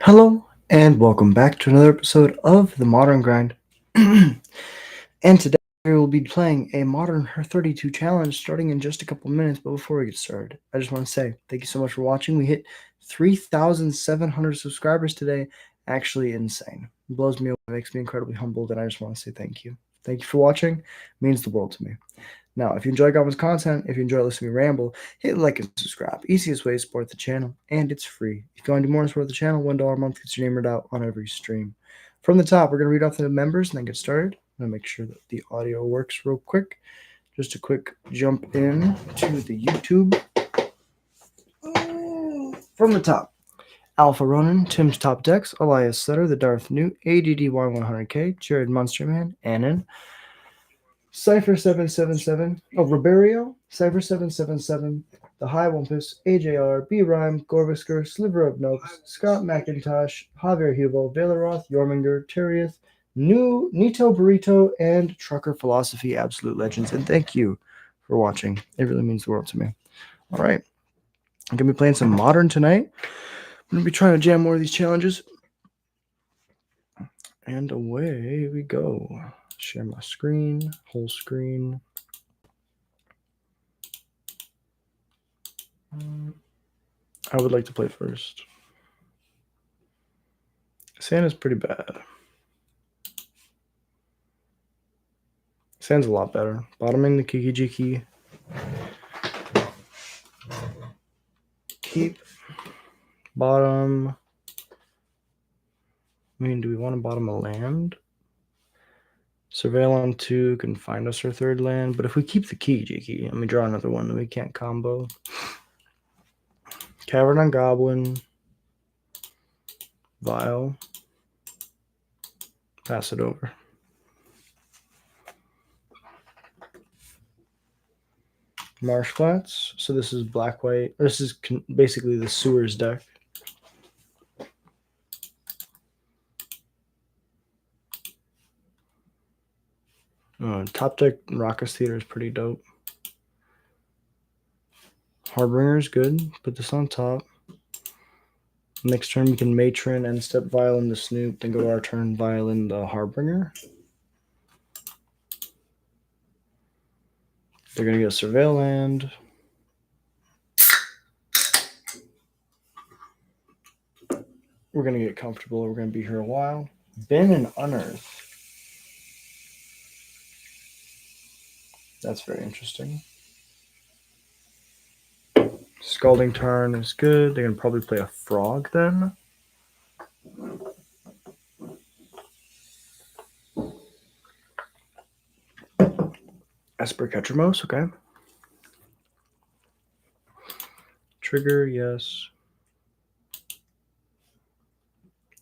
Hello, and welcome back to another episode of The Modern Grind. And today we will be playing a Modern 32 challenge starting in just a couple minutes. But before we get started, I just want to say thank you so much for watching. We hit 3,700 subscribers today. Actually insane. It blows me away, makes me incredibly humbled, and I just want to say thank you. Thank you for watching. It means the world to me. Now, if you enjoy Goblin's content, if you enjoy listening to me ramble, hit like and subscribe. Easiest way to support the channel, and it's free. If you want to do more to support the channel, $1 a month gets your name read out on every stream. From the top, we're going to read off the members and then get started. I'm going to make sure that the audio works real quick. Just a quick jump in to the YouTube. From the top, Alpha Ronin, Tim's Top Decks, Elias Sutter, The Darth Newt, ADDY100K, Jared Monsterman, Annan, Cypher777, Roberio, Cypher777, The High Wumpus, AJR, B Rhyme, Gorvisker, Sliver of Nopes, Scott McIntosh, Javier Hugo, Valeroth, Yorminger, Terrieth, Nito Burrito, and Trucker Philosophy, absolute legends. And thank you for watching. It really means the world to me. All right. I'm going to be playing some Modern tonight. I'm going to be trying to jam more of these challenges. And away we go. Share my screen, whole screen. I would like to play first. Sand is pretty bad. Sand's a lot better. Bottoming the Kiki Jiki. Keep. Bottom. I mean, do we want to bottom a land? Surveil on 2 can find us our third land, but if we keep the Kiki Jiki and we draw another one, then we can't combo. Cavern on Goblin. Vial. Pass it over. Marsh Flats. So this is black-white. This is basically the Sewers deck. Top deck Raucous Theater is pretty dope. Harbinger is good. Put this on top. Next turn we can Matron and step Violin the Snoop, then go to our turn Violin the Harbinger. They're going to get a Surveil land. We're going to get comfortable. We're going to be here a while. Bin and Unearth. That's very interesting. Scalding Tarn is good. They're going to probably play a Frog then. Esper Ketramos, okay. Trigger, yes.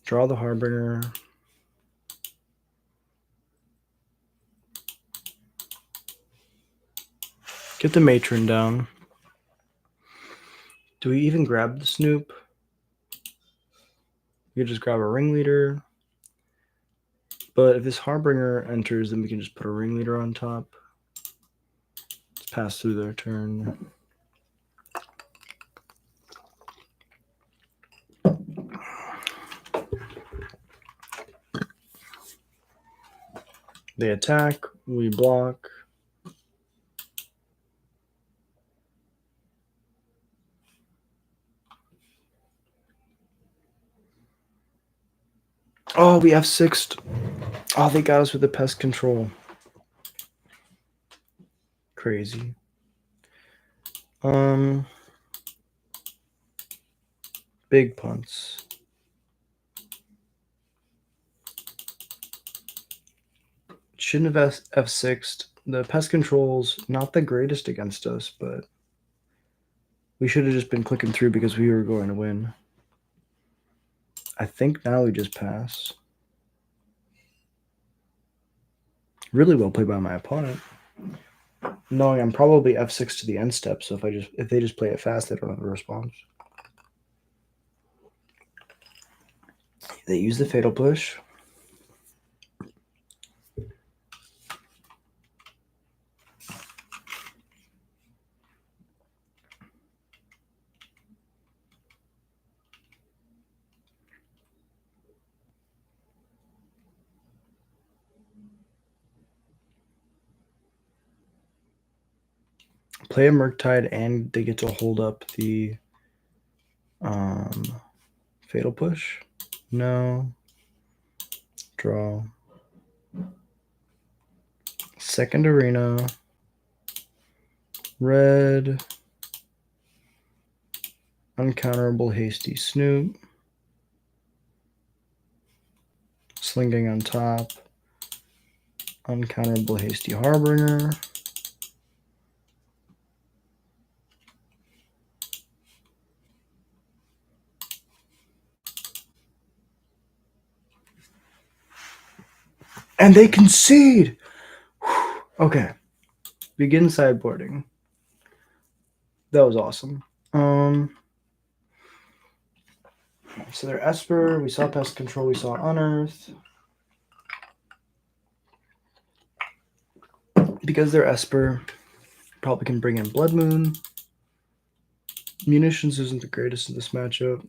Draw the Harbinger. Get the Matron down. Do we even grab the Snoop? We could just grab a Ringleader. But if this Harbinger enters, then we can just put a Ringleader on top. Let's pass through their turn. They attack, we block. Oh, we F6'd. Oh, they got us with the pest control. Crazy. Big punts. Shouldn't have F6'd. The pest control's not the greatest against us, but we should have just been clicking through because we were going to win. I think now we just pass. Really well played by my opponent. Knowing I'm probably F6 to the end step, so if they just play it fast, they don't have a response. They use the Fatal Push. Play a Murktide and they get to hold up the Fatal Push. No. Draw. Second Arena. Red. Uncounterable Hasty Snoop. Slinging on top. Uncounterable Hasty Harbinger. And they concede! Okay. Begin sideboarding. That was awesome. So they're Esper, we saw Pest Control, we saw Unearth. Because they're Esper, probably can bring in Blood Moon. Munitions isn't the greatest in this matchup.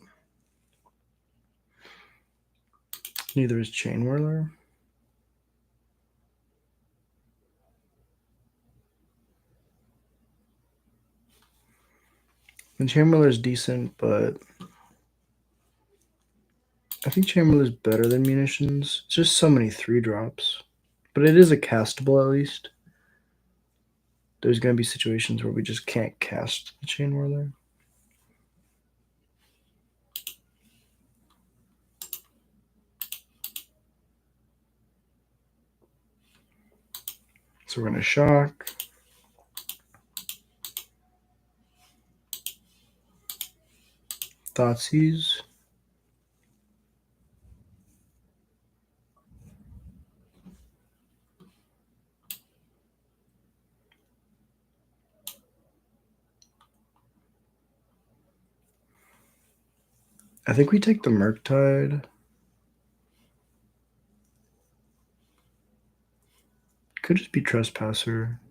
Neither is Chain Whirler. And Chain Whirler is decent, but I think Chain Whirler is better than Munitions. It's just so many 3-drops. But it is a castable at least. There's going to be situations where we just can't cast the Chain Whirler. So we're going to shock. Thoughtseize. I think we take the Murktide. Could just be Trespasser.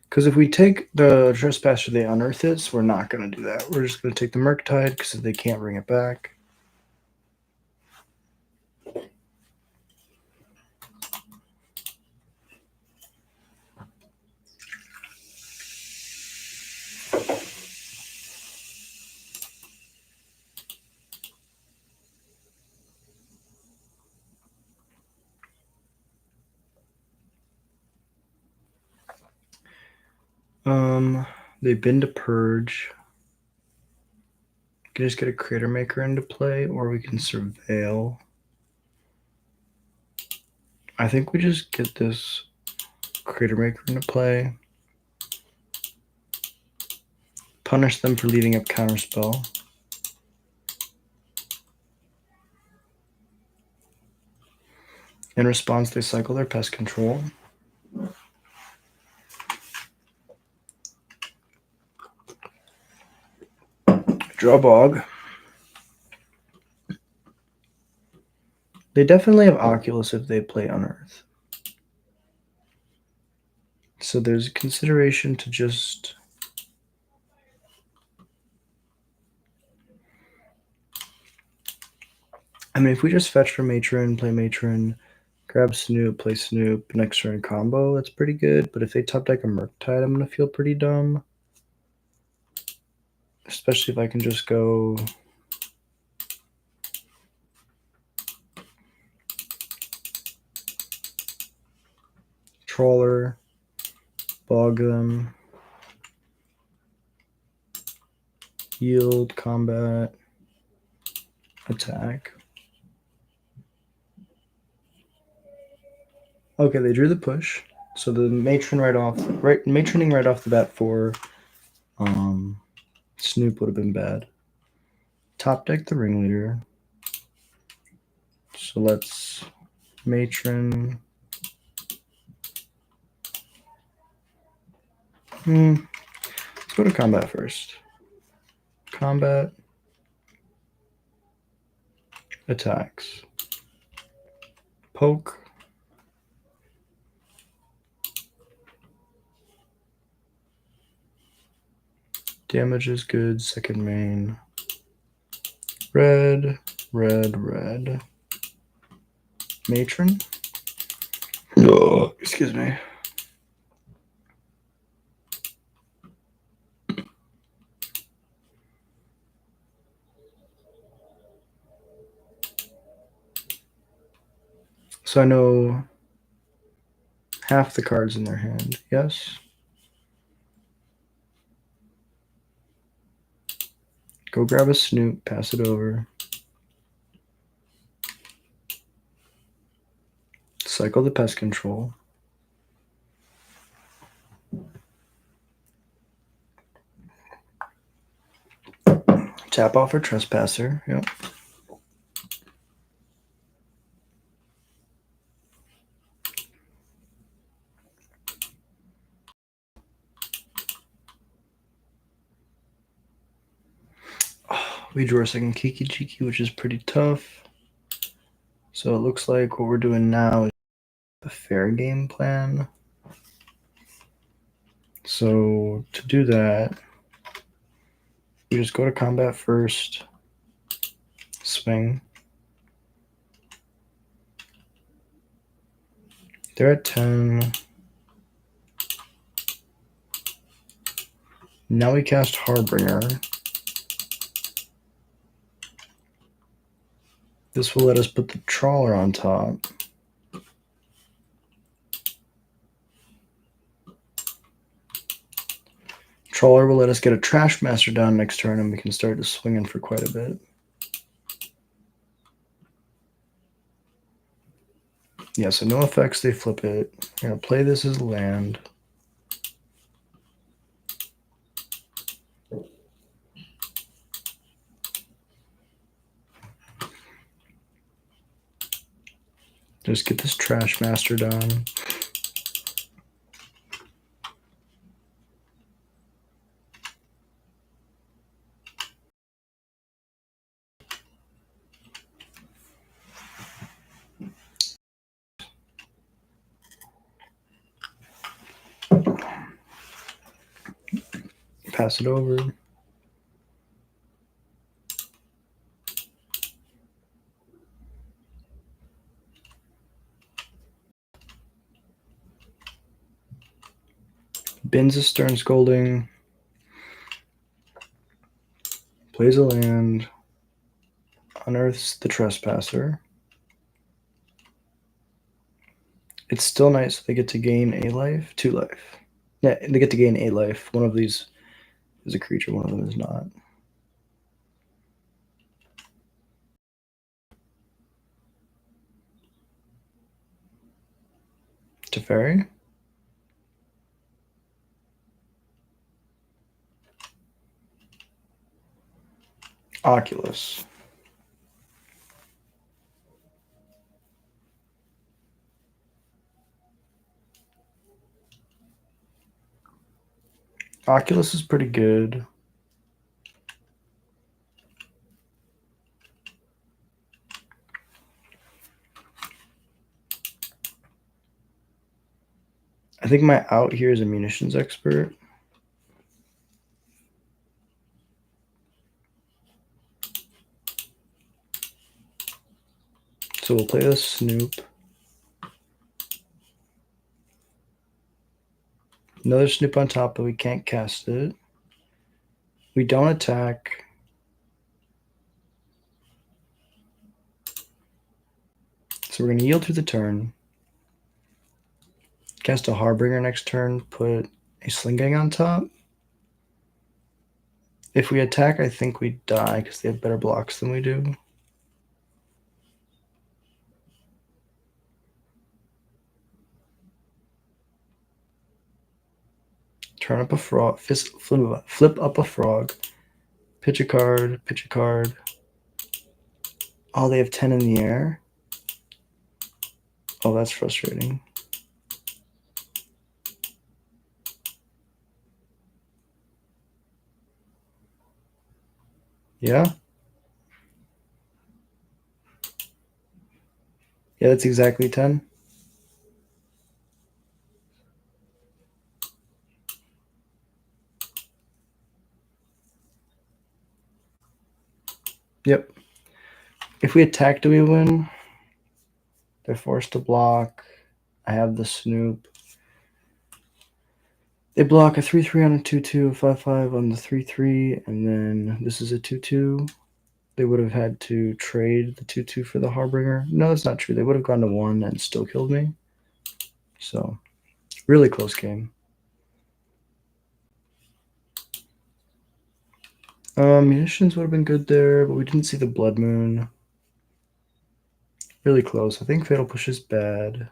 Because if we take the Trespasser, they unearth it, so we're not going to do that. We're just going to take the Murktide because they can't bring it back. They've been to Purge. We can just get a Crater Maker into play, or we can Surveil. I think we just get this Crater Maker into play. Punish them for leaving up Counterspell. In response, they cycle their Pest Control. Draw Bog. They definitely have Oculus if they play Unearth. So there's a consideration to just... I mean, if we just fetch for Matron, play Matron, grab Snoop, play Snoop, next turn combo, that's pretty good. But if they top deck a Murktide, I'm going to feel pretty dumb. Especially if I can just go... Trawler, Bog them, Yield, Combat, Attack. Okay, they drew the push. So the Matroning right off the bat for Snoop would have been bad. Top deck the Ringleader. So let's Matron. Let's go to combat first. Combat. Attacks. Poke. Damage is good. Second main. Red, red, red. Matron. Oh, excuse me. So I know half the cards in their hand. Yes. Go grab a snoop, pass it over. Cycle the pest control. Tap off our trespasser. Yep. We drew our second Kiki Jiki, which is pretty tough. So it looks like what we're doing now is a fair game plan. So to do that, we just go to combat first, swing. They're at 10. Now we cast Harbinger. This will let us put the trawler on top. Trawler will let us get a Trash Master down next turn, and we can start to swing in for quite a bit. Yeah, so no effects, they flip it. We're going to play this as land. Just get this Trash Master down. Pass it over. Bins a Stern Scolding. Plays a land. Unearths the Trespasser. It's still nice. They get to gain a life, 2 life. Yeah, they get to gain a life. One of these is a creature, one of them is not. Teferi. Oculus. Oculus is pretty good. I think my out here is a munitions expert. So we'll play the Snoop. Another Snoop on top, but we can't cast it. We don't attack. So we're going to yield through the turn. Cast a Harbinger next turn, put a Sling Gang on top. If we attack, I think we die because they have better blocks than we do. Turn up a frog, flip up a frog, pitch a card, pitch a card. Oh, they have 10 in the air? Oh, that's frustrating. Yeah? Yeah, that's exactly 10. Yep. If we attack, do we win? They're forced to block. I have the Snoop. They block a 3/3 on a 2/2, 5/5 on the 3/3, and then this is a 2/2. they would have had to trade the 2/2 for the Harbinger. No, that's not true. They would have gone to 1 and still killed me. So, really close game. Munitions would have been good there, but we didn't see the Blood Moon. Really close. I think Fatal Push is bad.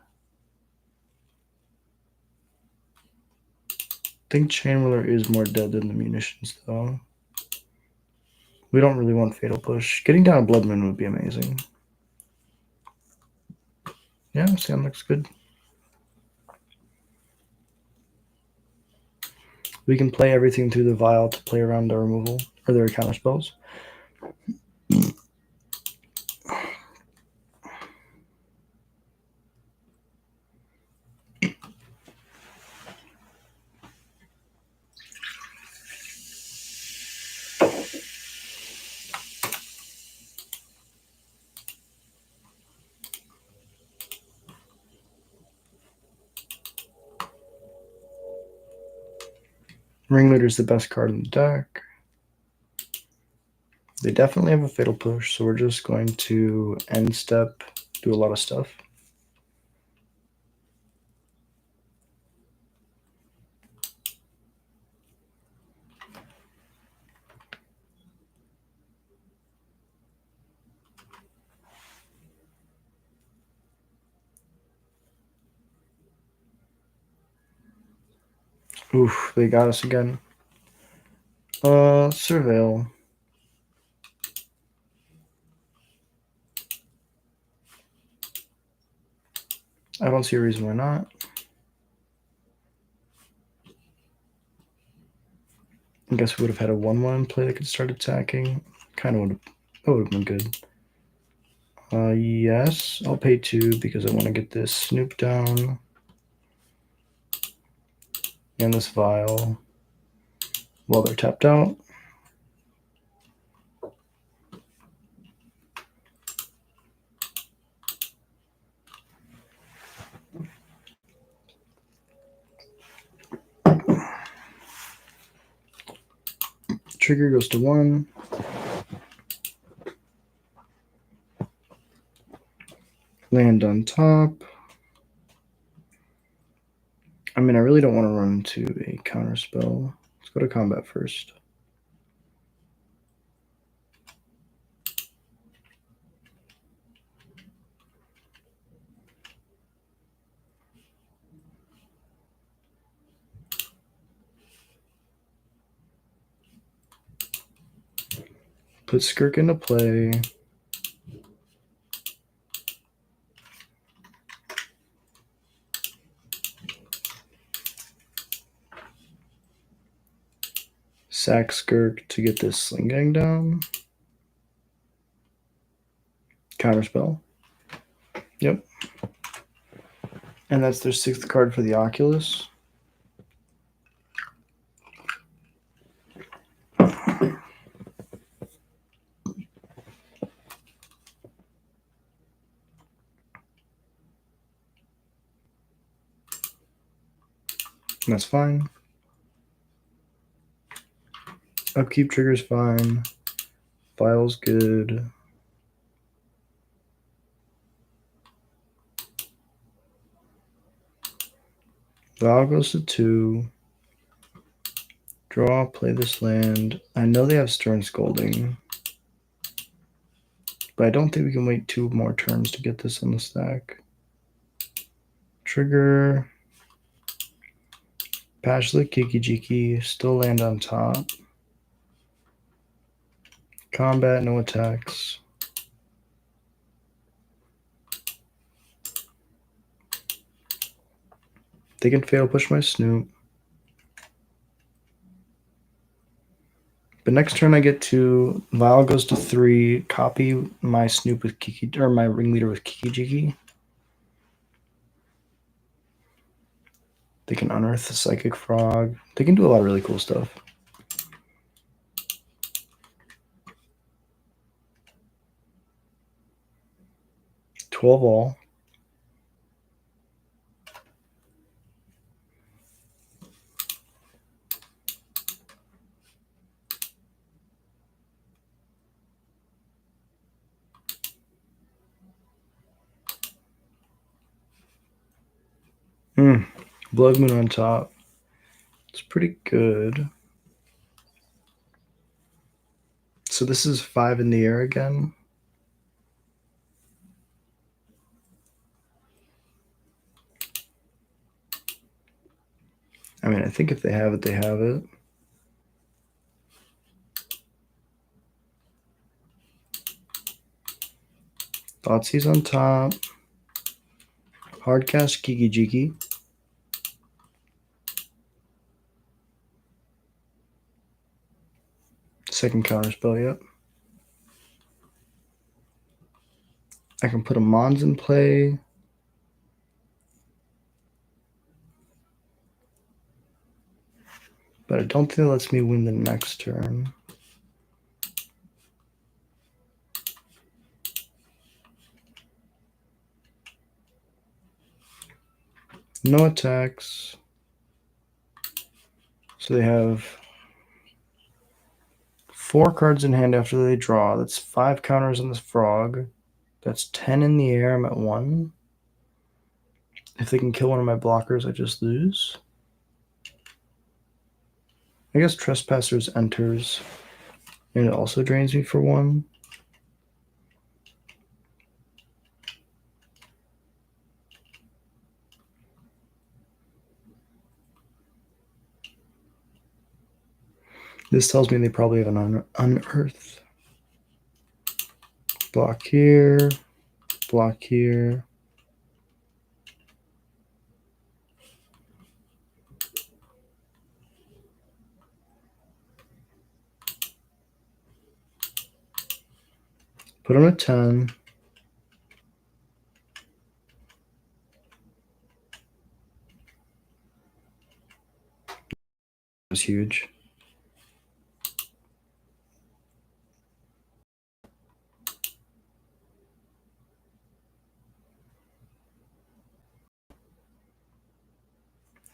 I think Chain Whirler is more dead than the munitions, though. We don't really want Fatal Push. Getting down a Blood Moon would be amazing. Yeah, Sand looks good. We can play everything through the Vial to play around the removal, or their counter spells. Ringleader's the best card in the deck. They definitely have a Fatal Push, so we're just going to end step, do a lot of stuff. Oof, they got us again. Surveil. I don't see a reason why not. I guess we would have had a 1/1 play that could start attacking. Kind of would have, that would have been good. Yes, I'll pay 2 because I want to get this Snoop down. And this Vial while they're tapped out. Trigger goes to 1. Land on top. I mean, I really don't want to run into a counter spell. Let's go to combat first. Put Skirk into play. Sack Skirk to get this Sling Gang down. Counterspell. Yep. And that's their 6th card for the Oculus. That's fine. Upkeep trigger's fine. File's good. Val goes to 2. Draw, play this land. I know they have Stern Scolding, but I don't think we can wait 2 more turns to get this on the stack. Trigger. Pashlik, Kiki Jiki, still land on top. Combat, no attacks. They can fatal push my Snoop. But next turn I get 2. Vial goes to 3. Copy my Snoop with Kiki, or my Ringleader with Kiki Jiki. They can unearth the Psychic Frog. They can do a lot of really cool stuff. All. Blood Moon on top. It's pretty good. So this is 5 in the air again. I mean, I think if they have it, they have it. Thoughtseize on top. Hardcast Kiki Jiki. Second counterspell, yep. I can put a Mons in play. But I don't think it lets me win the next turn. No attacks. So they have 4 cards in hand after they draw. That's 5 counters on this frog. That's 10 in the air. I'm at 1. If they can kill one of my blockers, I just lose. I guess Trespassers enters. And it also drains me for 1. This tells me they probably have an unearth. Block here. Block here. Put on a 10. It was huge.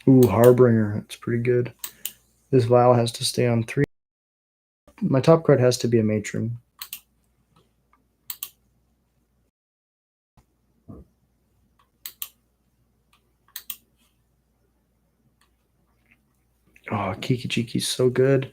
Ooh, Harbinger. That's pretty good. This vial has to stay on 3. My top card has to be a matron. Oh, Kiki Jiki's so good.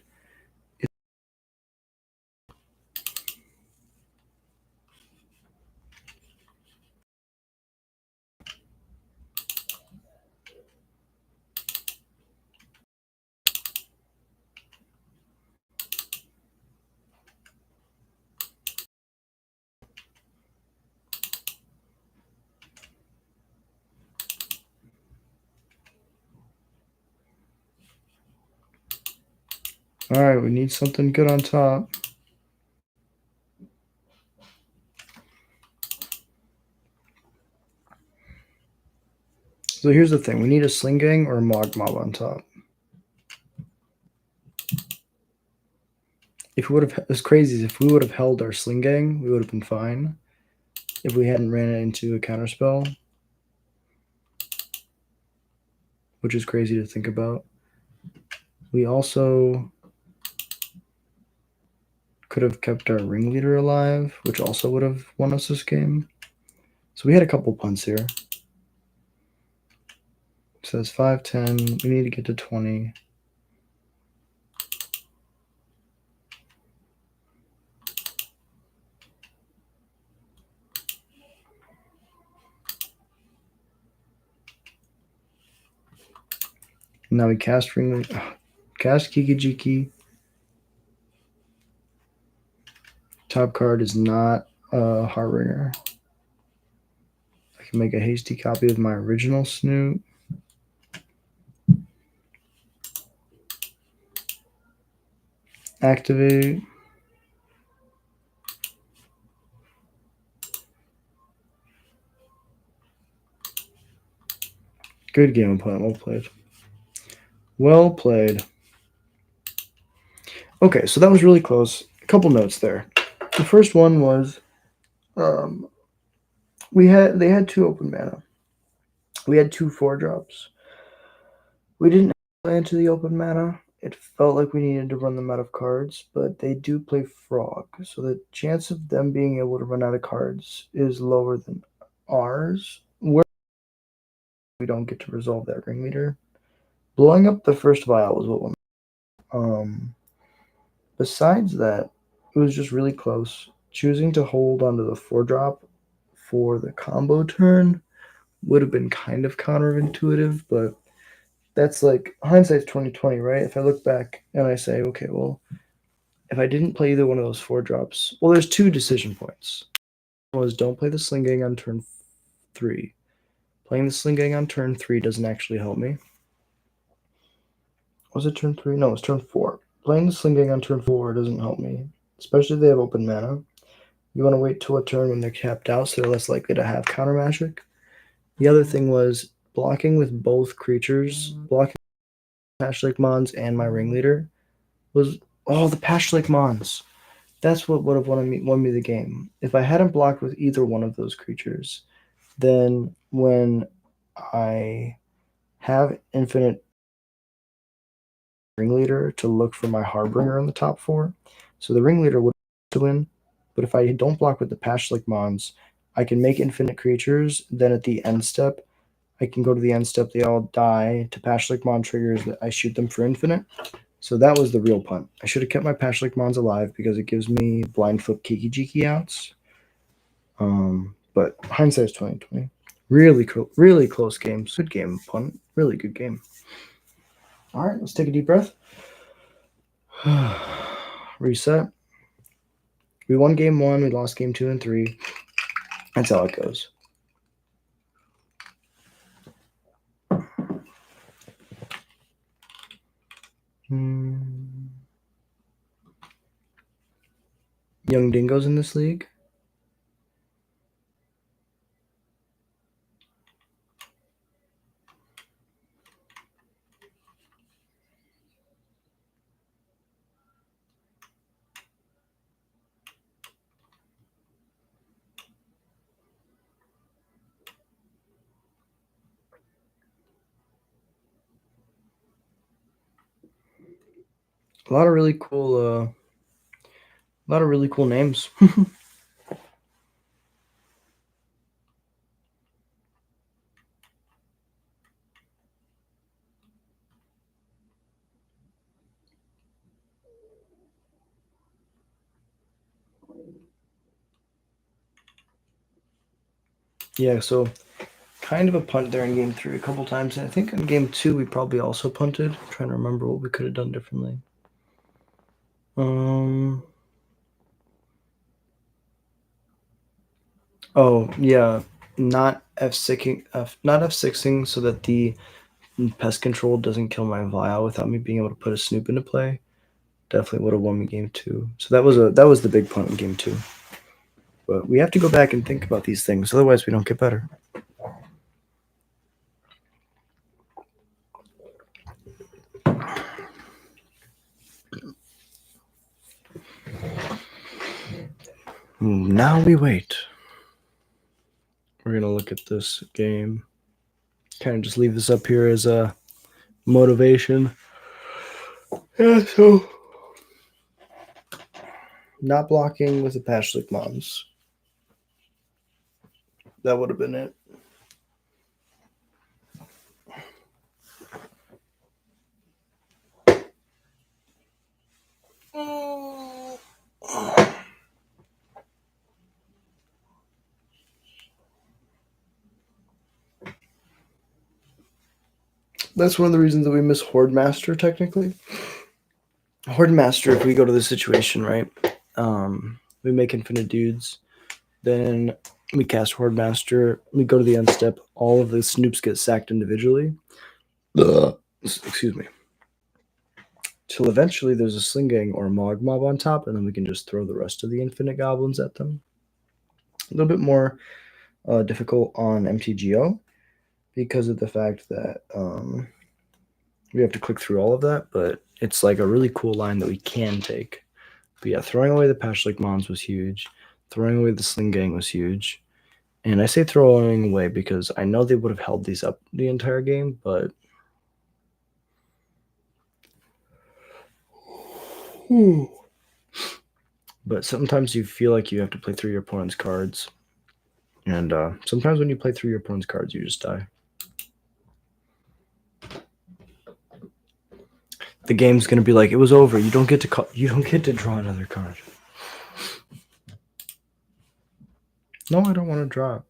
All right, we need something good on top. So here's the thing. We need a Sling Gang or a Mog Mob on top. If we would have, as crazy as if we would have held our Sling Gang, we would have been fine. If we hadn't ran it into a counterspell, which is crazy to think about. We also could have kept our ringleader alive, which also would have won us this game. So we had a couple punts here. It says 5, 10. We need to get to 20. Now we cast ringleader. Cast Kiki Jiki. Top card is not a Harbinger. I can make a hasty copy of my original Snoot. Activate. Good game, opponent. Well played. Well played. Okay, so that was really close. A couple notes there. The first one was they had 2 open mana. We had 2 4-drops. We didn't play into the open mana. It felt like we needed to run them out of cards, but they do play Frog, so the chance of them being able to run out of cards is lower than ours. we don't get to resolve that ringleader. Blowing up the first vial was what won. Besides that, it was just really close. Choosing to hold onto the 4-drop for the combo turn would have been kind of counterintuitive, but that's like hindsight's 2020, right? If I look back and I say, okay, well, if I didn't play either one of those 4-drops, well, there's 2 decision points. One was don't play the Sling Gang on turn 3. Playing the Sling Gang on turn 3 doesn't actually help me. Was it turn 3? No, it was turn 4. Playing the Sling Gang on turn 4 doesn't help me, especially if they have open mana. You want to wait till a turn when they're capped out so they're less likely to have counter magic. The other thing was blocking with both creatures, blocking Patch Lake Mons and my ringleader was the Patch Lake Mons. That's what would have won me the game. If I hadn't blocked with either one of those creatures, then when I have infinite ringleader to look for my Harbinger in the top 4, so the ringleader would win. But if I don't block with the Patch Lake Mons, I can make infinite creatures. Then at the end step, I can go to the end step. They all die to Patch Lake Mon triggers. That I shoot them for infinite. So that was the real punt. I should have kept my Patch Lake Mons alive because it gives me blind flip Kiki Jiki outs. But hindsight's 2020. Really close games. Good game, punt. Really good game. All right, let's take a deep breath. Reset. We won game 1. We lost game 2 and 3. That's how it goes. Young dingoes in this league. A lot of really cool names. Yeah, so kind of a punt there in game 3 a couple times. And I think in game 2 we probably also punted. I'm trying to remember what we could have done differently. Oh yeah, not F6ing so that the pest control doesn't kill my Vial without me being able to put a Snoop into play. Definitely would have won me game 2. So that was the big punt in game 2. But we have to go back and think about these things, otherwise we don't get better. Now we wait. We're going to look at this game. Kind of just leave this up here as a motivation. Yeah, so not blocking with the Patch Lake Mons. That would have been it. That's one of the reasons that we miss Horde Master, technically. Horde Master, if we go to the situation, right? We make infinite dudes. Then we cast Horde Master. We go to the end step. All of the Snoops get sacked individually. Excuse me. Till eventually there's a Sling Gang or a Mog Mob on top, and then we can just throw the rest of the infinite goblins at them. A little bit more difficult on mtgo because of the fact that we have to click through all of that, but it's like a really cool line that we can take. But yeah, throwing away the Patch Lake Mons was huge. Throwing away the Sling Gang was huge. And I say throwing away because I know they would have held these up the entire game, but sometimes you feel like you have to play through your opponent's cards. And sometimes when you play through your opponent's cards, you just die. the game's gonna be like, it was over. You don't get to draw another card. No, I don't want to draw it.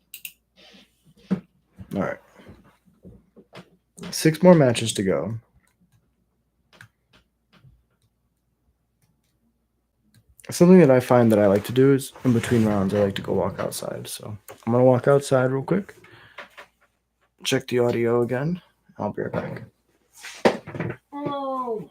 All right. 6 more matches to go. Something that I find that I like to do is in between rounds, I like to go walk outside. So I'm going to walk outside real quick. Check the audio again. I'll be right back. Oh.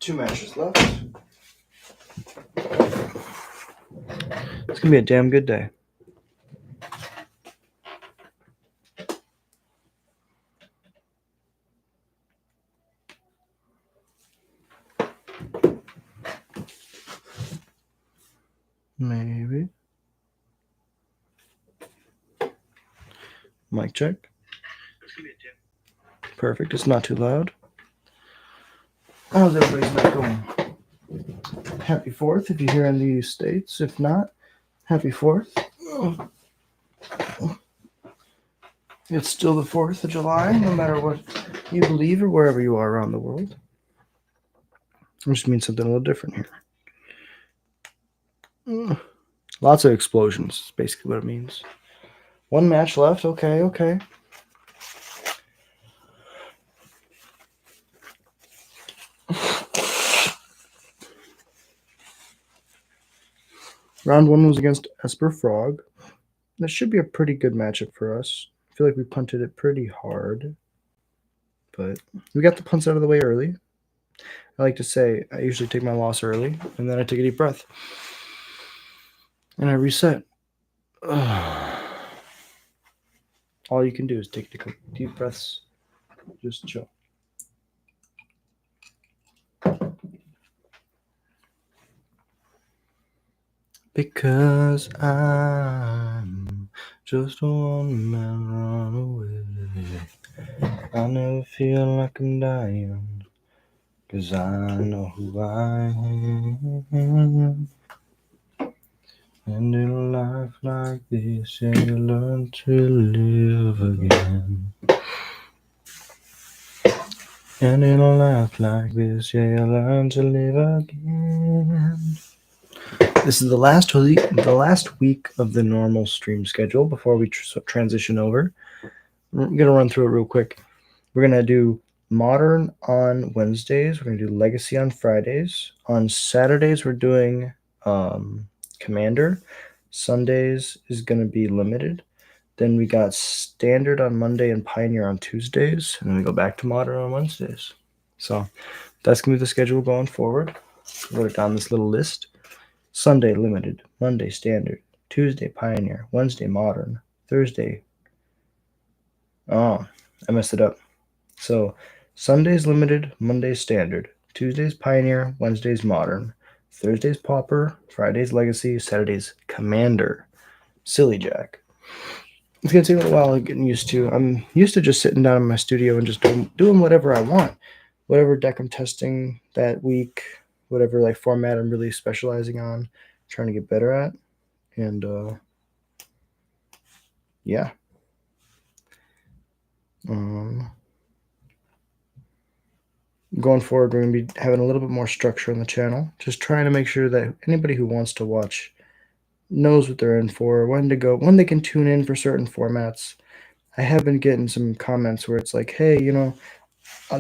Two matches left. It's going to be a damn good day. Maybe. Mic check. Perfect. It's not too loud. How's everybody's night going? Happy 4th if you're here in the States. If not, happy 4th. It's still the 4th of July, no matter what you believe or wherever you are around the world. It just means something a little different here. Lots of explosions is basically what it means. One match left. Okay. Round 1 was against Esper Frog. That should be a pretty good matchup for us. I feel like we punted it pretty hard, but we got the punts out of the way early. I like to say I usually take my loss early, and then I take a deep breath. And I reset. All you can do is take deep breaths. Just chill. Because I'm just a one man runaway. I never feel like I'm dying. Cause I know who I am. And in a life like this, yeah, you learn to live again. And in a life like this, yeah, you learn to live again. This is the last week of the normal stream schedule before we transition over. We're going to run through it real quick. We're going to do Modern on Wednesdays. We're going to do Legacy on Fridays. On Saturdays, we're doing Commander. Sundays is going to be Limited. Then we got Standard on Monday and Pioneer on Tuesdays. And then we go back to Modern on Wednesdays. So that's going to be the schedule going forward. Wrote down this little list. Sunday Limited, Monday Standard, Tuesday Pioneer, Wednesday Modern, Thursday. Oh, I messed it up. So Sunday's Limited, Monday's Standard, Tuesday's Pioneer, Wednesday's Modern, Thursday's Pauper, Friday's Legacy, Saturday's Commander. Silly Jack. It's going to take a little while getting used to. I'm used to just sitting down in my studio and just doing whatever I want. Whatever deck I'm testing that week, whatever like format I'm really specializing on, trying to get better at. And yeah. Going forward, we're going to be having a little bit more structure on the channel. Just trying to make sure that anybody who wants to watch knows what they're in for, when to go, when they can tune in for certain formats. I have been getting some comments where it's like, hey, the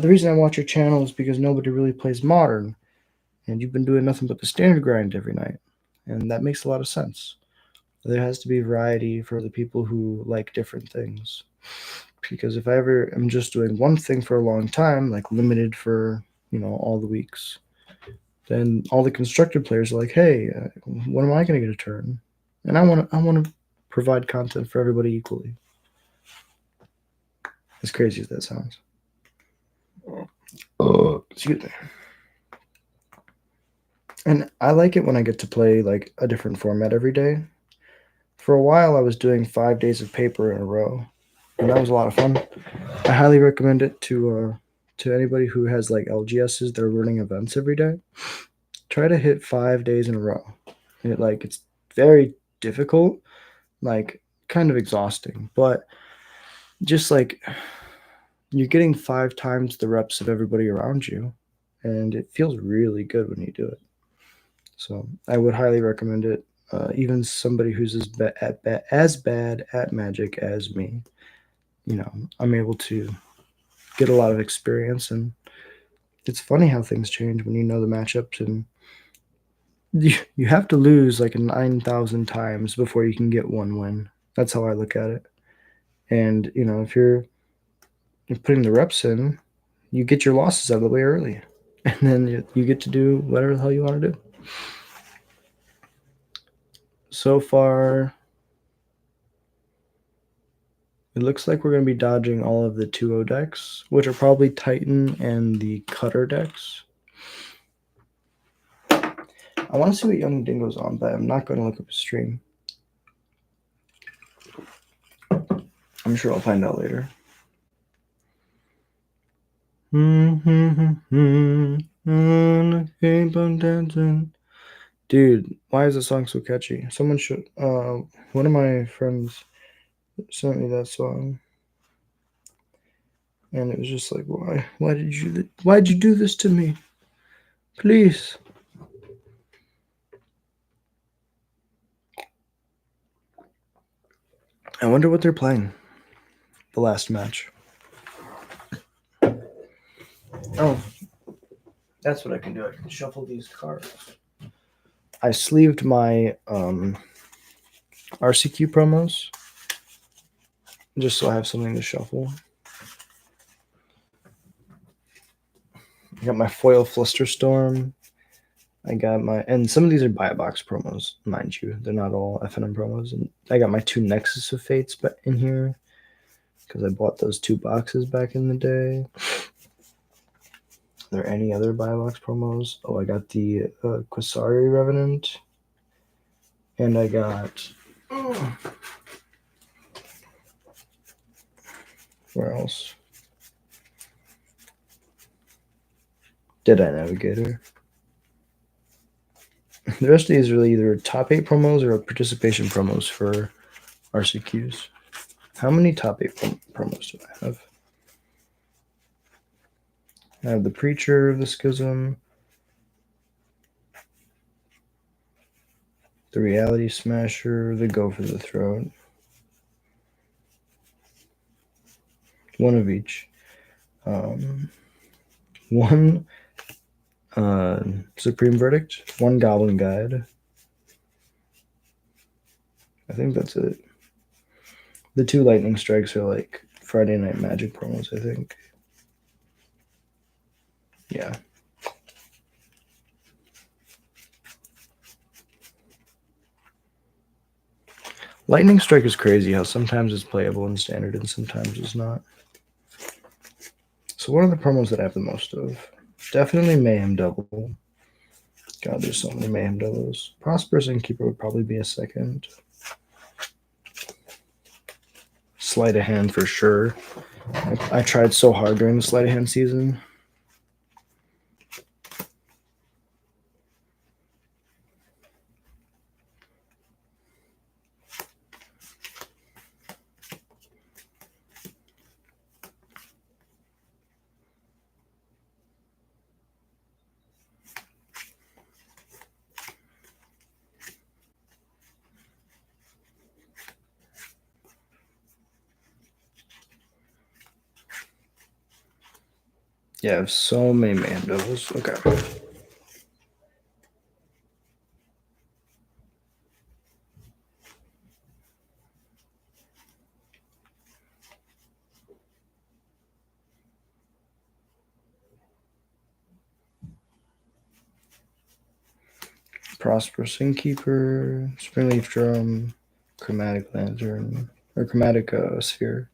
reason I watch your channel is because nobody really plays Modern, and you've been doing nothing but the Standard grind every night. And that makes a lot of sense. There has to be variety for the people who like different things. Because if I ever am just doing one thing for a long time, like Limited for, all the weeks, then all the constructed players are like, hey, when am I going to get a turn? And I want to provide content for everybody equally. As crazy as that sounds. Excuse me. And I like it when I get to play like a different format every day. For a while, I was doing 5 days of paper in a row, and that was a lot of fun. I highly recommend it to anybody who has like LGSs that are running events every day. Try to hit 5 days in a row. It's very difficult, like kind of exhausting, but just like you're getting 5 times the reps of everybody around you, and it feels really good when you do it. So I would highly recommend it. Even somebody who's as bad at Magic as me, I'm able to get a lot of experience, and it's funny how things change when you know the matchups, and you have to lose like 9,000 times before you can get one win. That's how I look at it. And if you're putting the reps in, you get your losses out of the way early, and then you get to do whatever the hell you want to do. So far, it looks like we're going to be dodging all of the 2-0 decks, which are probably Titan and the Cutter decks. I want to see what Young Dingo's on, but I'm not going to look up his stream. I'm sure I'll find out later. Keep on dancing. Dude, why is the song so catchy? Someone should. One of my friends sent me that song, and it was just like, why? Why'd you do this to me? Please. I wonder what they're playing. The last match. Oh, that's what I can do. I can shuffle these cards. I sleeved my RCQ promos just so I have something to shuffle. I got my foil Flusterstorm. I got my, and some of these are buy a box promos, mind you. They're not all FNM promos. And I got my 2 Nexus of Fates in here because I bought those 2 boxes back in the day. Are there any other buy a box promos? Oh, I got the Quasari Revenant. And I got... where else? Deadeye Navigator. The rest of these are either top 8 promos or participation promos for RCQs. How many top 8 promos do I have? I have the Preacher, the Schism, the Reality Smasher, the Go for the Throat. One of each. One Supreme Verdict, 1 Goblin Guide. I think that's it. The 2 Lightning Strikes are like Friday Night Magic promos, I think. Yeah. Lightning Strike is crazy how sometimes it's playable in Standard and sometimes it's not. So what are the promos that I have the most of? Definitely Mayhem Double. God, there's so many Mayhem Doubles. Prosperous Innkeeper would probably be a second. Sleight of Hand for sure. I tried so hard during the Sleight of Hand season. Yeah, I have so many Mayhem Doubles. Okay. Prosperous Innkeeper, Springleaf Drum, Chromatic Lantern, or Chromatic Sphere.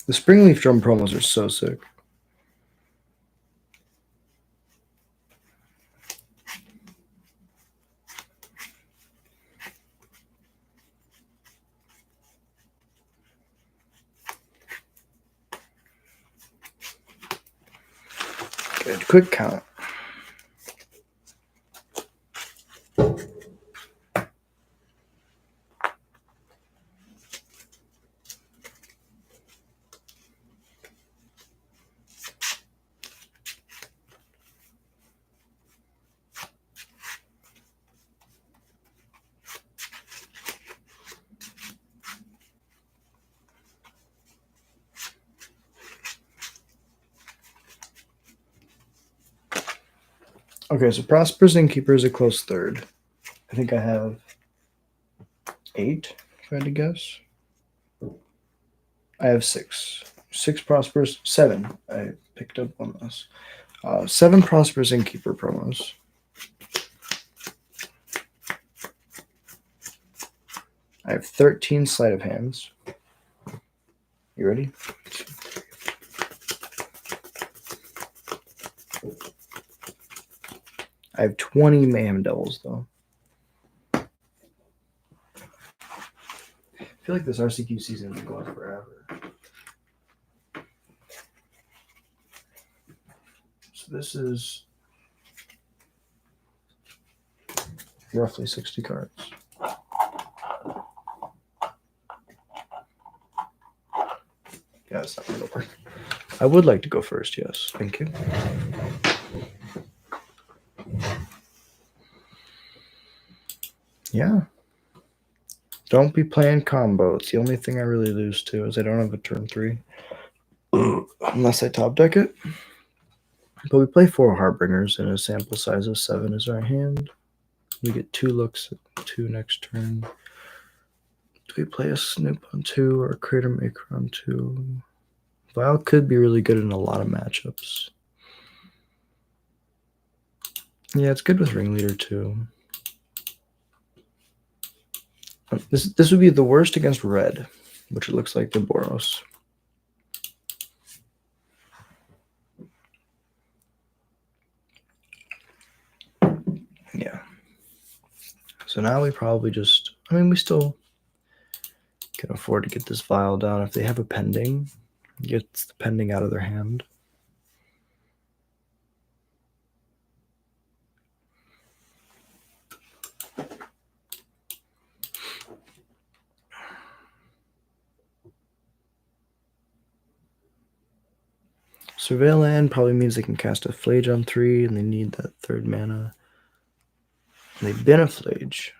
The Springleaf Drum promos are so sick. Good. Quick count. Okay, so Prosperous Innkeeper is a close third. I think I have 8, if I had to guess. I have 6. 6 Prosperous, 7. I picked up on this. 7 Prosperous Innkeeper promos. I have 13 Sleight of Hands. You ready? I have 20 Mayhem Devils, though. I feel like this RCQ season is going forever. So this is roughly 60 cards. Yeah, it's not going to work. I would like to go first, yes. Thank you. Yeah. Don't be playing combo. It's the only thing I really lose to is I don't have a turn 3. Unless I top deck it. But we play 4 Harbingers and a sample size of 7 is our hand. We get 2 looks at 2 next turn. Do we play a Snoop on 2 or a Crater Maker on 2? Vial could be really good in a lot of matchups. Yeah, it's good with Ringleader too. This would be the worst against red, which it looks like the Boros. Yeah. So now we probably just, I mean, we still can afford to get this Vial down. If they have a pending, gets the pending out of their hand. Surveil land probably means they can cast a Flage on 3 and they need that 3rd mana. And they've been a Flage.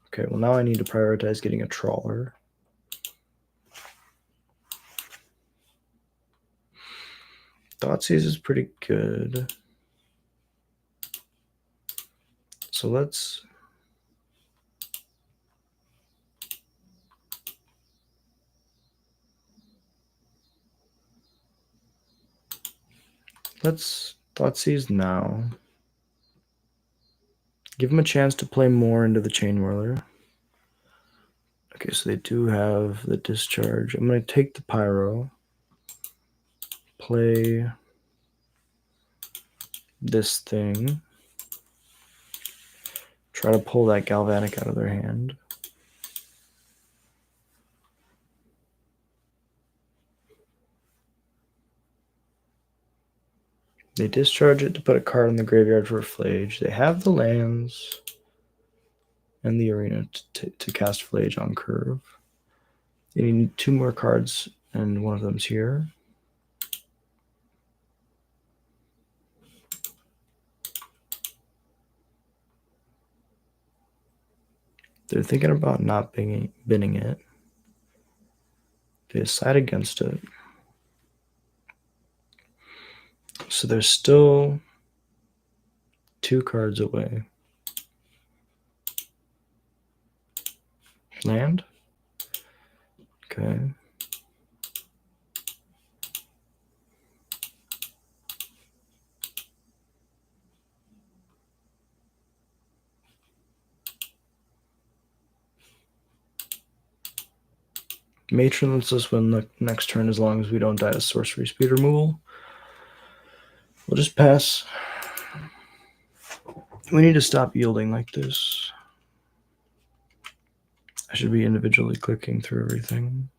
Okay, well now I need to prioritize getting a Trawler. Thoughtseize is pretty good. So let's Thoughtseize now. Give them a chance to play more into the Chain Whirler. Okay, so they do have the discharge. I'm going to take the Pyro. Play this thing. Try to pull that Galvanic out of their hand. They discharge it to put a card in the graveyard for a Flage. They have the lands and the arena to cast Flage on curve. They need 2 more cards, and one of them's here. They're thinking about not binning it. They decide against it. So they're still 2 cards away. Land? Okay. Matron lets us win the next turn as long as we don't die to sorcery speed removal. We'll just pass. We need to stop yielding like this. I should be individually clicking through everything.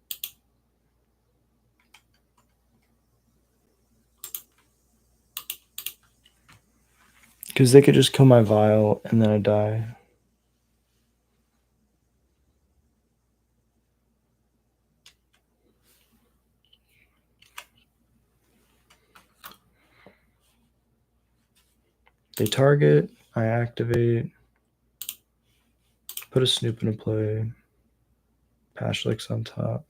Because they could just kill my Vial and then I die. They target, I activate, put a Snoop into play, Pashlik's on top.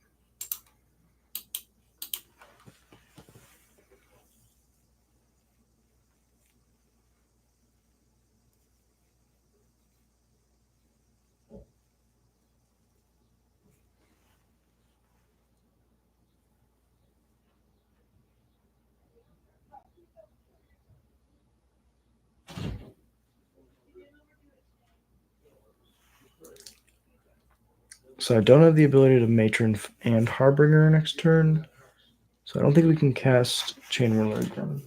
So I don't have the ability to Matron and Harbinger next turn. So I don't think we can cast Chain Whirler again.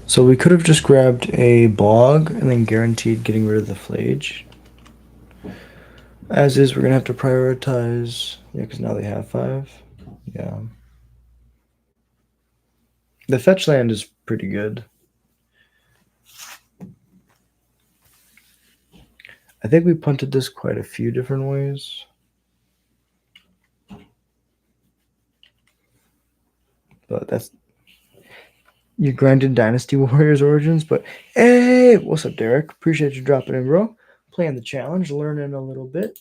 So we could have just grabbed a blog and then guaranteed getting rid of the flage. As is, we're going to have to prioritize. Yeah, because now they have 5. Yeah. The fetch land is pretty good. I think we punted this quite a few different ways. But that's... You grinded Dynasty Warriors Origins, but hey, what's up, Derek? Appreciate you dropping in, bro. Playing the challenge, learning a little bit.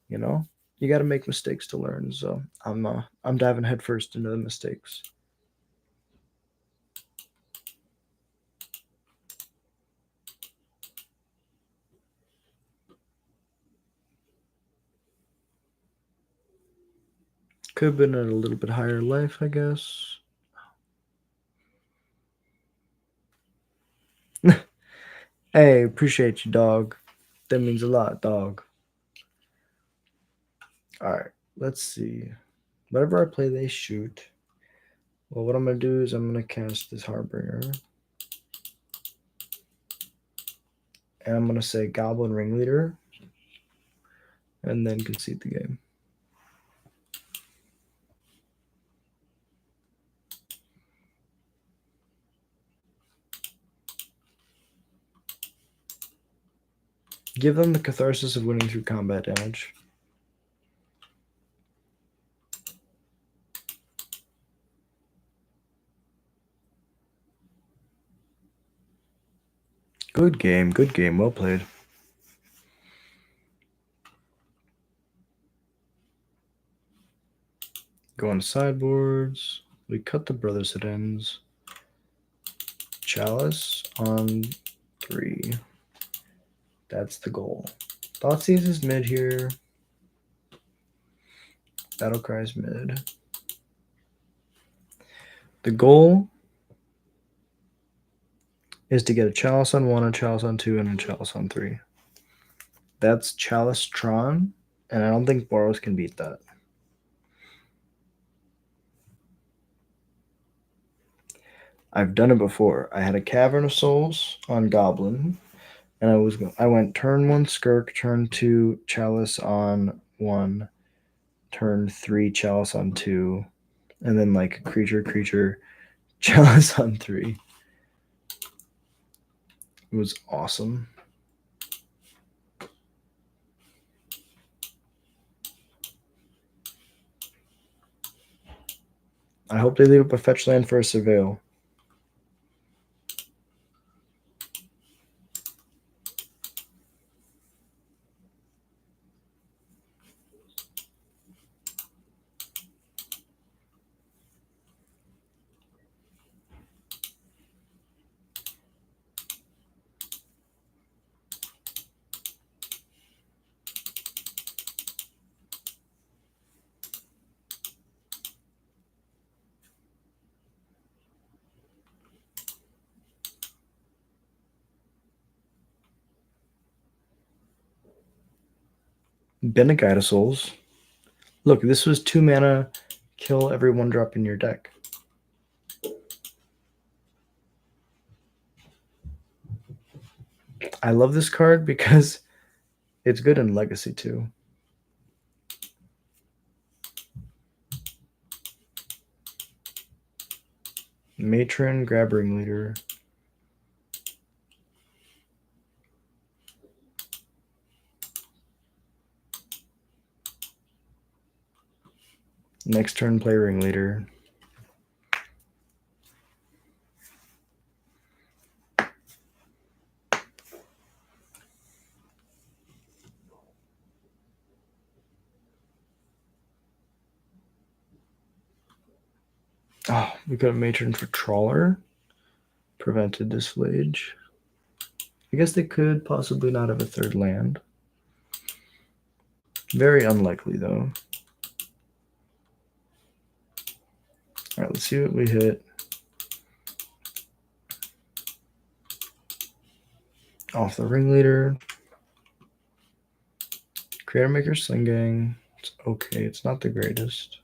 You know, you got to make mistakes to learn. So I'm diving headfirst into the mistakes. Could have been at a little bit higher life, I guess. Hey, appreciate you, dog. That means a lot, dog. All right, let's see. Whatever I play, they shoot. Well, what I'm going to do is I'm going to cast this Harbinger. And I'm going to say Goblin Ringleader. And then concede the game. Give them the catharsis of winning through combat damage. Good game, well played. Go on sideboards. We cut the Brothers It Ends. Chalice on 3. That's the goal. Thoughtseize is mid here. Battlecry's mid. The goal is to get a Chalice on 1, a Chalice on 2, and a Chalice on 3. That's Chalice Tron, and I don't think Boros can beat that. I've done it before. I had a Cavern of Souls on Goblin, and I went turn 1 Skirk, turn 2 Chalice on 1, turn 3 Chalice on 2, and then like creature Chalice on 3. It was awesome. I hope they leave up a fetch land for a Surveil. Been a Guide of Souls. Look, this was 2 mana, kill every 1-drop in your deck. I love this card because it's good in Legacy too. Matron, Grab Ringleader. Next turn, play Ringleader. Oh, we got a Matron for Trawler. Prevented Disflage. I guess they could possibly not have a 3rd land. Very unlikely, though. All right, let's see what we hit. Off the Ringleader. Creator Maker Sling Gang. It's okay. It's not the greatest.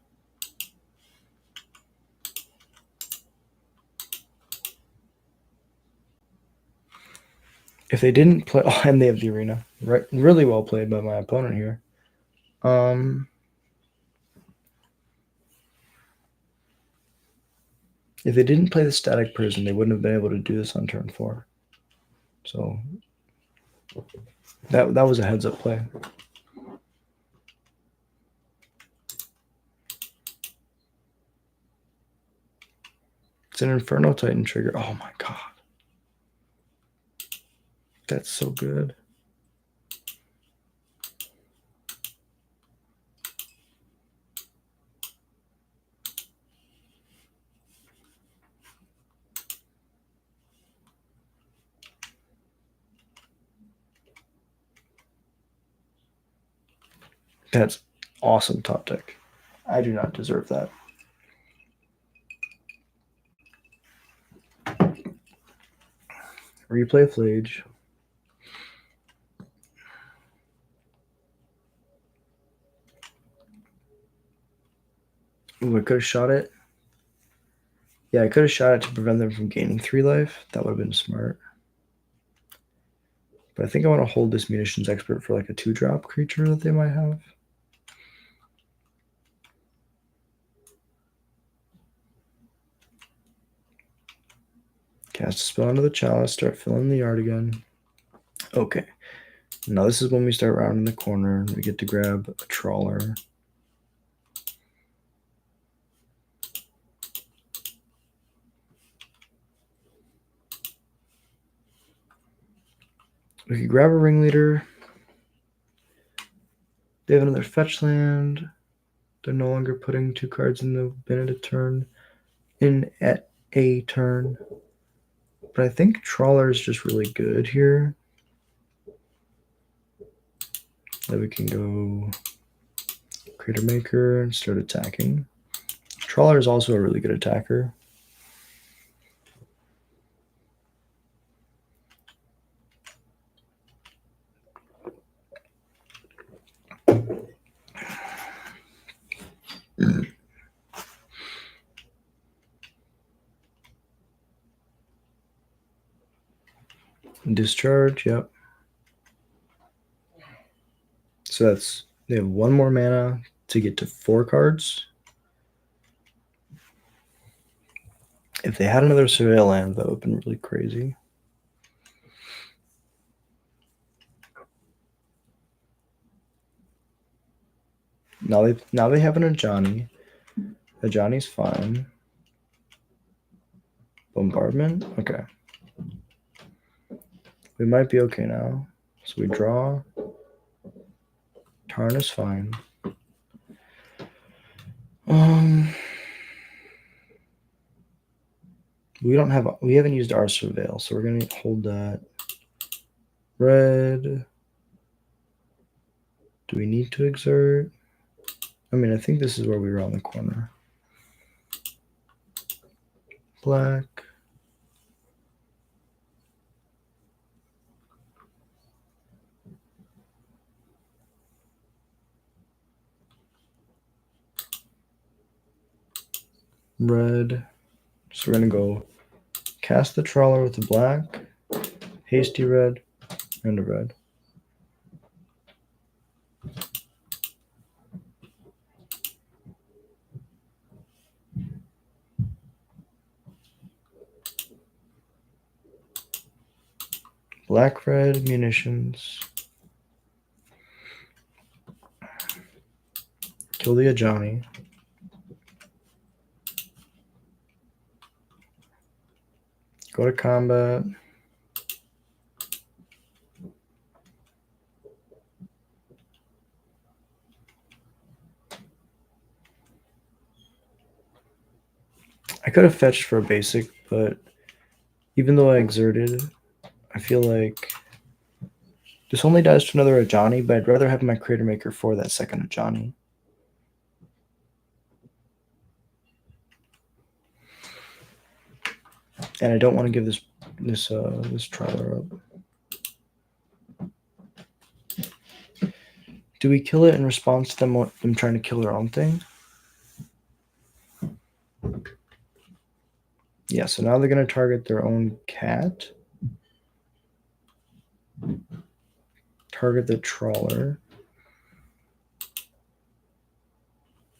If they didn't play, oh, and they have the arena. Right, really well played by my opponent here. If they didn't play the Static Prison, they wouldn't have been able to do this on turn 4. So that was a heads-up play. It's an Inferno Titan trigger. Oh my god. That's so good. That's awesome top deck. I do not deserve that. Replay Flage. Ooh, I could have shot it. Yeah, I could have shot it to prevent them from gaining 3 life. That would have been smart. But I think I want to hold this Munitions Expert for like a 2-drop creature that they might have. Cast a spell into the Chalice, start filling the yard again. Okay. Now this is when we start rounding the corner. We get to grab a Trawler. We could grab a Ringleader. They have another fetch land. They're no longer putting 2 cards in the bin at a turn. At a turn. But I think Trawler is just really good here. Then we can go Creator Maker and start attacking. Trawler is also a really good attacker. Discharge, yep. So they have 1 more mana to get to 4 cards. If they had another Surveil land, that would have been really crazy. Now they have an Ajani. Ajani's fine. Bombardment? Okay. We might be okay now. So we draw. Tarn is fine. We haven't used our Surveil, so we're gonna hold that. Red. Do we need to exert? I mean, I think this is where we round the corner. Black. red. So we're going to go cast the trawler with the black, hasty red, and a red. Black, red, munitions. Kill the Ajani. Go to combat. I could have fetched for a basic, but even though I exerted, I feel like this only dies to another Ajani, but I'd rather have my Crater Maker for that second Ajani. And I don't want to give this trawler up. Do we kill it in response to them trying to kill their own thing? Yeah, so now they're going to target their own cat. Target the trawler.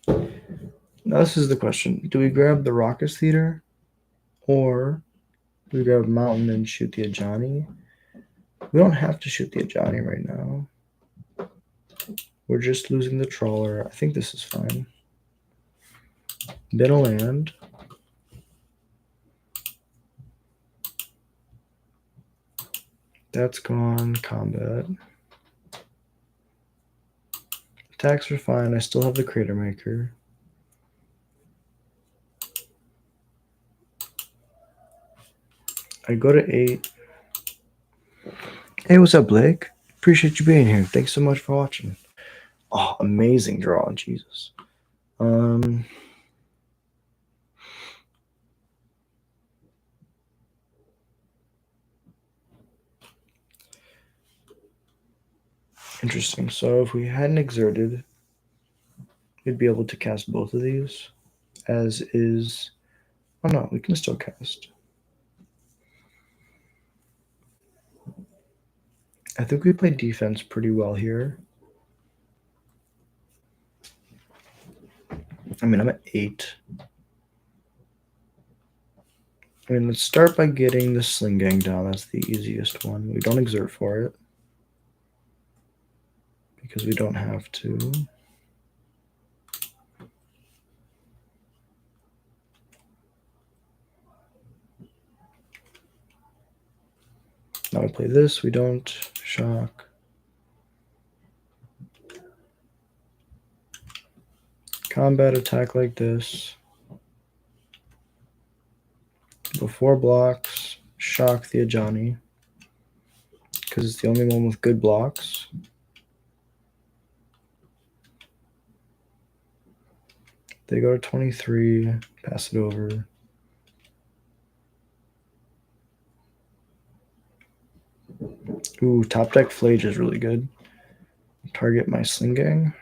Now this is the question. Do we grab the Raucous Theater? Or do we grab Mountain and shoot the Ajani? We don't have to shoot the Ajani right now. We're just losing the trawler. I think this is fine. Middle land. That's gone. Combat. Attacks are fine. I still have the Crater Maker. I go to 8. Hey, what's up, Blake? Appreciate you being here. Thanks so much for watching. Oh, amazing draw. Jesus. Interesting. So if we hadn't exerted, we'd be able to cast both of these, as is. Oh no, we can still cast. I think we played defense pretty well here. I mean, I'm at 8. I mean, let's start by getting the Sling Gang down. That's the easiest one. We don't exert for it because we don't have to. Now we play this. We don't shock. Combat attack like this. Before blocks, shock the Ajani because it's the only one with good blocks. They go to 23, pass it over. Ooh, top deck Flage is really good. Target my Sling Gang.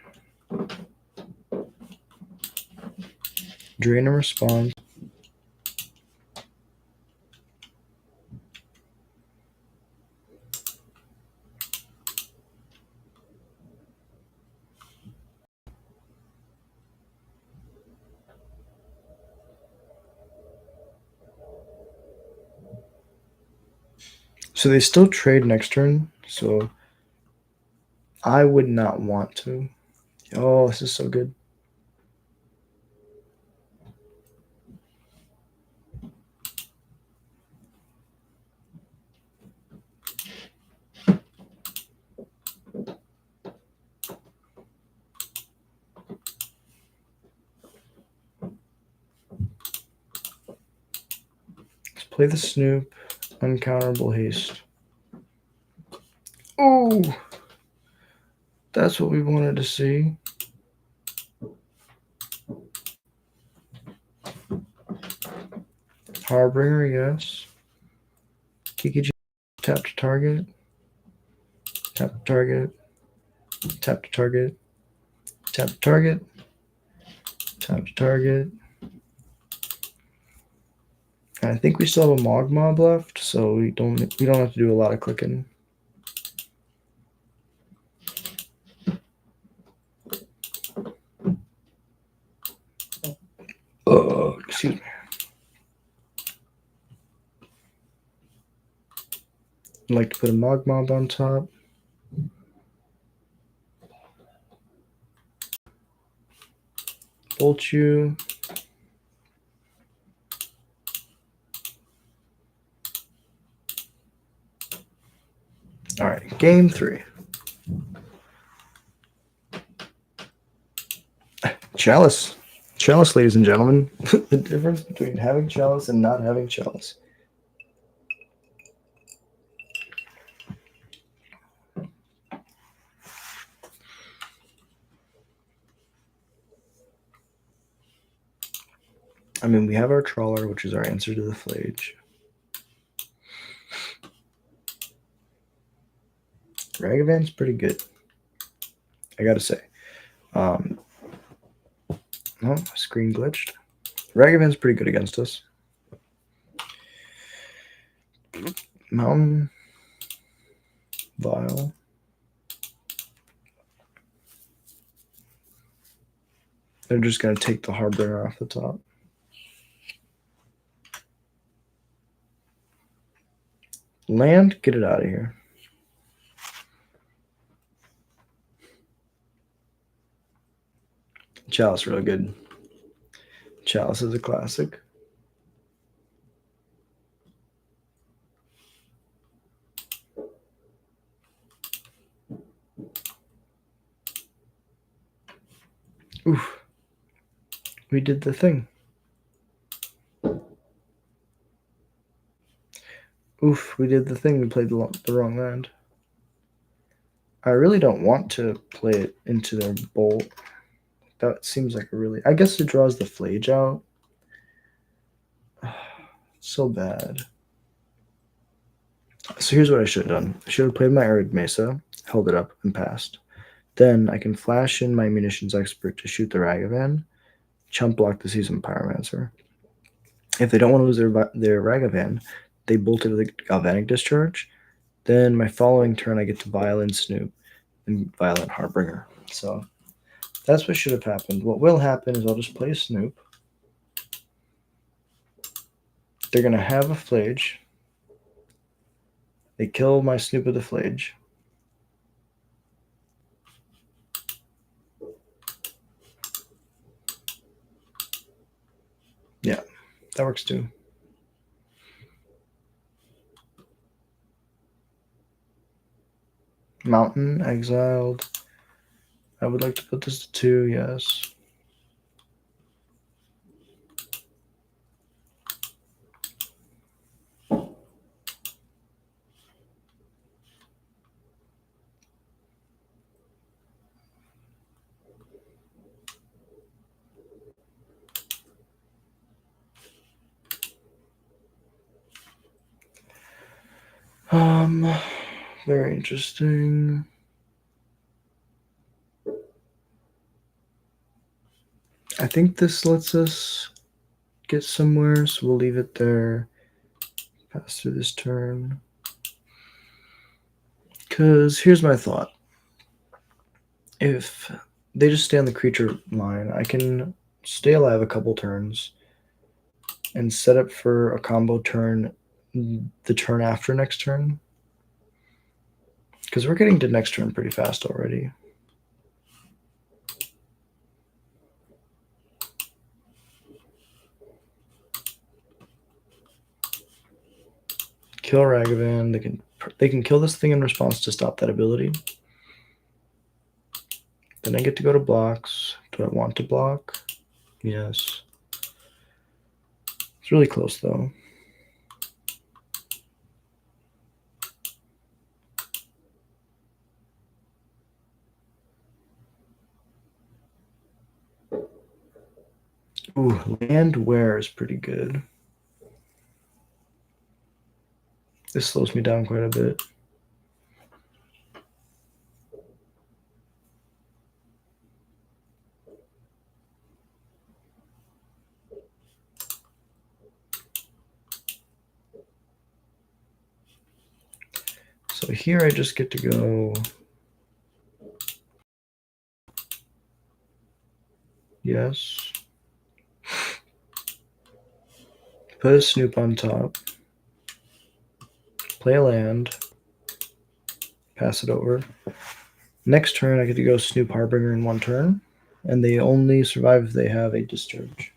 Drain and respond. So they still trade next turn, so I would not want to. Oh, this is so good. Let's play the Snoop, uncounterable haste. Oh, that's what we wanted to see. Harbinger, yes. Kiki tap to target. Tap to target. Tap to target. Tap to target. Tap to target. And I think we still have a Mog Mob left, so we don't have to do a lot of clicking. Excuse me. I'd like to put a Mog Mob on top. Bolt you. All right, game 3. Chalice. Chalice, ladies and gentlemen. The difference between having chalice and not having chalice. I mean, we have our trawler, which is our answer to the flage. Ragavan's pretty good, I gotta say. Oh, screen glitched. Ragavan's pretty good against us. Mountain. Vial. They're just gonna take the Harbinger off the top. Land, get it out of here. Chalice, really good. Chalice is a classic. Oof. We did the thing. Oof, we did the thing. We played the wrong land. I really don't want to play it into their bolt. That seems like a really... I guess it draws the flage out. So bad. So here's what I should have done. I should have played my Arid Mesa, held it up, and passed. Then I can flash in my Munitions Expert to shoot the Ragavan, chump block the Seasoned Pyromancer. If they don't want to lose their Ragavan, they bolted the Galvanic Discharge. Then my following turn, I get to Violent Snoop and Violent Harbinger. So that's what should have happened. What will happen is I'll just play a Snoop. They're going to have a Flage. They kill my Snoop with a Flage. Yeah, that works too. Mountain, exiled. I would like to put this to 2, yes. Very interesting. I think this lets us get somewhere, so we'll leave it there. Pass through this turn. Because here's my thought. If they just stay on the creature line, I can stay alive a couple turns and set up for a combo turn the turn after next turn. Because we're getting to next turn pretty fast already. Kill Ragavan. They can kill this thing in response to stop that ability. Then I get to go to blocks. Do I want to block? Yes. It's really close though. Ooh, land wear is pretty good. This slows me down quite a bit. So here I just get to go. Yes. Put a Snoop on top. Play a land. Pass it over. Next turn, I get to go Snoop Harbinger in one turn, and they only survive if they have a discharge.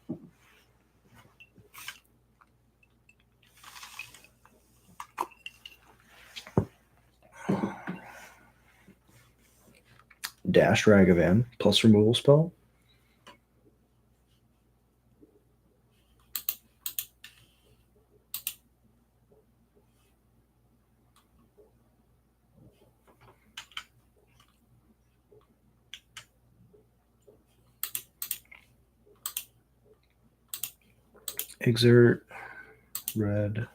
Dash Ragavan plus removal spell. Exert, red,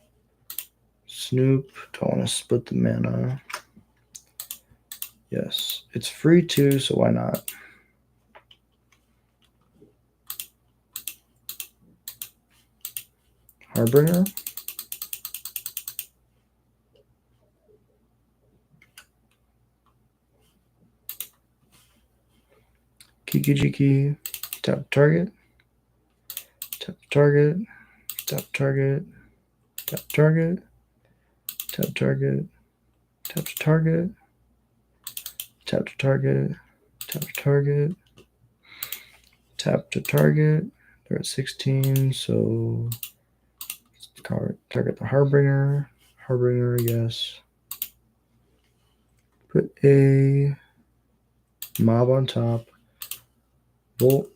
Snoop. Don't want to split the mana. Yes, it's free too, so why not? Harbinger. Kiki Jiki. Tap target. Tap target. Tap target. Tap target. Tap target. Tap to target. Tap to target. Tap to target. Tap to target. They're at 16, so target the Harbinger. Harbinger, yes. Put a mob on top. Bolt.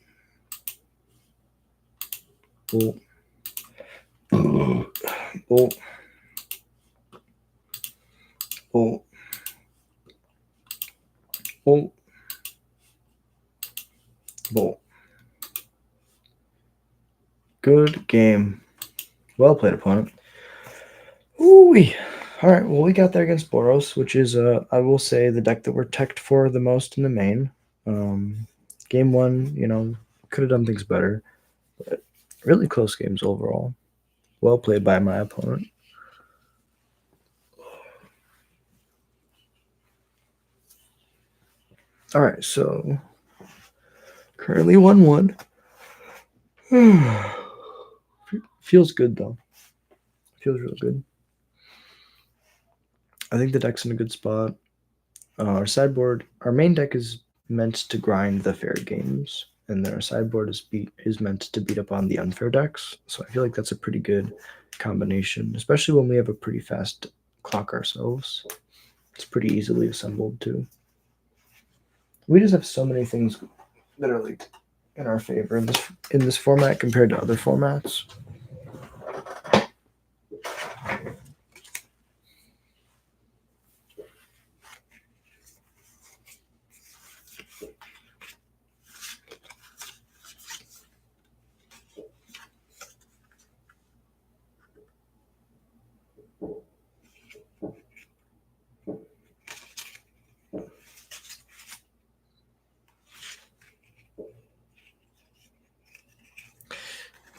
Bolt. Bolt. Bolt. Bolt. Bolt. Good game. Well played, opponent. Ooh-wee. All right, well, we got there against Boros, which is, I will say, the deck that we're teched for the most in the main. Game one, could have done things better, but really close games overall. Well played by my opponent. All right, so currently 1-1. Feels good, though. Feels real good. I think the deck's in a good spot. Our sideboard, our main deck is meant to grind the fair games, and then our sideboard is meant to beat up on the unfair decks. So I feel like that's a pretty good combination, especially when we have a pretty fast clock ourselves. It's pretty easily assembled too. We just have so many things that are like in our favor in this format compared to other formats.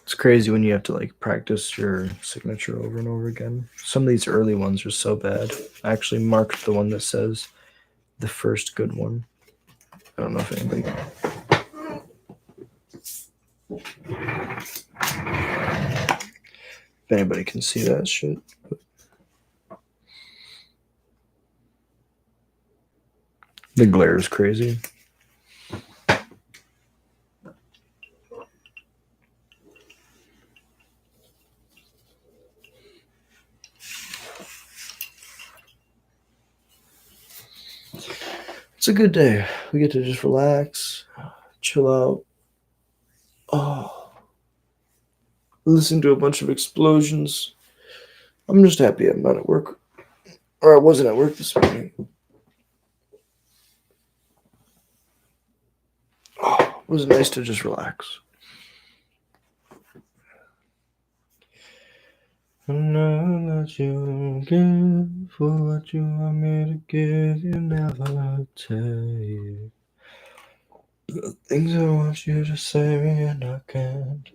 It's crazy when you have to like practice your signature over and over again. Some of these early ones are so bad. I actually marked the one that says the first good one. I don't know if anybody. If anybody can see that shit. The glare is crazy. It's a good day. We get to just relax, chill out. Oh, listen to a bunch of explosions. I'm just happy I'm not at work. Or I wasn't at work this morning. Oh, it was nice to just relax. I know that you give for what you want me to give. You never take the things I want you to say, and I can't.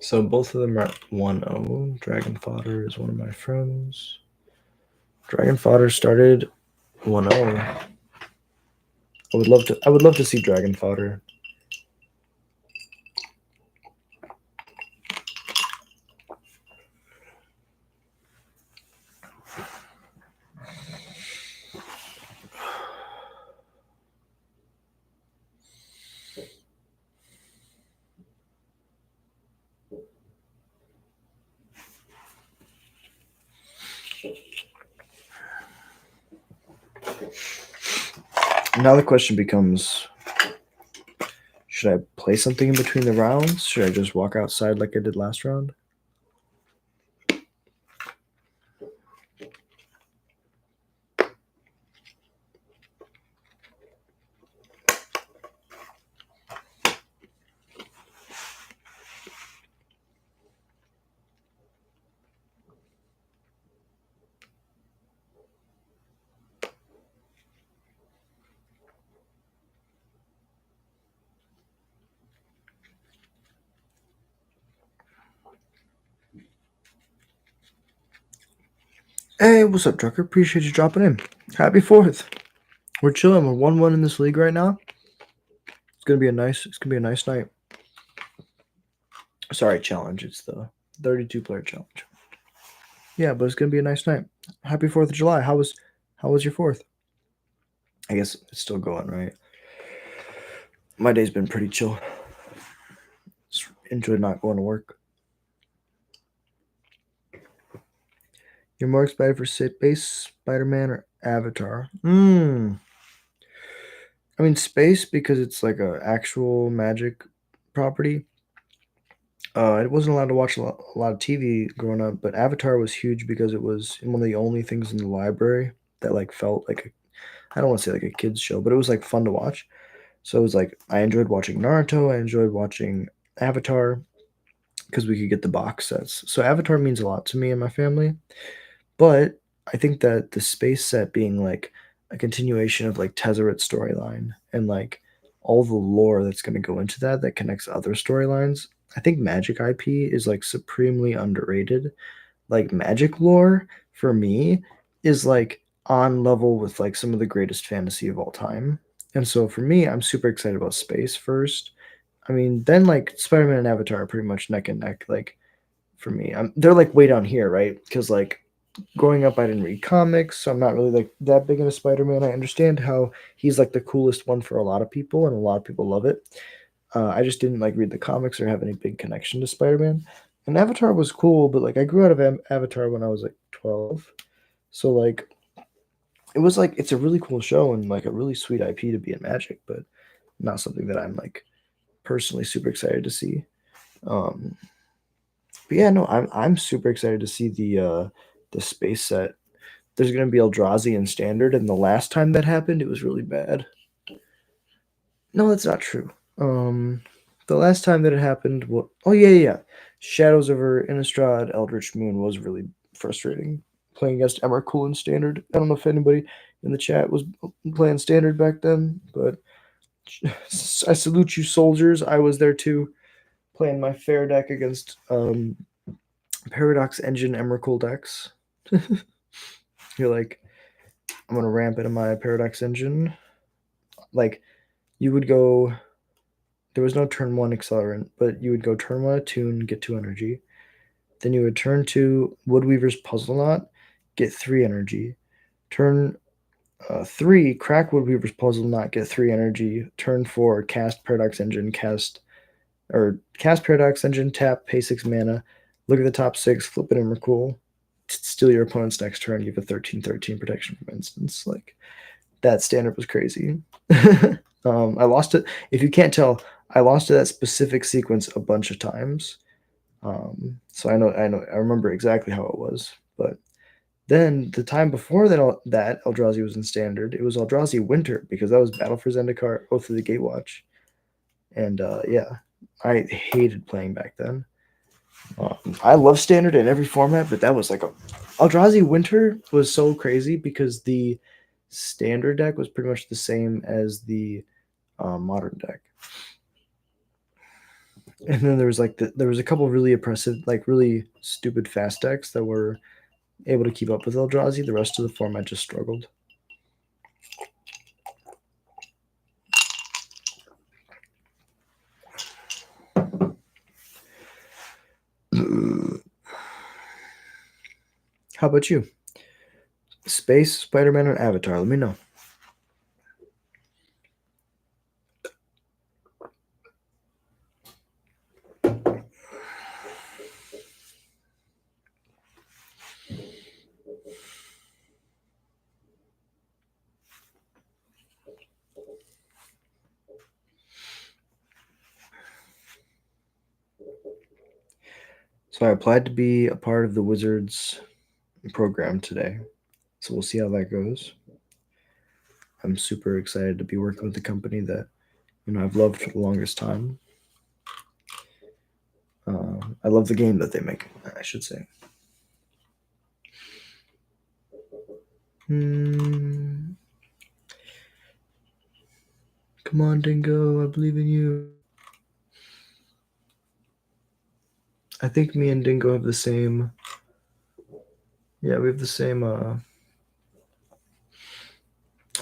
So both of them are 1-0. Dragon Fodder is one of my friends. Dragon Fodder started 1-0. I would love to see Dragon Fodder. Now the question becomes, should I play something in between the rounds? Should I just walk outside like I did last round? Hey, what's up, Trucker? Appreciate you dropping in. Happy 4th. We're chilling. We're 1-1 in this league right now. It's gonna be a nice night. Sorry, challenge. It's the 32 player challenge. Yeah, but it's gonna be a nice night. Happy 4th of July. How was your 4th? I guess it's still going, right? My day's been pretty chill. Just enjoyed not going to work. You're more excited for Space, Spider-Man, or Avatar? I mean, Space because it's like a actual magic property. I wasn't allowed to watch a lot of TV growing up, but Avatar was huge because it was one of the only things in the library that like felt like I don't want to say like a kids show, but it was like fun to watch. So it was like I enjoyed watching Naruto. I enjoyed watching Avatar because we could get the box sets. So Avatar means a lot to me and my family. But I think that the space set being like a continuation of like Tezzeret's storyline and like all the lore that's going to go into that connects other storylines. I think Magic IP is like supremely underrated. Like Magic lore for me is like on level with like some of the greatest fantasy of all time. And so for me, I'm super excited about space first. I mean, then like Spider-Man and Avatar are pretty much neck and neck. Like for me, they're like way down here, right? Because like growing up, I didn't read comics, so I'm not really like that big into Spider-Man. I understand how he's like the coolest one for a lot of people, and a lot of people love it. I just didn't like read the comics or have any big connection to Spider-Man. And Avatar was cool, but like I grew out of Avatar when I was like 12, so like it was like it's a really cool show and like a really sweet IP to be in Magic, but not something that I'm like personally super excited to see. Um, but yeah, no, I'm super excited to see the space set. There's gonna be Eldrazi in Standard, and the last time that happened, it was really bad. No, that's not true. The last time that it happened, oh yeah. Shadows over Innistrad, Eldritch Moon was really frustrating. Playing against Emrakul in Standard. I don't know if anybody in the chat was playing Standard back then, but I salute you, soldiers. I was there too, playing my fair deck against Paradox Engine Emrakul decks. You're like, I'm gonna ramp into my Paradox Engine. Like, you would go. There was no turn 1 accelerant, but you would go turn 1 attune, get 2 energy. Then you would turn 2 Woodweaver's Puzzle Knot, get 3 energy. Turn 3 crack Woodweaver's Puzzle Knot, get 3 energy. Turn 4 cast Paradox Engine, cast Paradox Engine, tap, pay 6 mana. Look at the top 6, flip it in Mercool. Steal your opponent's next turn, give a 13/13 protection from instance. Like, that standard was crazy. I lost it. If you can't tell, I lost to that specific sequence a bunch of times. So I remember exactly how it was. But then the time before that Eldrazi was in Standard, it was Eldrazi Winter because that was Battle for Zendikar, Oath of the Gatewatch, and yeah, I hated playing back then. I love Standard in every format, but that was like Eldrazi Winter was so crazy because the Standard deck was pretty much the same as the Modern deck. And then there was there was a couple really oppressive, like really stupid fast decks that were able to keep up with Eldrazi. The rest of the format just struggled. How about you? Space, Spider-Man, and Avatar. Let me know. So I applied to be a part of the Wizards program today. So we'll see how that goes. I'm super excited to be working with a company that I've loved for the longest time. I love the game that they make, I should say. Come on, Dingo, I believe in you. I think me and Dingo have the same. Yeah, we have the same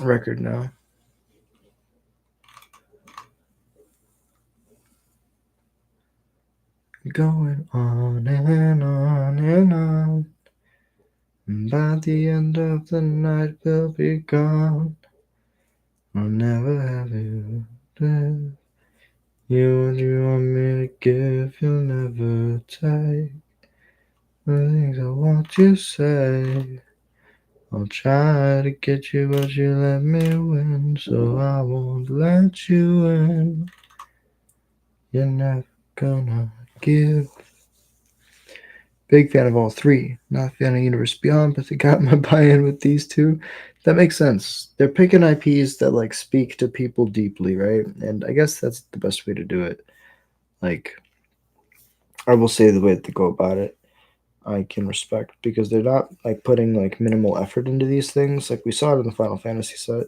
record now. Going on and on and on. And by the end of the night, we'll be gone. I'll never have you there. You what you want me to give, you'll never take. The things I want you say. I'll try to get you, but you let me win, so I won't let you in. You're never gonna give. Big fan of all three. Not a fan of Universe Beyond, but they got my buy-in with these two. That makes sense. They're picking IPs that like speak to people deeply, right? And I guess that's the best way to do it. Like, I will say the way that they go about it, I can respect because they're not like putting like minimal effort into these things. Like we saw it in the Final Fantasy set.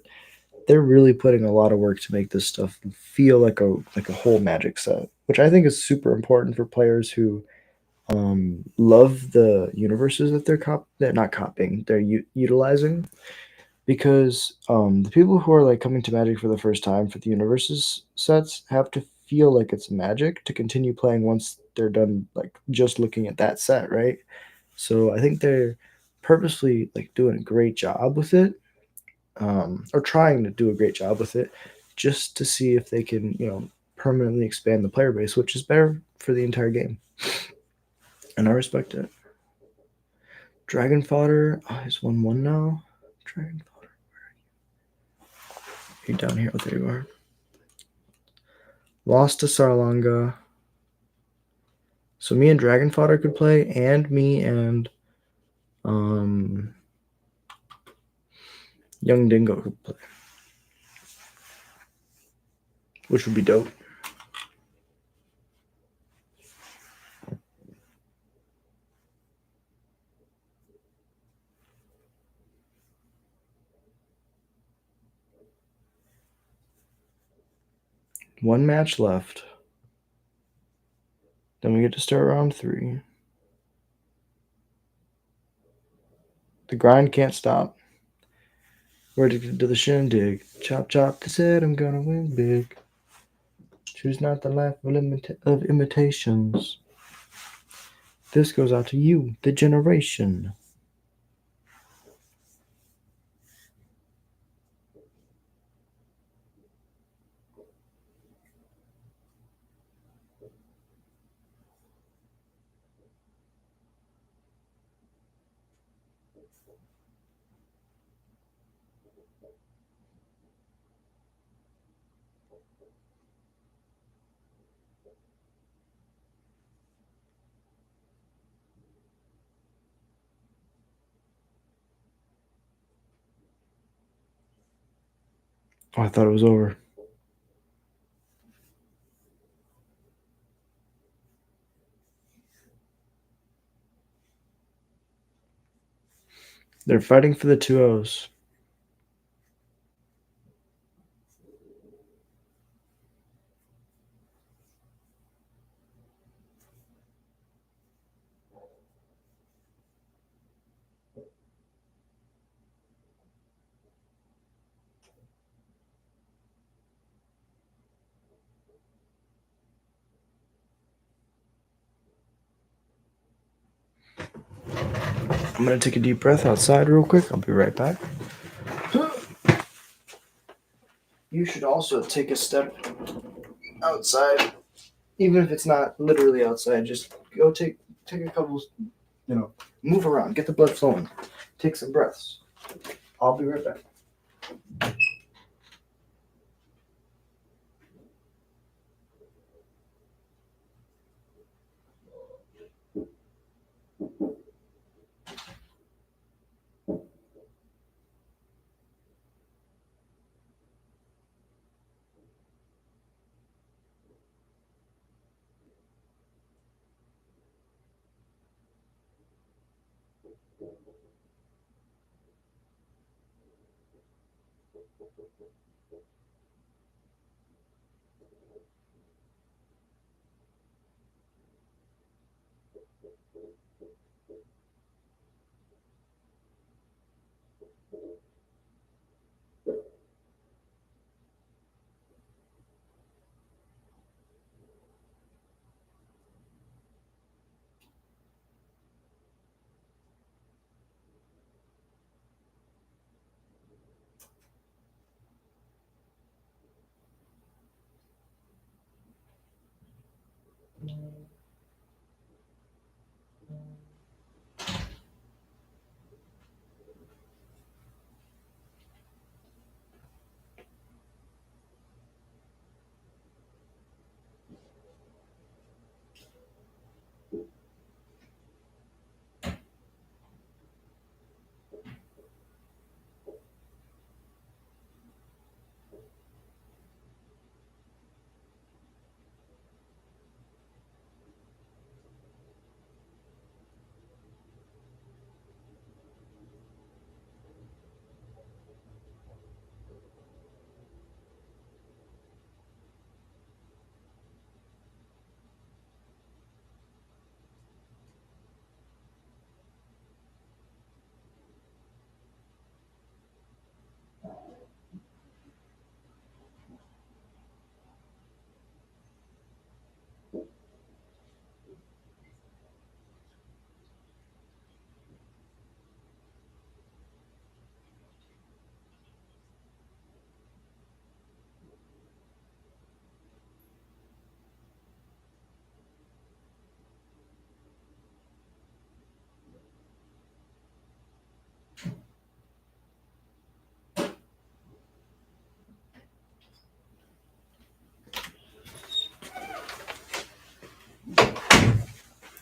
They're really putting a lot of work to make this stuff feel like a whole Magic set, which I think is super important for players who love the universes that they're not copying, they're utilizing, because the people who are like coming to Magic for the first time for the universes sets have to feel like it's Magic to continue playing once they're done like just looking at that set, right? So I think they're purposely like doing a great job with it, or trying to do a great job with it, just to see if they can permanently expand the player base, which is better for the entire game, and I respect it. Dragon Fodder is 1-1 now. Dragon Fodder, you're down here. Oh, there you are. Lost to Sarlanga. So me and Dragon Fodder could play, and me and Young Dingo could play, which would be dope. One match left. Then we get to start round 3. The grind can't stop. We're addicted to the shindig. Chop chop, they said I'm gonna win big. Choose not the life of imitations. This goes out to you, the generation. Oh, I thought it was over. They're fighting for the 2-0s. I'm going to take a deep breath outside real quick. I'll be right back. You should also take a step outside, even if it's not literally outside. Just go take a couple, move around, get the blood flowing, take some breaths. I'll be right back.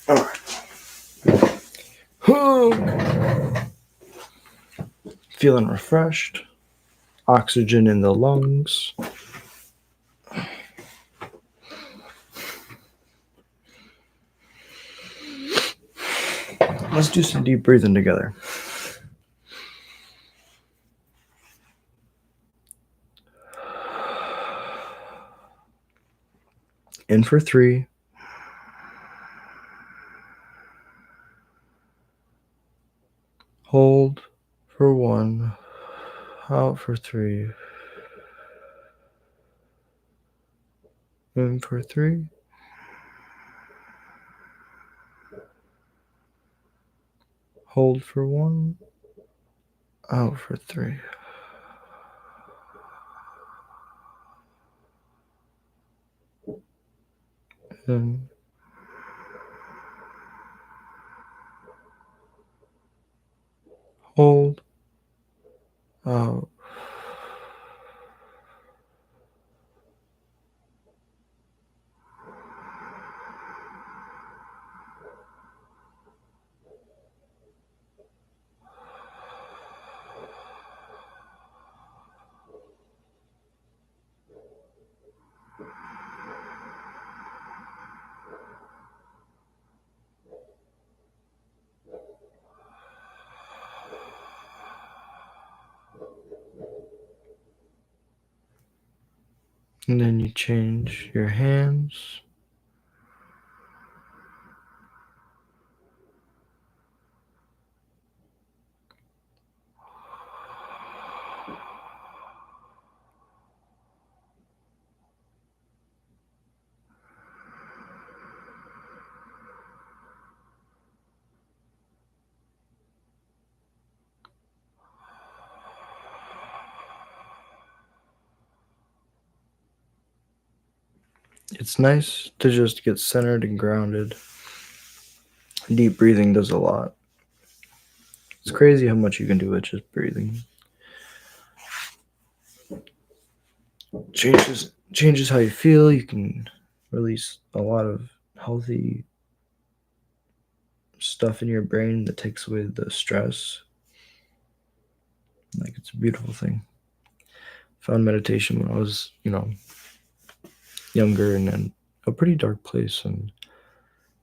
All right. Feeling refreshed. Oxygen in the lungs. Let's do some deep breathing together. In for 3. Hold for 1. Out for 3. In for 3. Hold for 1. Out for 3. In. Hold. Out. And then you change your hands. It's nice to just get centered and grounded. Deep breathing does a lot. It's crazy how much you can do with just breathing. Changes how you feel. You can release a lot of healthy stuff in your brain that takes away the stress. Like, it's a beautiful thing. Found meditation when I was, younger and in a pretty dark place, and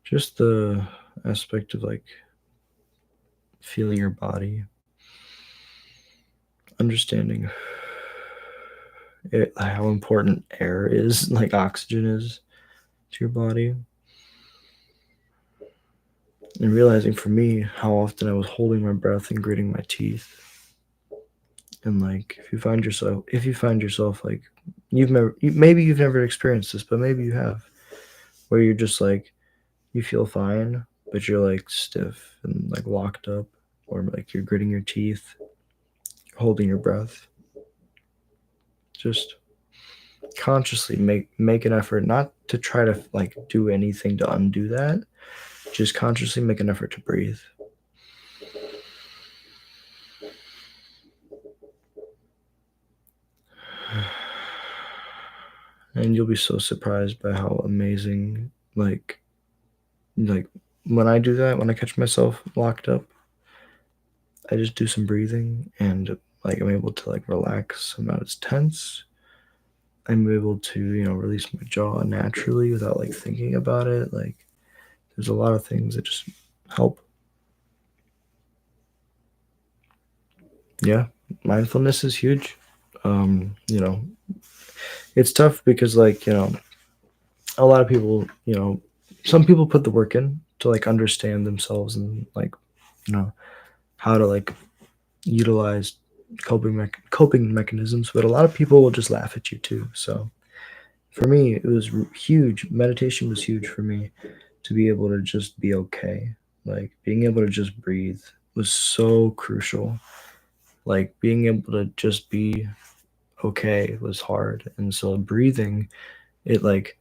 just the aspect of like feeling your body, understanding how important air is, like oxygen is to your body, and realizing for me how often I was holding my breath and gritting my teeth. And like, if you find yourself like, maybe you've never experienced this, but maybe you have, where you're just like, you feel fine, but you're like stiff and like locked up, or like you're gritting your teeth, holding your breath. Just consciously make an effort not to try to like do anything to undo that. Just consciously make an effort to breathe. And you'll be so surprised by how amazing, like when I do that, when I catch myself locked up, I just do some breathing, and like I'm able to like relax. I'm not as tense. I'm able to, release my jaw naturally without like thinking about it. Like, there's a lot of things that just help. Yeah, mindfulness is huge. It's tough because like, a lot of people, some people put the work in to like understand themselves and like, how to like utilize coping mechanisms, but a lot of people will just laugh at you too. So for me, it was huge. Meditation was huge for me, to be able to just be okay. Like, being able to just breathe was so crucial. Like, being able to just be okay was hard. And so breathing, it like,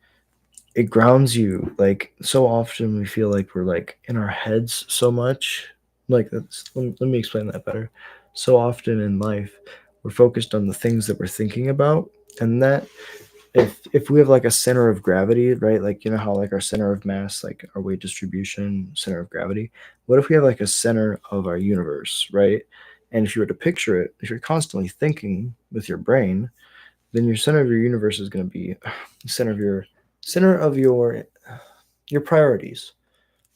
it grounds you. Like, so often we feel like we're like in our heads so much. Like, let me explain that better. So often in life, we're focused on the things that we're thinking about, and that, if we have like a center of gravity, right? Like, how like our center of mass, like our weight distribution, center of gravity. What if we have like a center of our universe, right? And if you were to picture it, if you're constantly thinking with your brain, then your center of your universe is going to be the center of your priorities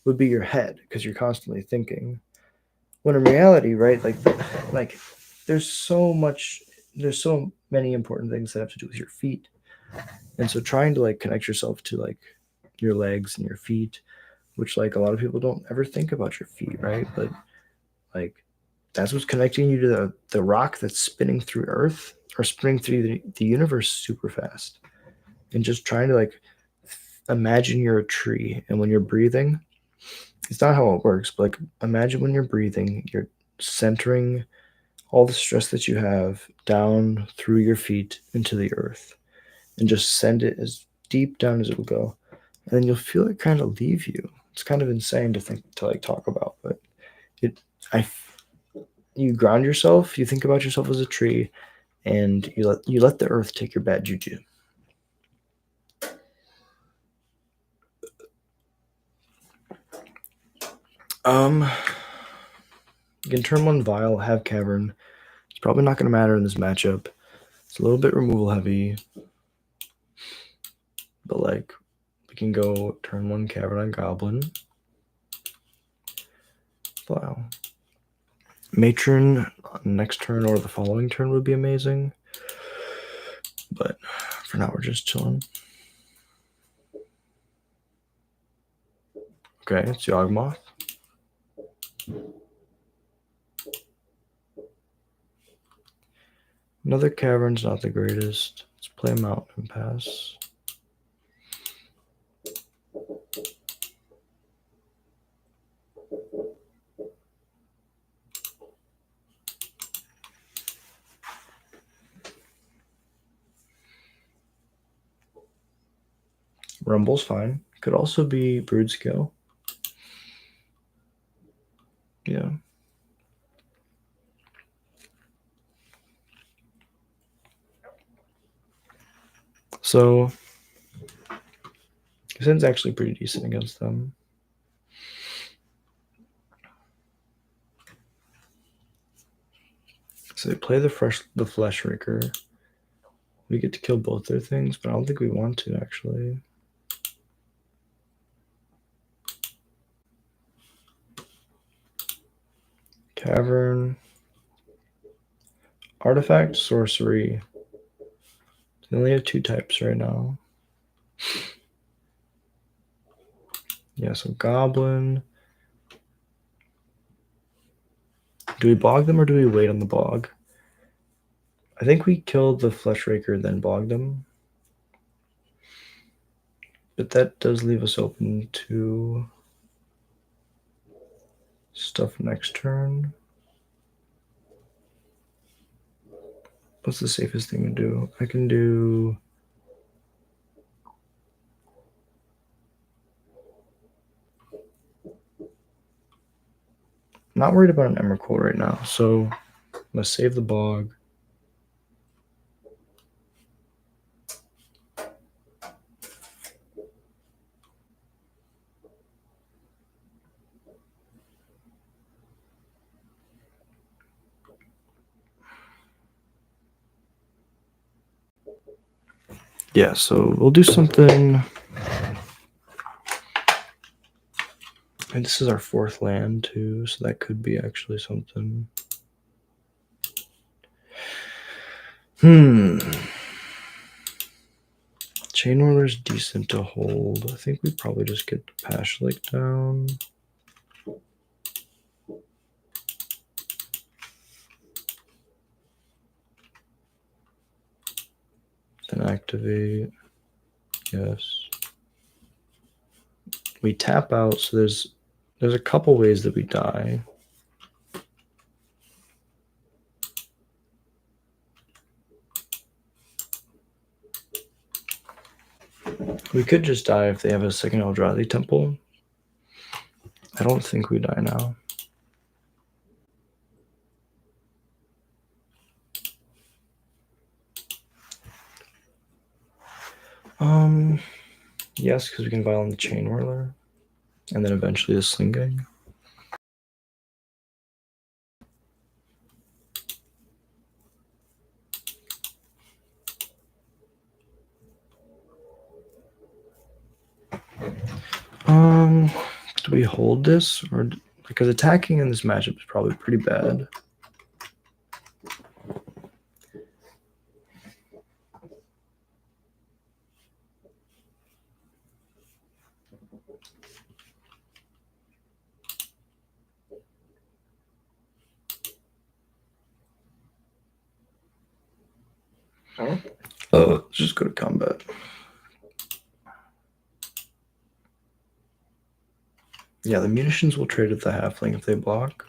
would be your head, because you're constantly thinking. When in reality, right, like there's so many important things that have to do with your feet. And so trying to like connect yourself to like your legs and your feet, which like a lot of people don't ever think about your feet, right? But like, that's what's connecting you to the rock that's spinning through Earth, or spinning through the universe super fast. And just trying to like imagine you're a tree, and when you're breathing, it's not how it works, but like, imagine when you're breathing, you're centering all the stress that you have down through your feet into the earth, and just send it as deep down as it will go. And then you'll feel it kind of leave you. It's kind of insane to like talk about, but it I you ground yourself, you think about yourself as a tree, and you let the earth take your bad juju. You can turn one vial, have cavern. It's probably not going to matter in this matchup. It's a little bit removal heavy, but like, we can go turn one cavern on goblin. Wow. Matron next turn or the following turn would be amazing, but for now we're just chilling. Okay, it's Yawgmoth. Another cavern's not the greatest. Let's play a mountain and pass. Rumble's fine. Could also be Brood Skill. Yeah. So Zen's actually pretty decent against them. So they play the Flesh Raker. We get to kill both their things, but I don't think we want to actually. Cavern. Artifact, sorcery. They only have 2 types right now. Yeah, so Goblin. Do we bog them or do we wait on the bog? I think we killed the Flesh Raker, then bogged them. But that does leave us open to stuff next turn. What's the safest thing to do? I can do... Not worried about an Emrakul right now, so I'm going to save the bog. Yeah, so we'll do something... And this is our 4th land too, so that could be actually something. Chain Whirler's decent to hold. I think we probably just get the Pash Lake down. Then activate. Yes. We tap out, so there's a couple ways that we die. We could just die if they have a second Eldrazi Temple. I don't think we die now. Yes, because we can violate the Chain Whirler. And then eventually the Sling Gang. Do we hold this? Or because attacking in this matchup is probably pretty bad. Let's just go to combat. Yeah, the munitions will trade with the halfling if they block.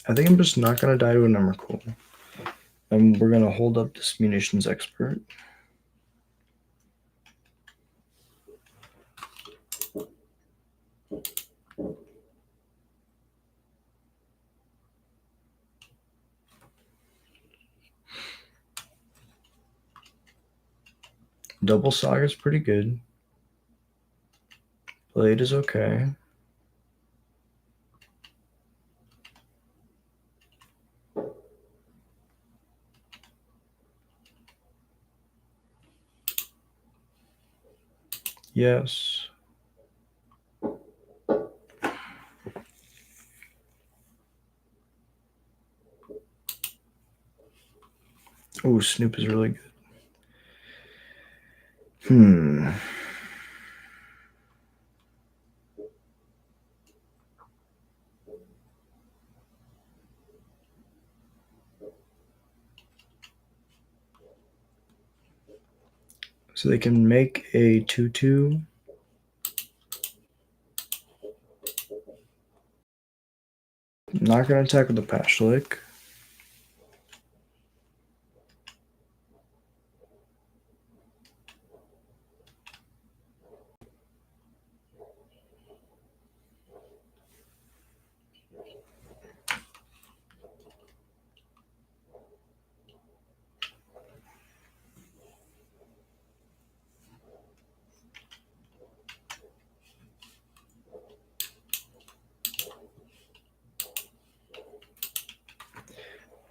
I think I'm just not going to die to a Emrakul. And we're going to hold up this munitions expert. Double Saga is pretty good. Blade is okay. Yes. Ooh, Snoop is really good. So they can make a 2/2. I'm not going to attack with the Pashlik.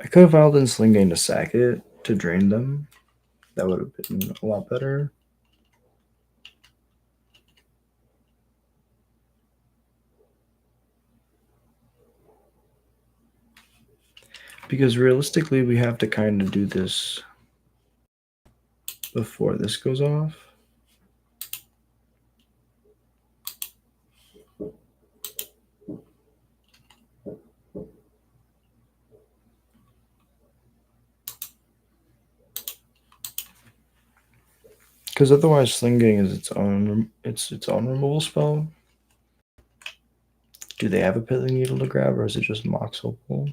I could have filed in Sling Gang to sack it to drain them. That would have been a lot better. Because realistically, we have to kind of do this before this goes off. Because otherwise, Sling Gang is its own removal spell. Do they have a Piddling Needle to grab, or is it just Mox Opal?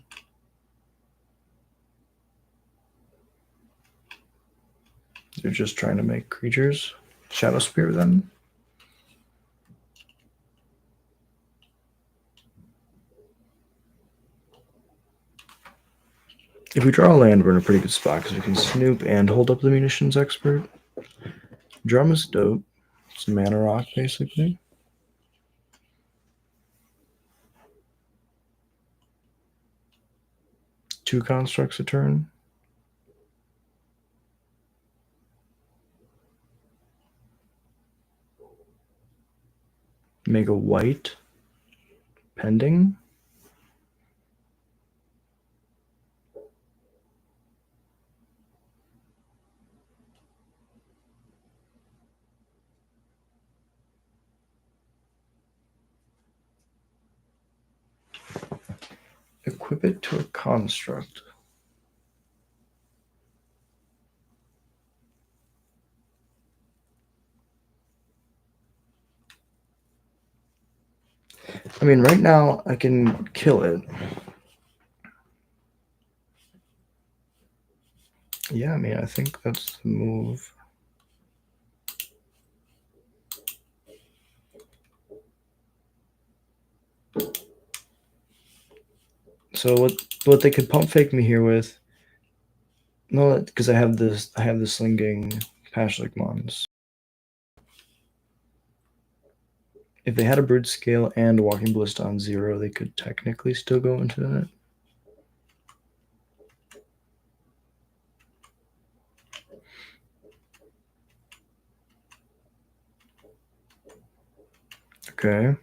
They're just trying to make creatures. Shadow Spear then. If we draw a land, we're in a pretty good spot because we can snoop and hold up the Munitions Expert. Drum is dope. It's mana rock, basically. Two constructs a turn. Make a white. Pending. Equip it to a construct. I mean, right now I can kill it. Yeah, I mean, I think that's the move. So what they could pump fake me here with? No, because I have the Slinging Pashlik Mons. If they had a Brood Scale and Walking Ballista on 0, they could technically still go into it. Okay.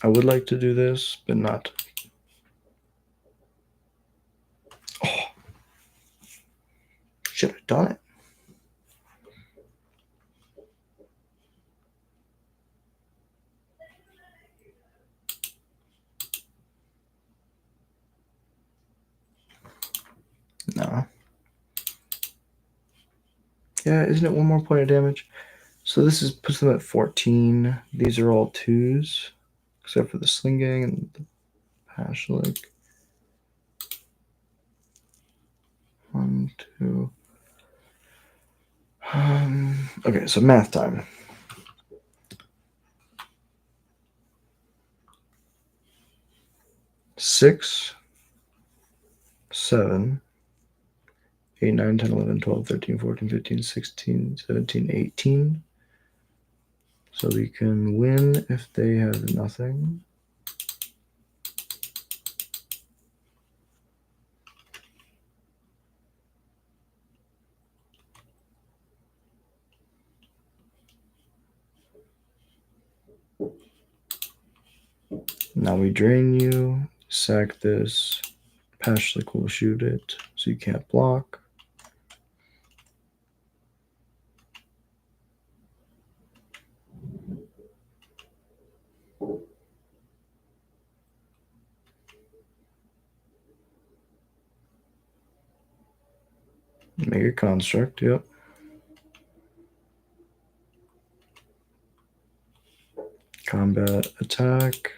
I would like to do this, but not. Oh, should have done it. No. Yeah, isn't it one more point of damage? So this puts them at 14. These are all 2s, except for the Slinging and the Pashlik. 1, 2. Okay, so math time. 6, 7, 8, 9, 10, 11, 12, 13, 14, 15, 16, 17, 18. So we can win if they have nothing. Now we drain you, sack this. Pashlik will shoot it, so you can't block. Make a construct, yep. Combat attack.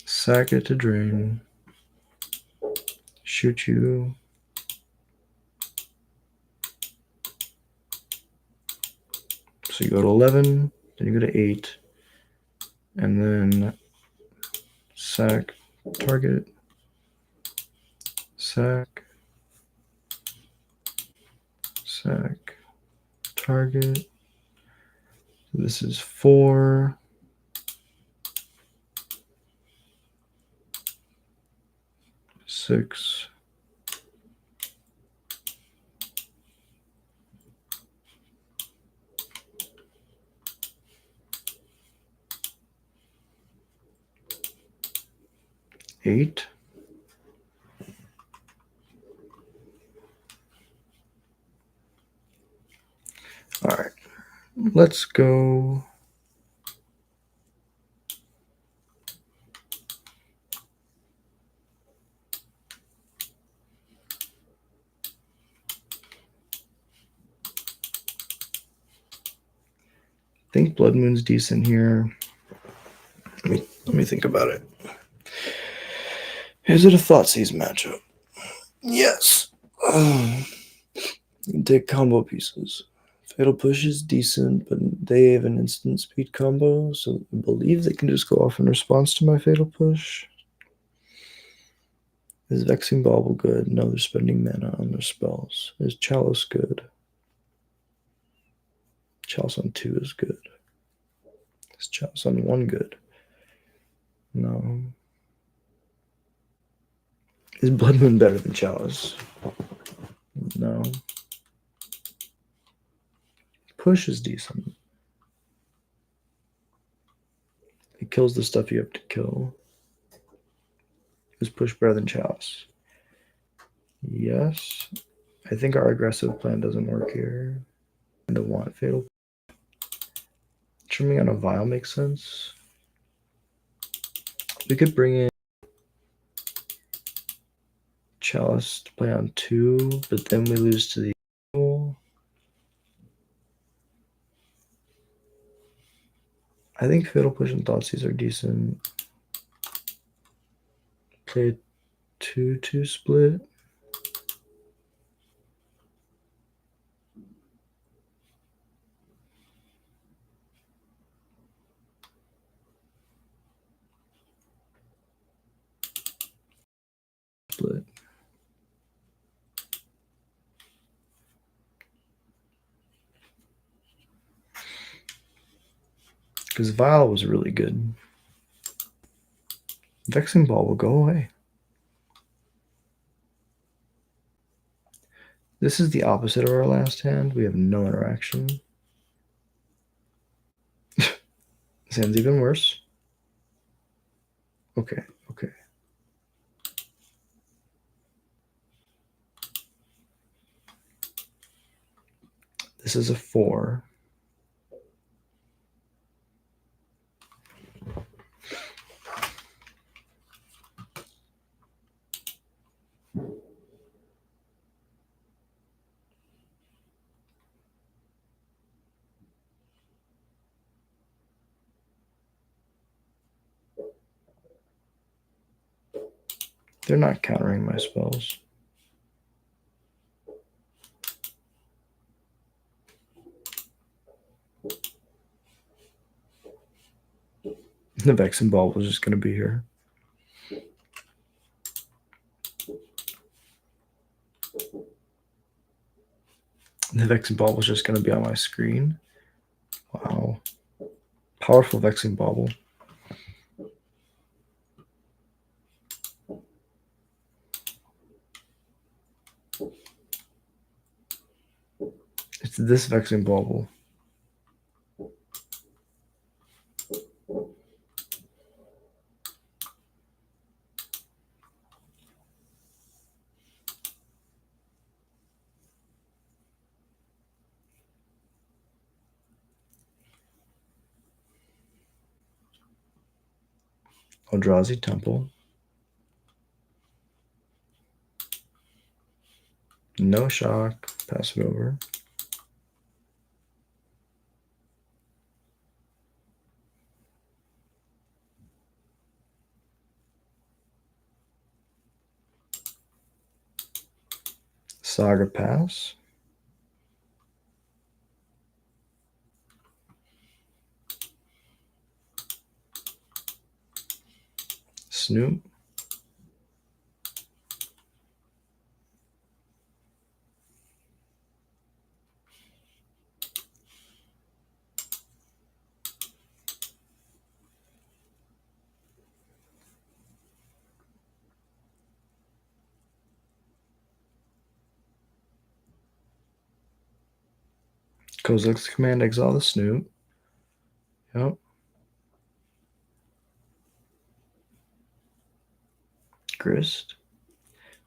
Sack it to drain. Shoot you. So you go to 11, then you go to 8, and then sack, target, sack, sack, target. This is 4. 6. 8. All right, let's go. I think Blood Moon's decent here. Let me think about it. Is it a Thoughtseize matchup? Yes. Take combo pieces. Fatal Push is decent, but they have an instant speed combo, so I believe they can just go off in response to my Fatal Push. Is Vexing Bauble good? No, they're spending mana on their spells. Is Chalice good? Chalice on 2 is good. Is Chalice on 1 good? No. Is Blood Moon better than Chalice? No. Push is decent. It kills the stuff you have to kill. Is Push better than Chalice? Yes. I think our aggressive plan doesn't work here. I don't want Fatal. Trimming on a Vial makes sense. We could bring in Chalice to play on 2, but then we lose to the evil. I think Fatal Push and Thoughtseize are decent. Play a 2-2 split. Split. Because Vial was really good. Vexing Ball will go away. This is the opposite of our last hand. We have no interaction. This hand's even worse. Okay, okay. This is a 4. They're not countering my spells. The Vexing Ball was just going to be here. The Vexing Ball was just going to be on my screen. Wow. Powerful Vexing Bauble. It's this Vexing Bauble. Eldrazi Temple. No shock. Pass it over. Saga Pass. Snoop. Kozilek's Command, exile the Snoop. Yep. Grist.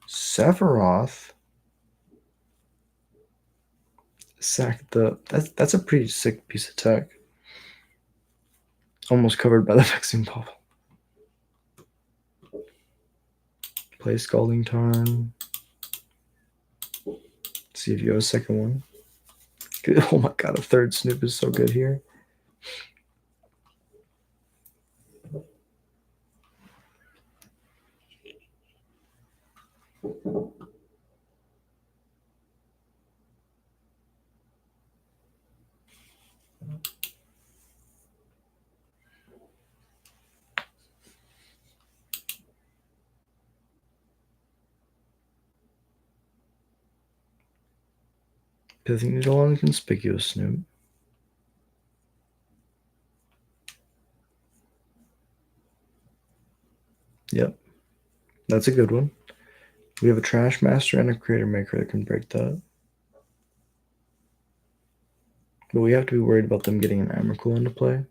Sephiroth. Sack the... That's a pretty sick piece of tech. Almost covered by the Vexing Bubble. Play Scalding Tarn. See if you have a second one. Oh my god, a third Snoop is so good here. Pithing Needle on Conspicuous Snoop. Yep. That's a good one. We have a Trash Master and a Creator Maker that can break that. But we have to be worried about them getting an Emrakul into play.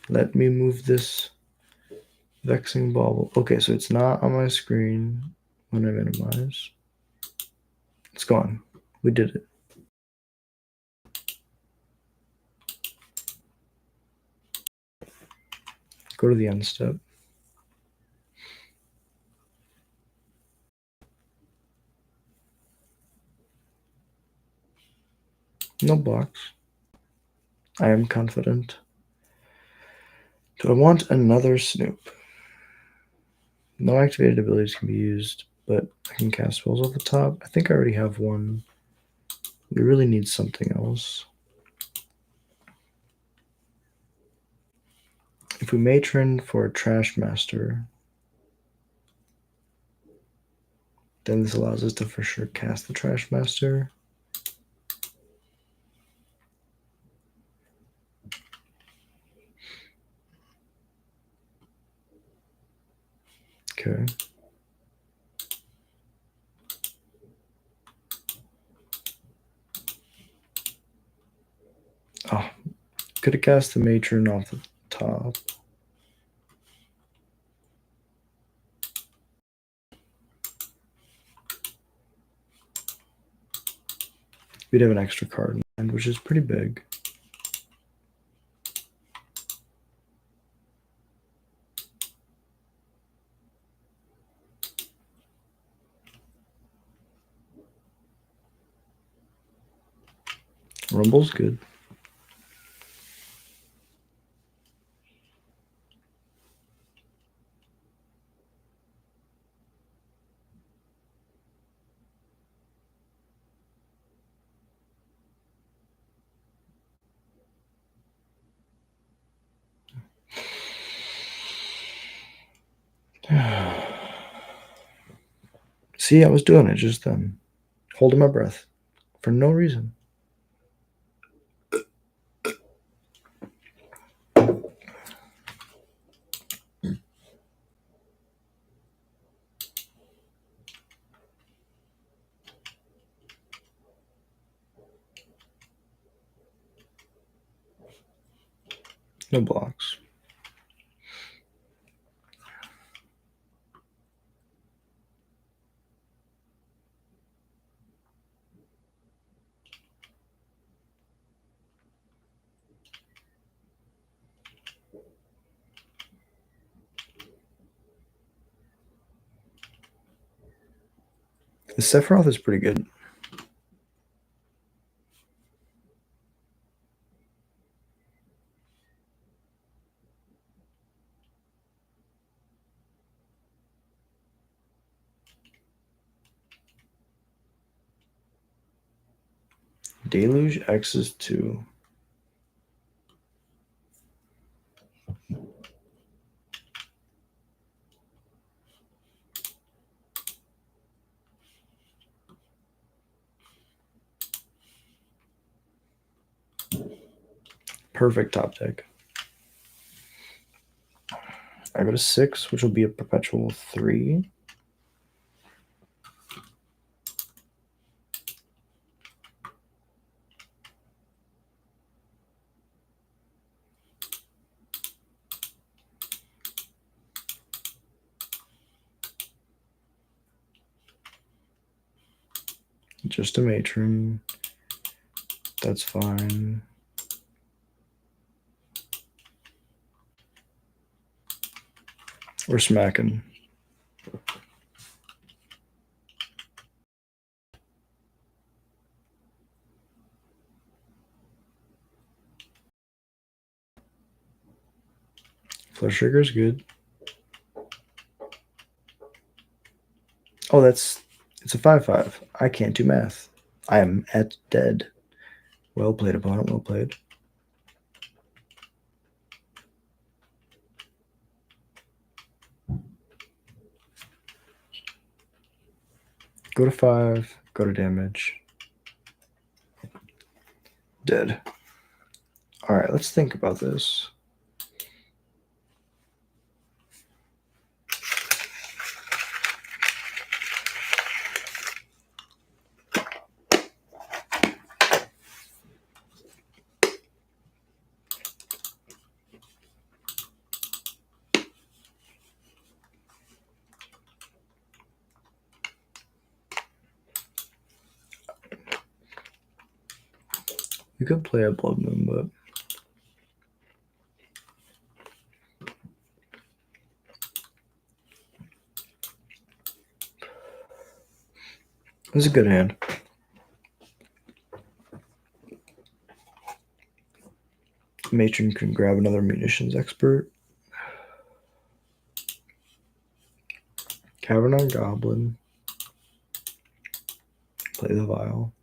Let me move this Vexing Bauble. Okay, so it's not on my screen when I minimize. It's gone. We did it. Go to the end step. No blocks. I am confident. Do I want another Snoop? No activated abilities can be used, but I can cast spells off the top. I think I already have one. We really need something else. If we matron for a Trash Master, then this allows us to for sure cast the Trash Master. Okay. Oh, could have cast the matron off the top. We'd have an extra card in hand, which is pretty big. Rumble's good. See, I was doing it just then. Holding my breath. For no reason. No blocks. The Sephiroth is pretty good. Deluge X is 2. Perfect top deck. I go to 6, which will be a perpetual 3. Just a matron. That's fine. We're smacking. Flesh trigger is good. Oh, it's a 5/5. I can't do math. I am at dead. Well played, opponent. Well played. Go to 5. Go to damage. Dead. All right, let's think about this. You could play a Blood Moon, but it was a good hand. Matron can grab another munitions expert. Cavern on Goblin. Play the Vial.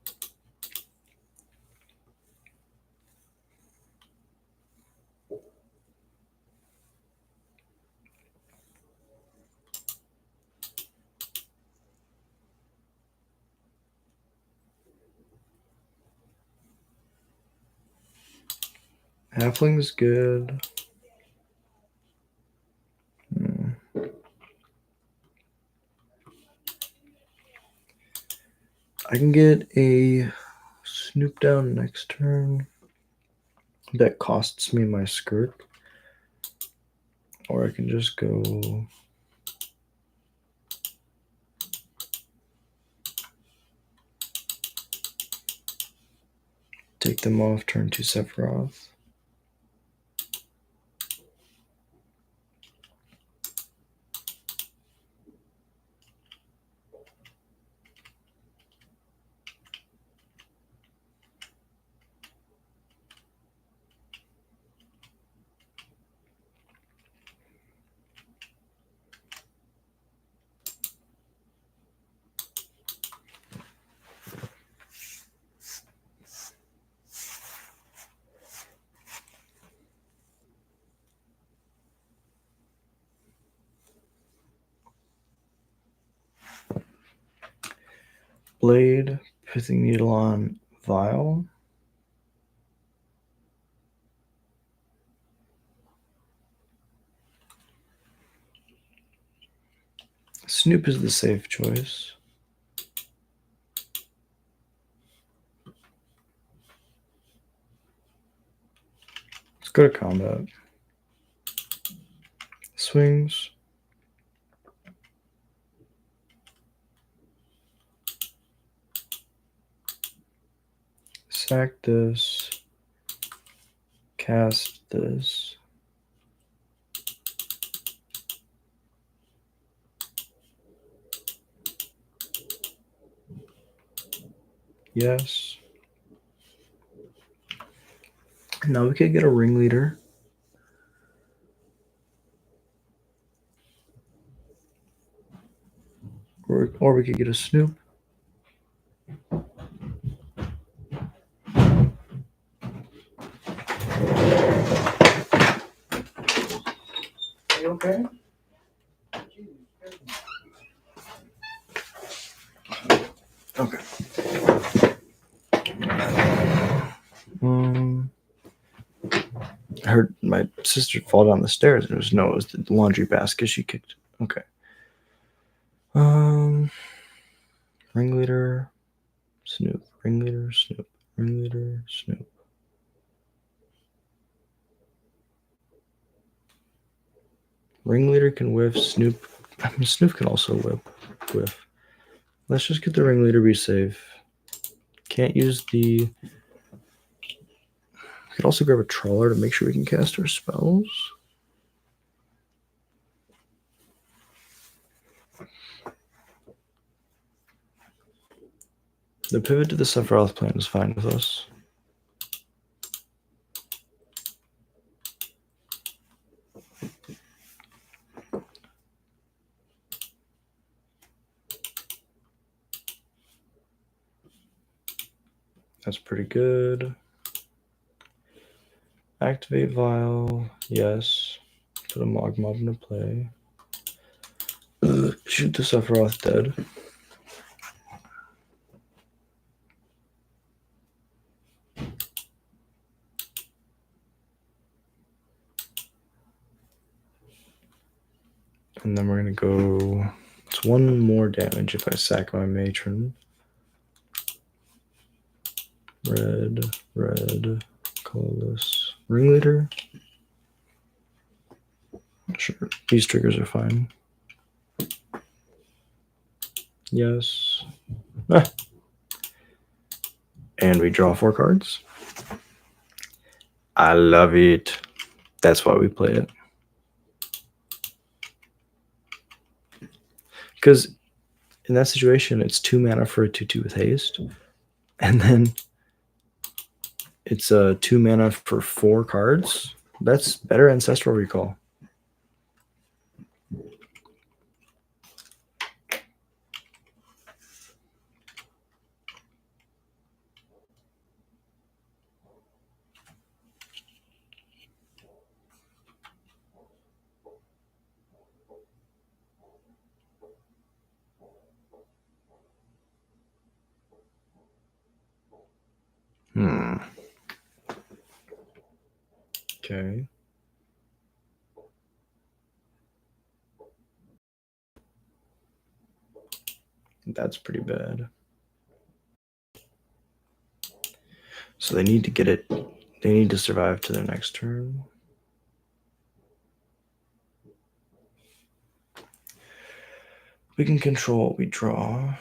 Halfling's good. I can get a Snoop down next turn. That costs me my skirt. Or I can just go take them off, turn 2 Sephiroth. Blade, Pithing Needle on Vial. Snoop is the safe choice. Let's go to combat. Swings. Sack this. Cast this. Yes. Now we could get a ringleader. Or we could get a snoop. Are you okay? Okay. I heard my sister fall down the stairs, and it was the laundry basket she kicked. Okay. Ringleader, snoop, ringleader, snoop, ringleader, snoop. Ringleader can whiff, snoop. I mean, snoop can also whiff. Let's just get the ringleader, be safe. Can't use the. We could also grab a trawler to make sure we can cast our spells. The pivot to the Sephiroth plan is fine with us. That's pretty good. Activate Vial, yes. Put a Mog Mob into play. Shoot the Sephiroth dead. And then we're going to go. It's one more damage if I sack my matron. Red, colorless. Ringleader? Sure, these triggers are fine. Yes. Ah. And we draw 4 cards. I love it. That's why we play it. Because in that situation, it's 2 mana for a 2/2 with haste. And then it's 2 mana for 4 cards. That's better Ancestral Recall. Okay. That's pretty bad. So they need to get it. They need to survive to their next turn. We can control what we draw.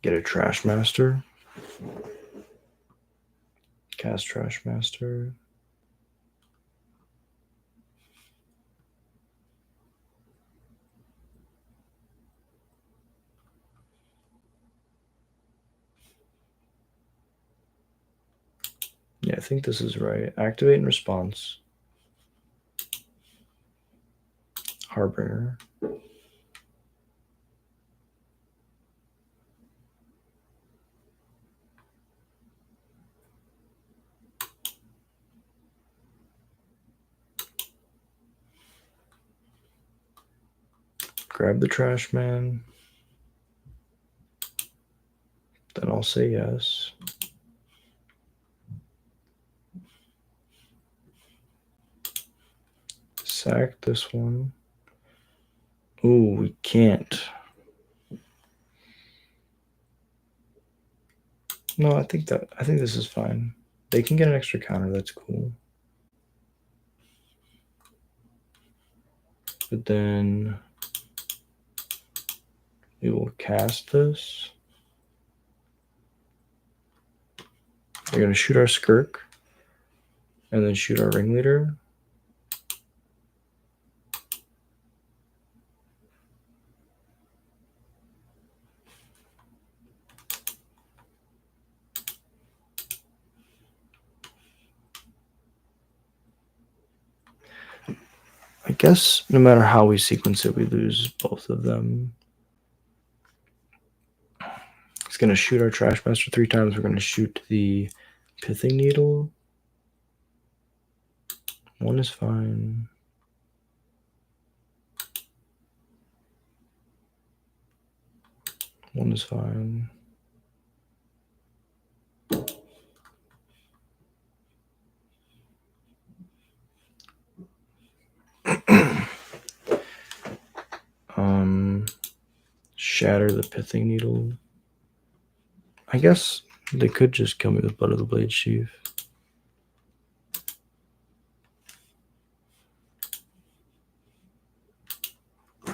Get a Trash Master. Cast Trash Master. Yeah, I think this is right. Activate in response. Harbinger. Grab the Trash Man. Then I'll say yes. Sack this one. Ooh, we can't. No, I think this is fine. They can get an extra counter, that's cool. But then we will cast this. We're gonna shoot our Skirk and then shoot our Ringleader. I guess no matter how we sequence it, we lose both of them. It's going to shoot our Trash Master 3 times. We're going to shoot the Pithing Needle. 1 is fine. One is fine. Shatter the Pithing Needle. I guess they could just kill me with Butt of the Blade Sheaf. I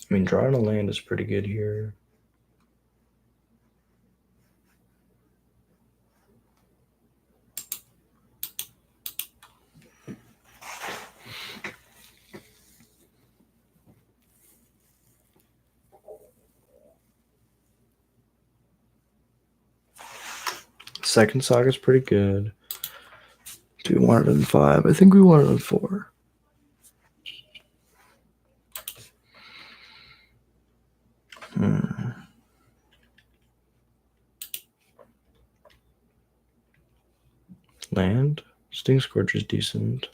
mean, drawing a land is pretty good here. Second Saga is pretty good. Do we want it on 5? I think we want it on 4. Land? Sting Scourge is decent.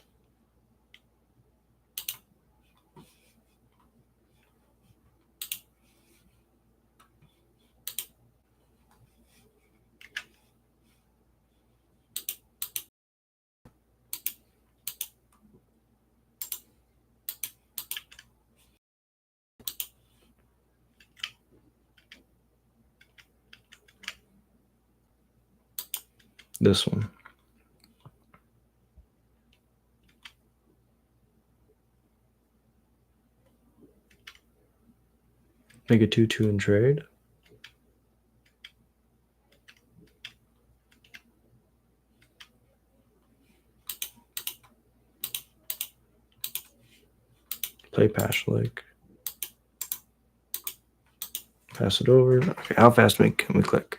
This one. Make a 2/2 and trade. Play Pashlik. Pass it over. Okay, how fast can we click?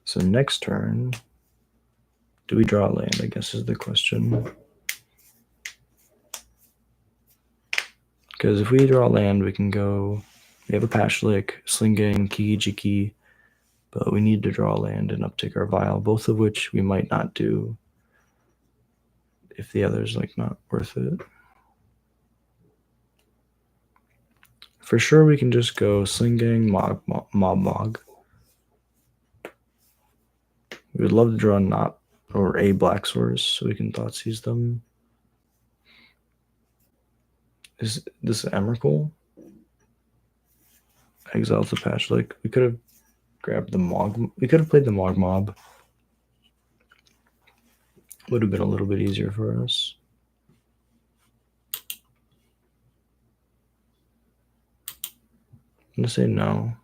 So next turn, do we draw land, I guess is the question. Because if we draw land, we can go, we have a Pashlik, Slingang, Kiki-Jiki, but we need to draw land and uptick our Vial, both of which we might not do if the other's like not worth it. For sure, we can just go Slingang, Mob. We would love to draw not or a Black Source so we can Thoughtseize them. Is this Emrakul? Exile to Pashlik. We could have grabbed the Mog. We could have played the Mob. Would have been a little bit easier for us. I'm gonna say no.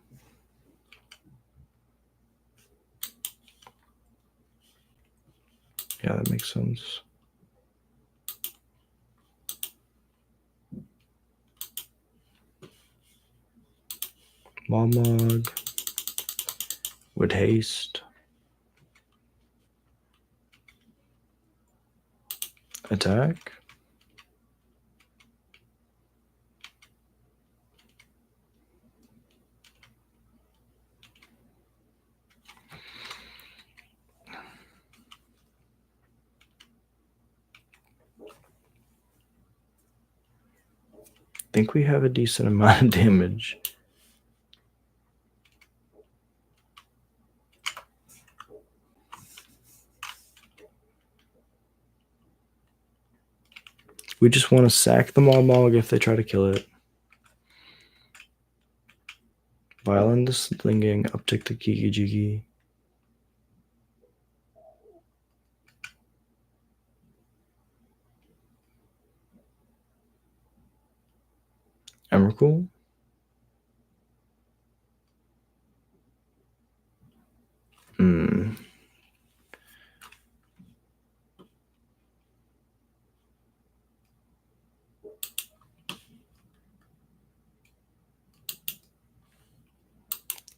Yeah, that makes sense. Mog would haste. Attack. I think we have a decent amount of damage. We just want to sack the Mog if they try to kill it. Violin the Slinging, uptick the Kiki-Jiki. Emrakul.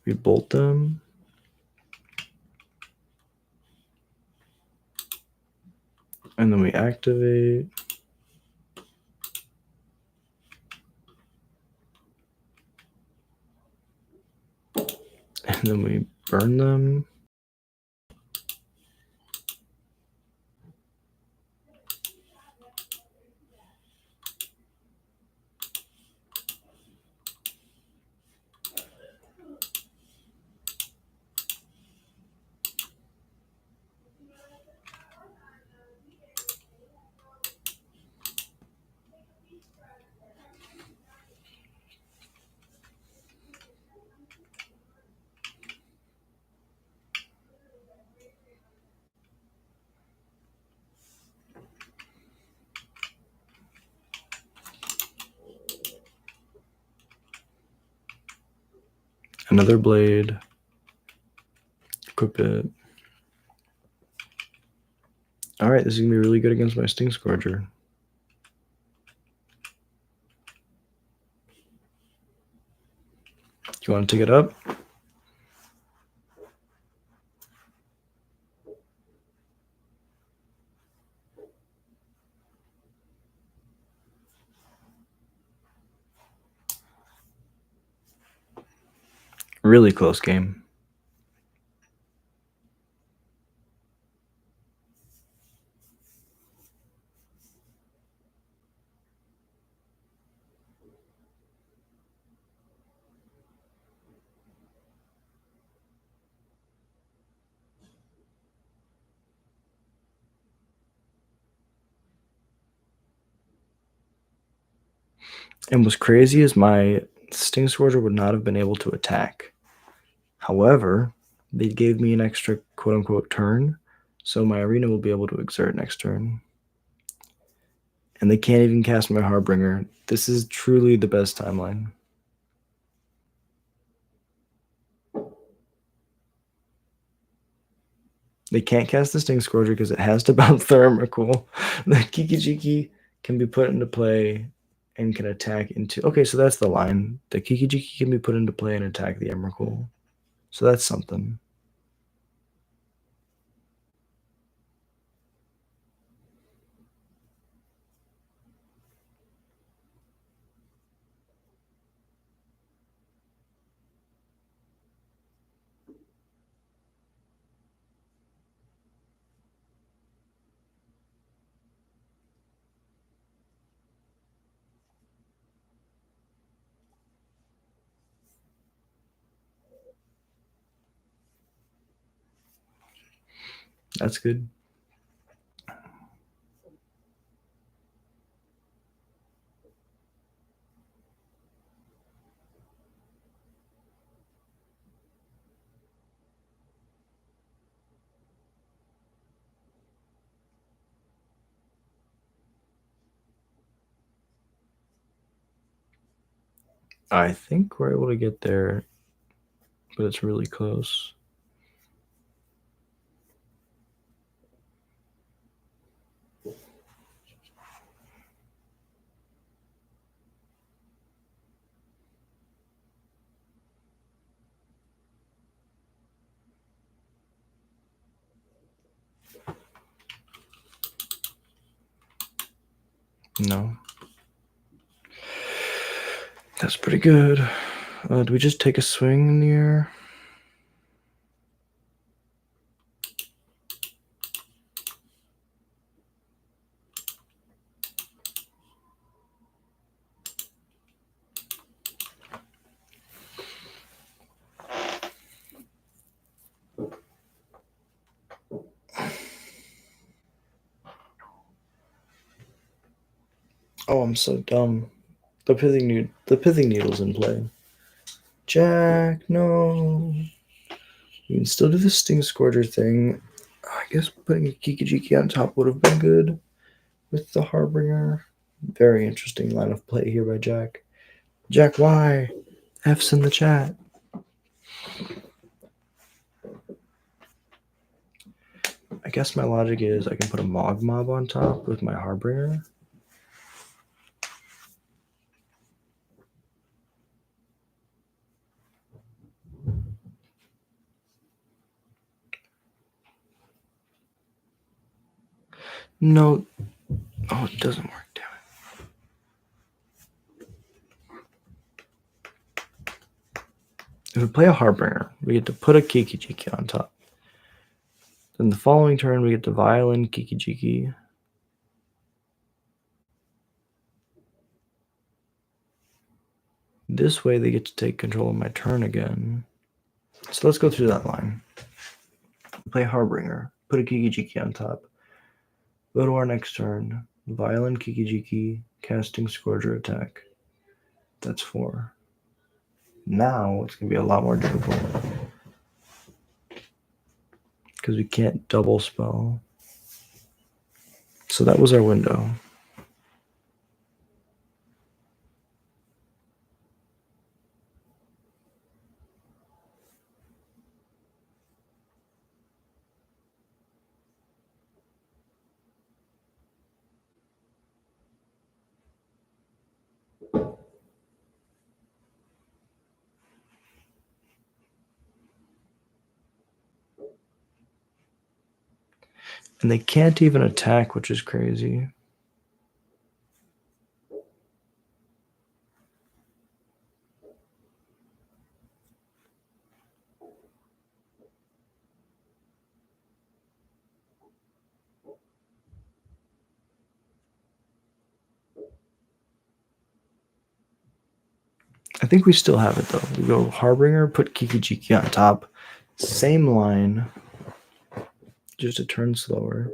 We bolt them. And then we activate. And then we burn them. Another blade. Equip it. All right, this is going to be really good against my Sting Scourger. Do you want to take it up? Really close game. And what's crazy is my Sting Scourger would not have been able to attack. However, they gave me an extra quote-unquote turn, so my arena will be able to exert next turn. And they can't even cast my Harbinger. This is truly the best timeline. They can't cast the Sting Scourger because it has to bounce the Emrakul. The Kiki-Jiki can be put into play and can attack into... Okay, so that's the line. The Kiki-Jiki can be put into play and attack the Emrakul. So that's something. That's good. I think we're able to get there, but it's really close. No. That's pretty good. Do we just take a swing in the air? Oh, I'm so dumb. The pithing needle's in play. Jack, no. You can still do the Sting Scourger thing. I guess putting a Kiki-Jiki on top would have been good with the Harbinger. Very interesting line of play here by Jack. Jack, why? F's in the chat. I guess my logic is I can put a Mog Mob on top with my Harbinger. No. Oh, it doesn't work, damn it. If we play a Harbinger, we get to put a Kiki-Jiki on top. Then the following turn, we get to violin Kiki-Jiki. This way, they get to take control of my turn again. So let's go through that line. Play Harbinger, put a Kiki-Jiki on top. Go to our next turn. Violin Kiki-Jiki, casting Scourger attack. That's 4. Now it's going to be a lot more difficult. Because we can't double spell. So that was our window. And they can't even attack, which is crazy. I think we still have it, though. We go Harbinger, put Kiki-Jiki on top. Same line. Just a turn slower.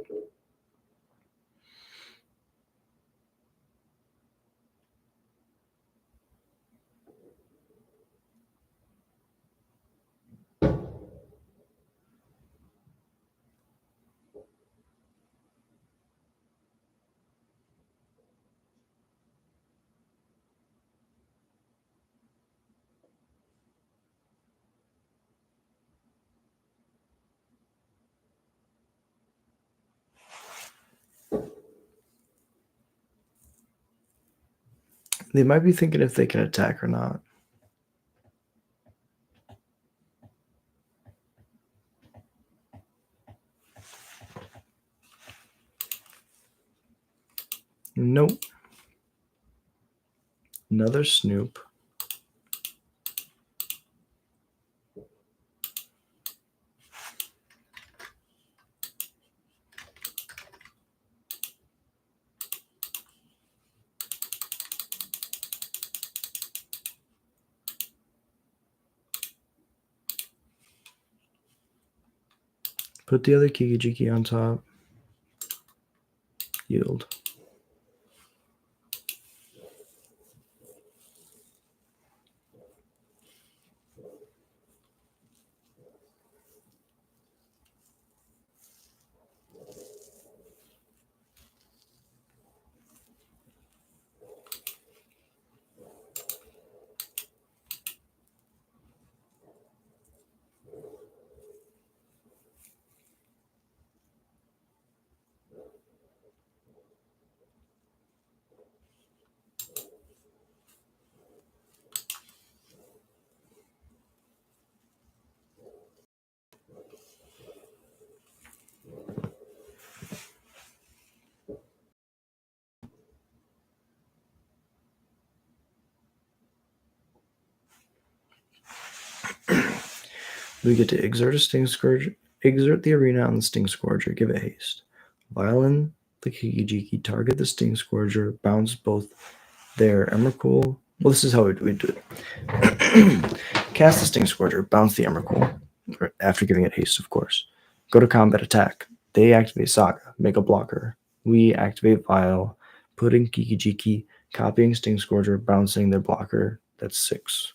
They might be thinking if they can attack or not. Nope. Another Snoop. Put the other Kiki-Jiki on top. Yield. We get to exert a Sting Scourge, exert the arena on the Sting Scourger, give it haste. Violin the Kiki-Jiki, target the Sting Scourger, bounce both their Emrakul. Well, this is how we do it. Cast the Sting Scourger, bounce the Emrakul, after giving it haste, of course. Go to combat attack. They activate Saga, make a blocker. We activate Vial, put in Kiki-Jiki, copying Sting Scourger, bouncing their blocker. That's 6.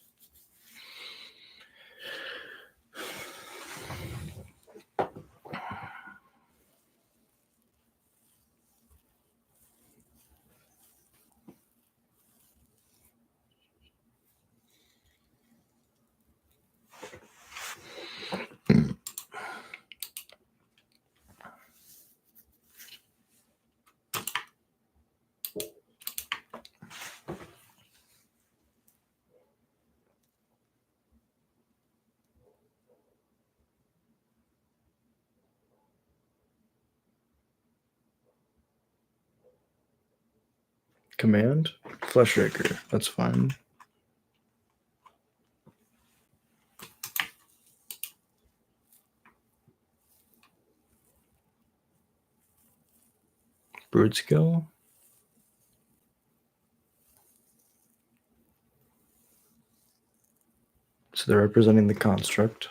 Command? Fleshraker. That's fine. Brood skill. So they're representing the construct.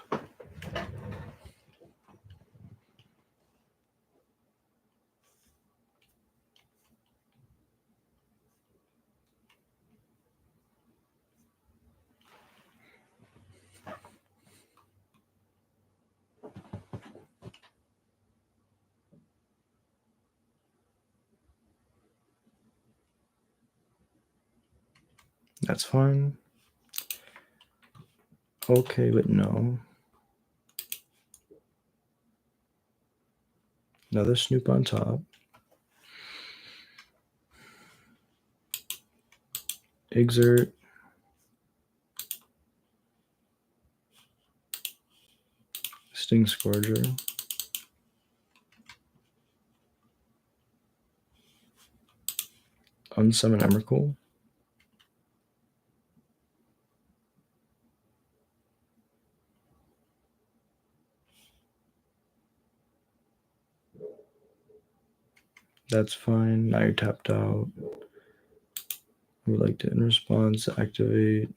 That's fine. Okay, but no. Another snoop on top. Exert. Sting Scourger. Unsummon Emrakul. That's fine. Now you're tapped out. I would like to, in response, activate.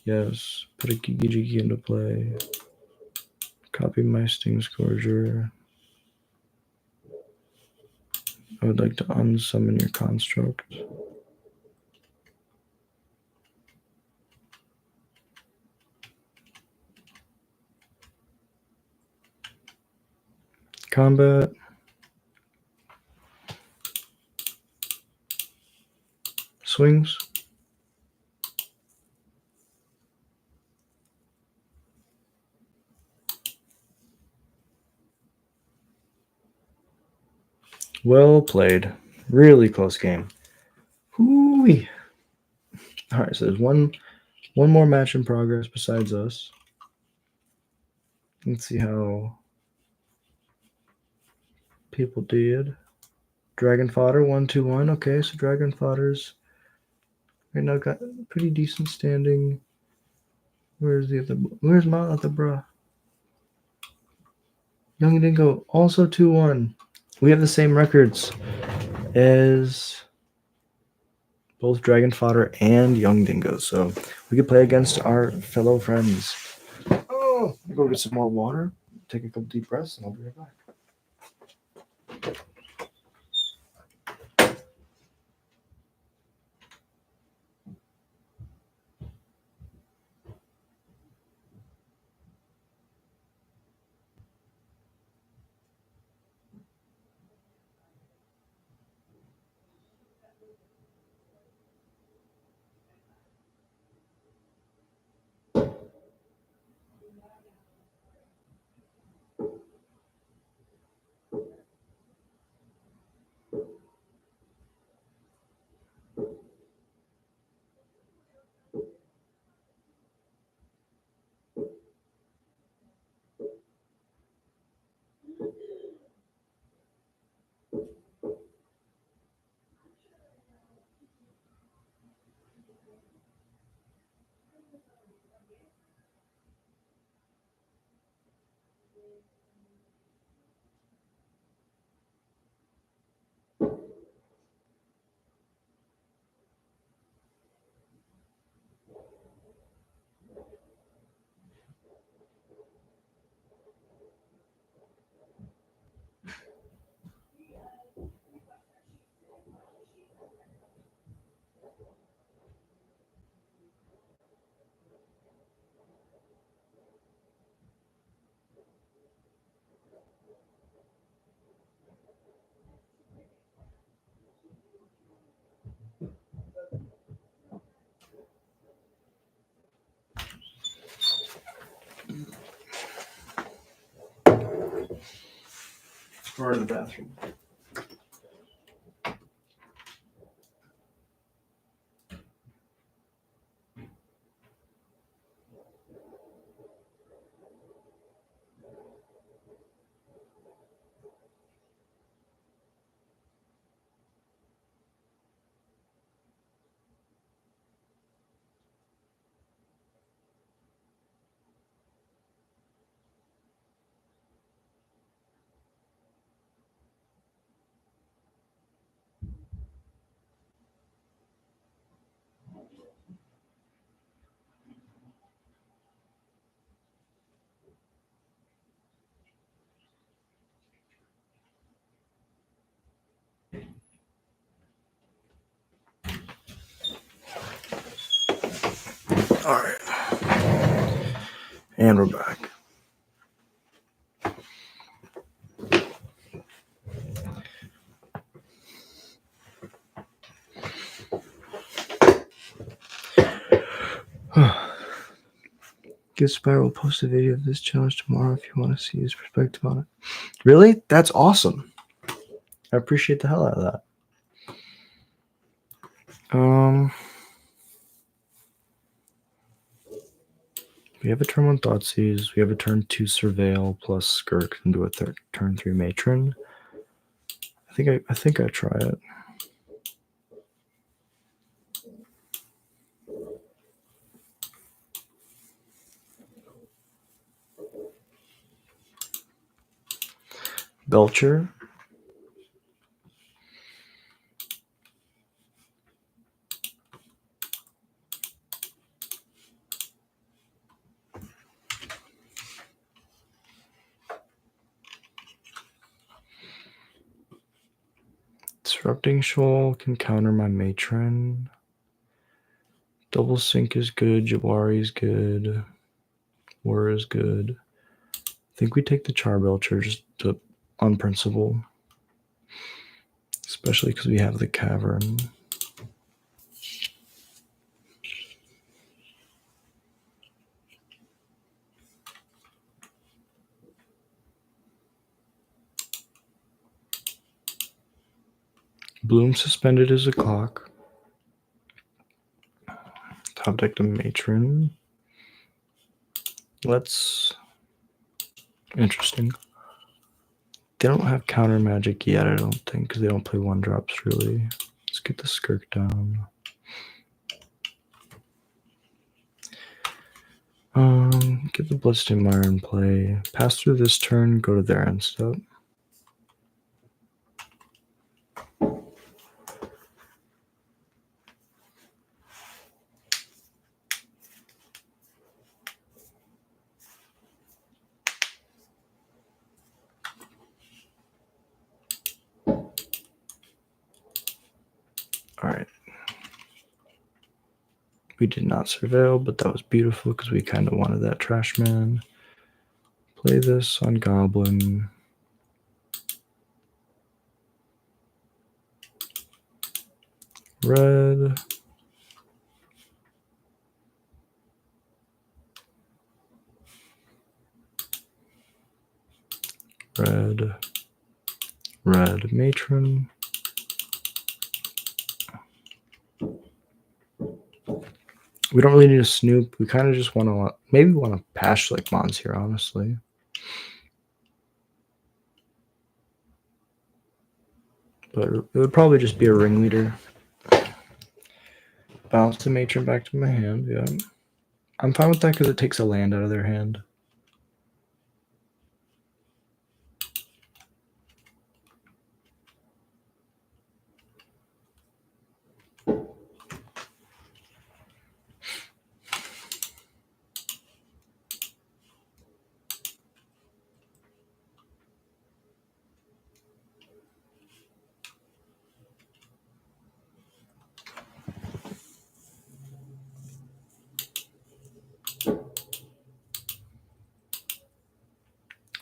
Yes. Put a Gigi into play. Copy my Sting Scourger. I would like to unsummon your construct. Combat. Swings. Well played. Really close game. Hoo-wee. All right, so there's one more match in progress besides us. Let's see how people did. Dragon Fodder 1-2-1. Okay, so Dragon Fodder's right now got pretty decent standing. Where's Mount at the bruh? Young Dingo also 2-1. We have the same records as both Dragon Fodder and Young Dingo, so we could play against our fellow friends. Oh, go get some more water, take a couple deep breaths, and I'll be right back. Or in the bathroom. Alright. And we're back. Get Spiral will post a video of this challenge tomorrow if you want to see his perspective on it. Really? That's awesome. I appreciate the hell out of that. We have a turn 1 Thoughtseize. We have a turn 2 Surveil plus Skirk into a turn 3 Matron. I think I try it. Belcher. Disrupting Shoal can counter my Matron. Double Sync is good. Jabari is good. War is good. I think we take the Charbelcher just on principle. Especially because we have the Cavern. Bloom Suspended is a clock. Top deck to Matron. Interesting. They don't have counter magic yet, I don't think, because they don't play 1-drops really. Let's get the Skirk down. Get the Bloodstained Mire in play. Pass through this turn, go to their end step. Alright. We did not Surveil, but that was beautiful because we kind of wanted that Trash Man. Play this on Goblin. Red. Red. Red Matron. We don't really need a Snoop. We kind of just want to, maybe want to Pash like Mons here, honestly. But it would probably just be a Ringleader. Bounce the Matron back to my hand, yeah. I'm fine with that because it takes a land out of their hand.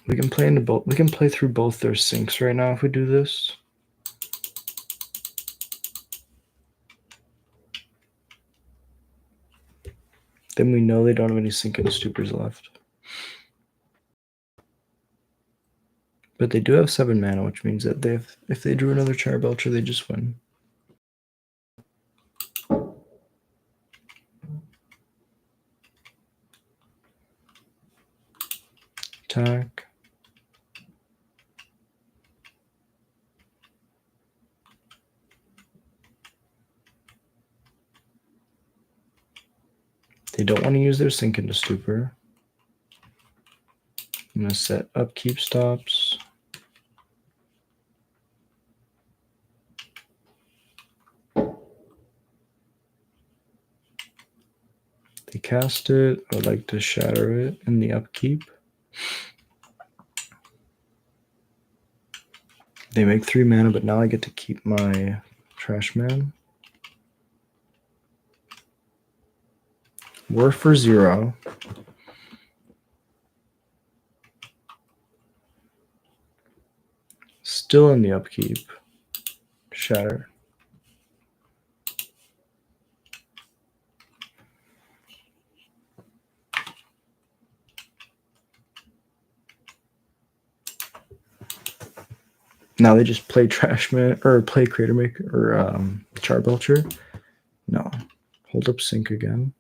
We can play into both. We can play through both their sinks right now if we do this. Then we know they don't have any sink and stupors left. But they do have 7 mana, which means that if they drew another Charbelcher, they just win. Attack. They don't want to use their sink into stupor. I'm going to set upkeep stops. They cast it. I would like to shatter it in the upkeep. They make 3 mana, but now I get to keep my Trash Man. We're for 0. Still in the upkeep. Shatter. Now they just play Trashman or play Creator Maker or Charbelcher. No. Hold up Sync again.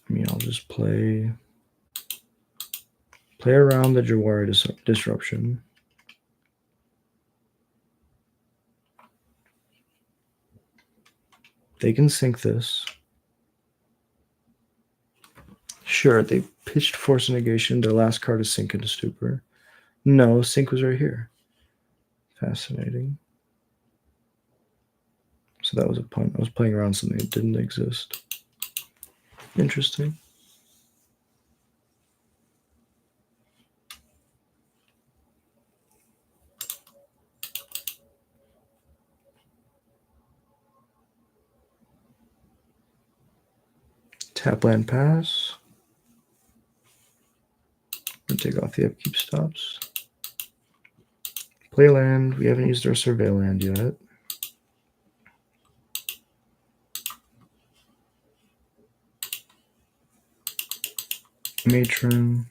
I mean, I'll just play around the Jawari Disruption. They can sync this. Sure, they pitched Force Negation. Their last card is Sync into Stupor. No, Sync was right here. Fascinating. So that was a punt. I was playing around something that didn't exist. Interesting. Tap land pass. And take off the upkeep stops. Play land. We haven't used our survey land yet. Matron.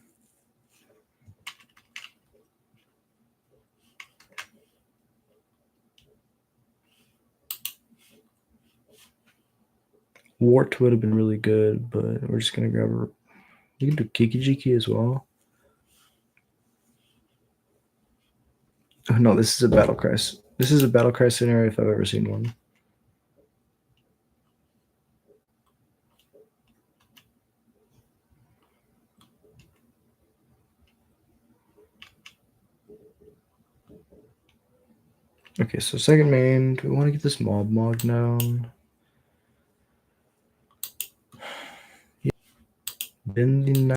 Wart would have been really good, but we're just going to grab her. We can do Kiki-Jiki as well. Oh, no, this is a Battle Cry. This is a Battle Cry scenario if I've ever seen one. Okay, so second main. Do we want to get this Mob Mog down? Yeah. Bin the 9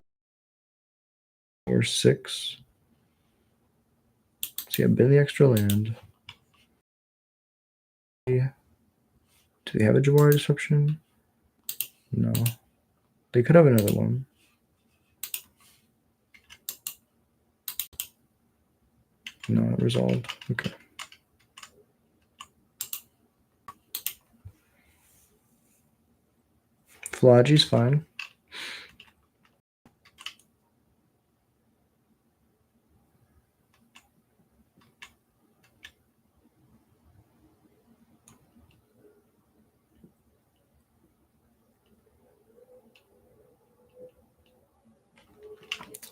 or 6. So yeah, bin the extra land. Yeah. Do they have a Jawari Disruption? No. They could have another one. No, it resolved. Okay. Flagi's fine.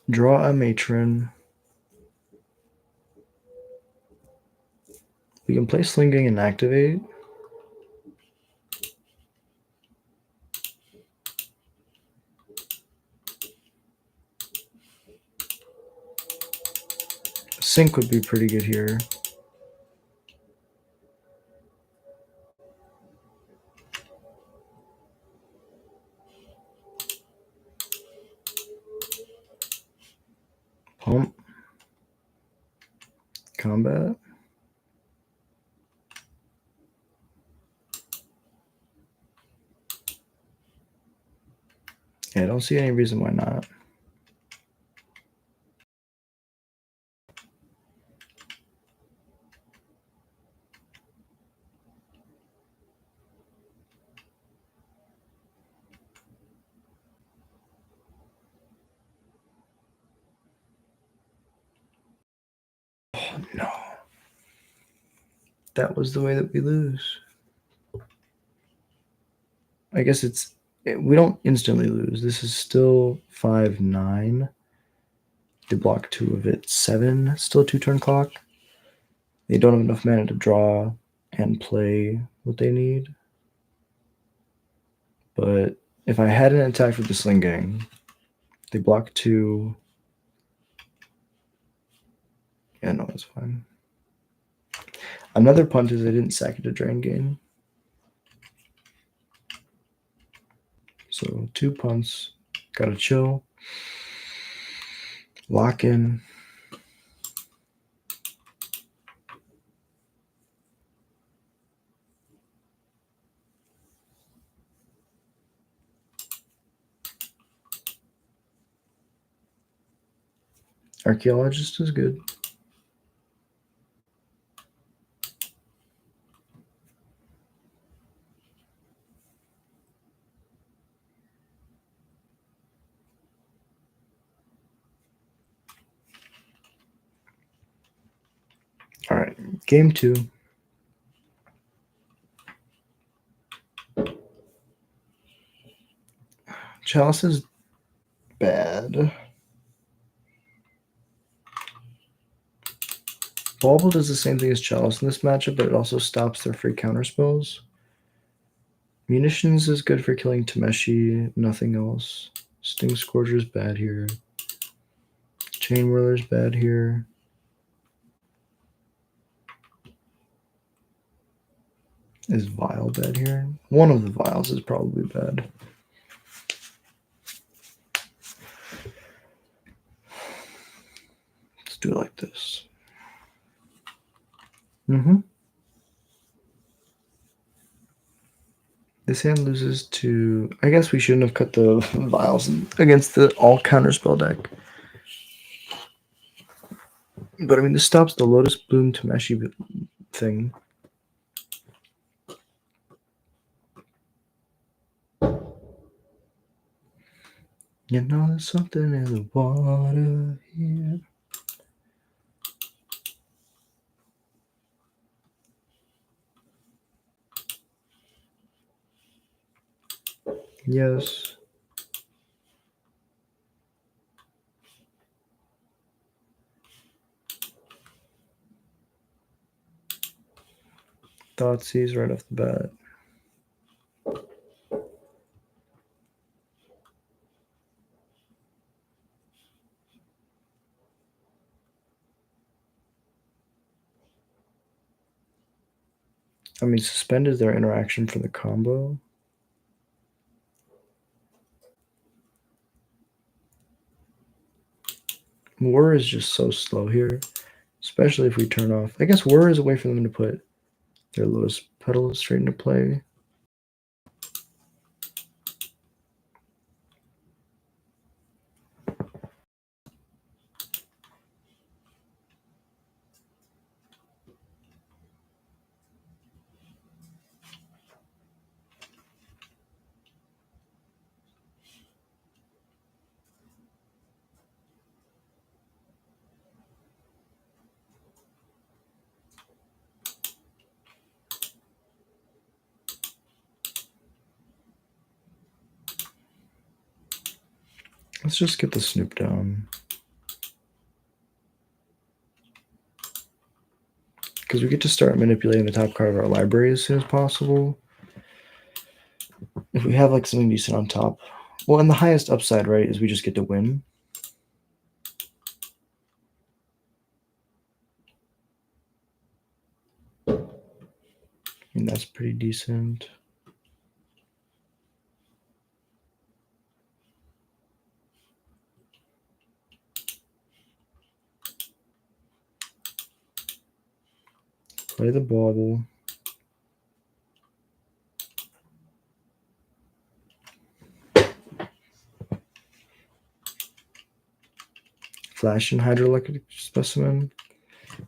Draw a Matron. We can play Slinging and activate. Sync would be pretty good here. Pump. Combat. Yeah, I don't see any reason why not. Oh, no. That was the way that we lose. I guess we don't instantly lose. This is still 5-9. They block 2 of it. 7. Still 2-turn clock. They don't have enough mana to draw and play what they need. But if I hadn't attacked with the Sling Gang, they block 2. Yeah, no, it's fine. Another punt is I didn't sack it to Drain Gain. So 2 punts. Gotta chill. Lock in. Archaeologist is good. All right, game 2. Chalice is bad. Bauble does the same thing as Chalice in this matchup, but it also stops their free counter spells. Munitions is good for killing Tameshi, nothing else. Sting Scourger is bad here. Chain Whirler is bad here. Is Vial bad here? One of the Vials is probably bad. Let's do it like this. This hand loses to... I guess we shouldn't have cut the Vials against the all counterspell deck. But I mean, this stops the Lotus Bloom Tameshi thing. You know there's something in the water here. Yes. Thoughtseize right off the bat. I mean, suspend is their interaction for the combo. Whir is just so slow here, especially if we turn off. I guess Whir is a way for them to put their Lotus Petal straight into play. Let's just get the Snoop down. Because we get to start manipulating the top card of our library as soon as possible. If we have like something decent on top. Well, and the highest upside, right, is we just get to win. I mean, that's pretty decent. Play the bauble. Flash and Hydroelectric Specimen.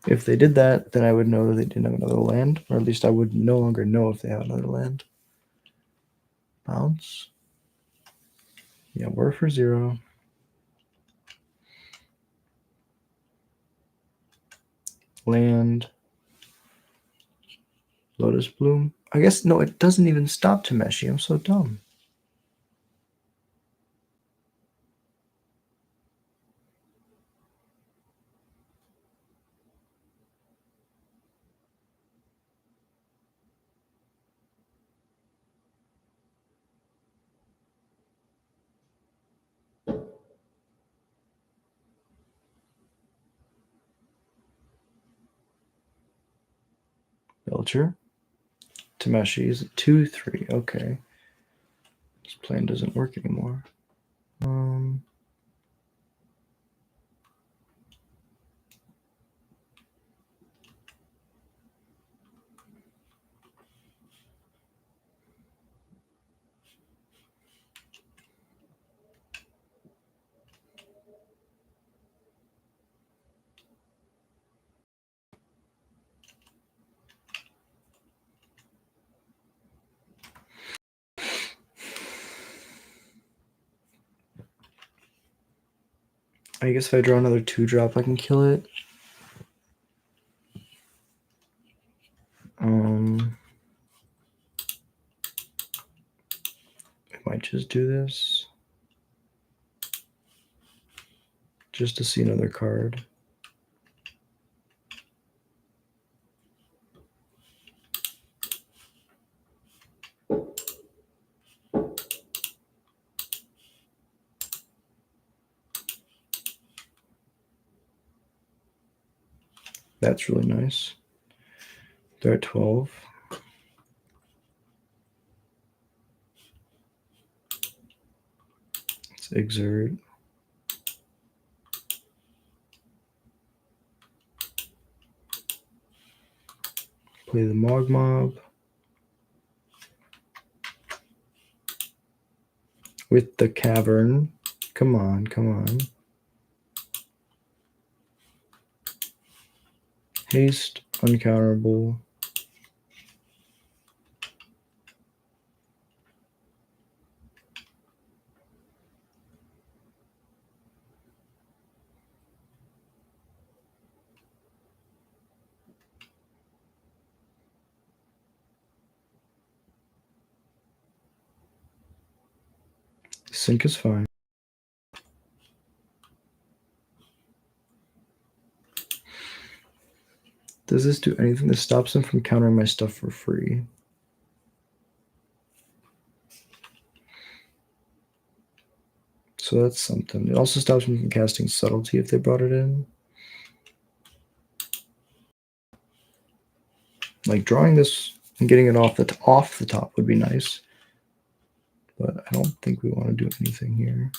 If they did that, then I would know that they didn't have another land, or at least I would no longer know if they have another land. Bounce. Yeah, we're for 0. Land. Lotus Bloom. I guess, no, it doesn't even stop Tameshi. I'm so dumb. Belcher. Tameshi is 2-3. Okay. This plan doesn't work anymore. I guess if I draw another 2-drop, I can kill it. I might just do this. Just to see another card. That's really nice. They're at 12. Let's exert. Play the Mog Mob. With the Cavern. Come on, come on. Haste, uncounterable. Sync is fine. Does this do anything that stops him from countering my stuff for free? So that's something. It also stops him from casting Subtlety if they brought it in. Like drawing this and getting it off the top would be nice. But I don't think we want to do anything here.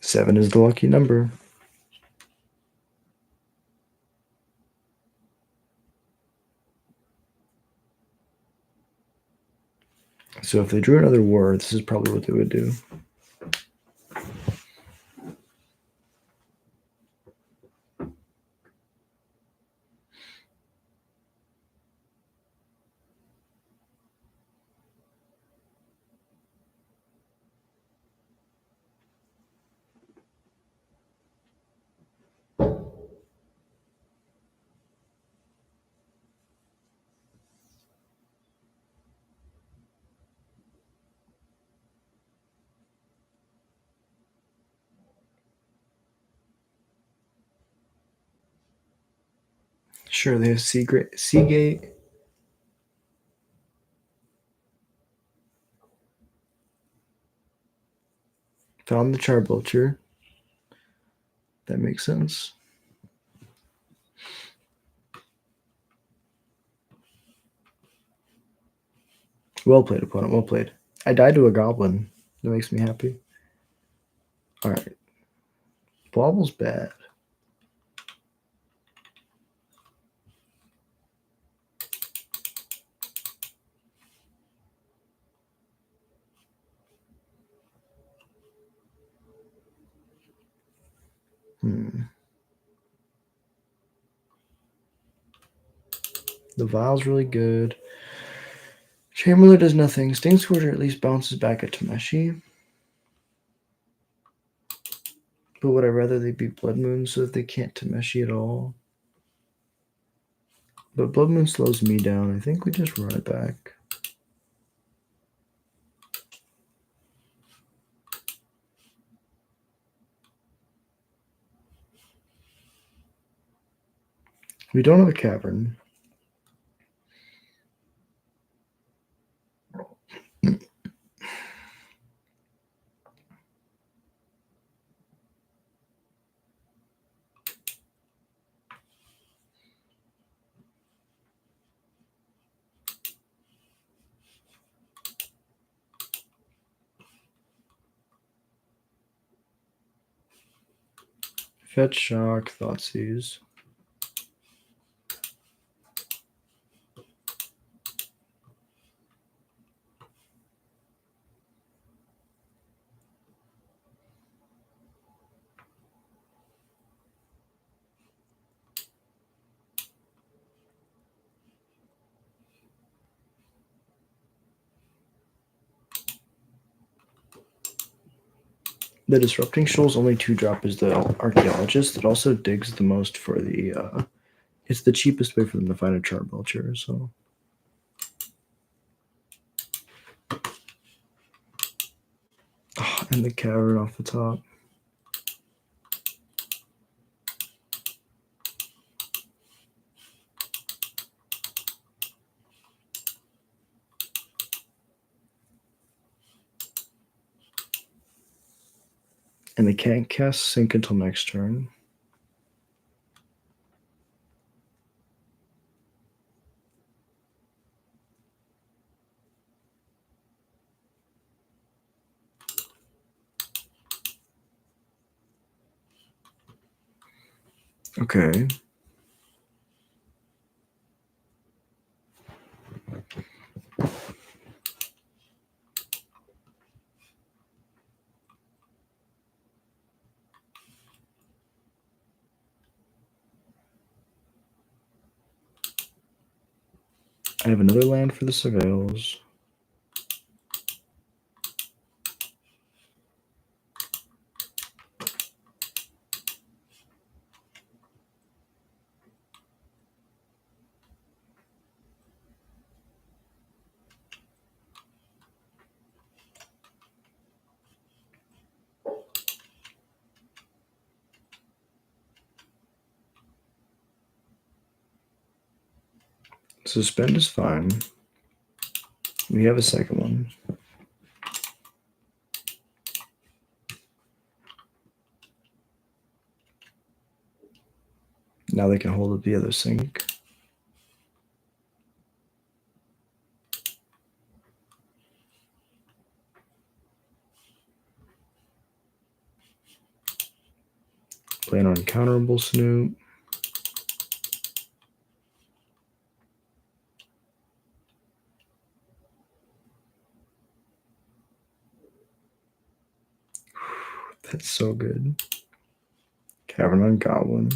Seven is the lucky number. So if they drew another word, this is probably what they would do. Sure, they have Seagate. Found the Charbulcher. That makes sense. Well played, opponent. Well played. I died to a goblin. That makes me happy. All right. Bobble's bad. The Vial's really good. Chamberlain does nothing. Sting Scourger at least bounces back at Tameshi. But would I rather they be Blood Moon so that they can't Tameshi at all? But Blood Moon slows me down. I think we just run it back. We don't have a cavern. Fetch, shock, Thoughtseize. The Disrupting Shoal's only 2-drop is the Archaeologist. It also digs the most for the it's the cheapest way for them to find a Charbelcher, so. Oh, and the cavern off the top. And they can't cast Sync until next turn. Okay. I have another land for the Surveils. Suspend is fine. We have a second one. Now they can hold up the other Sync. Play an Uncounterable Snoop. That's so good. Cavern on Goblin.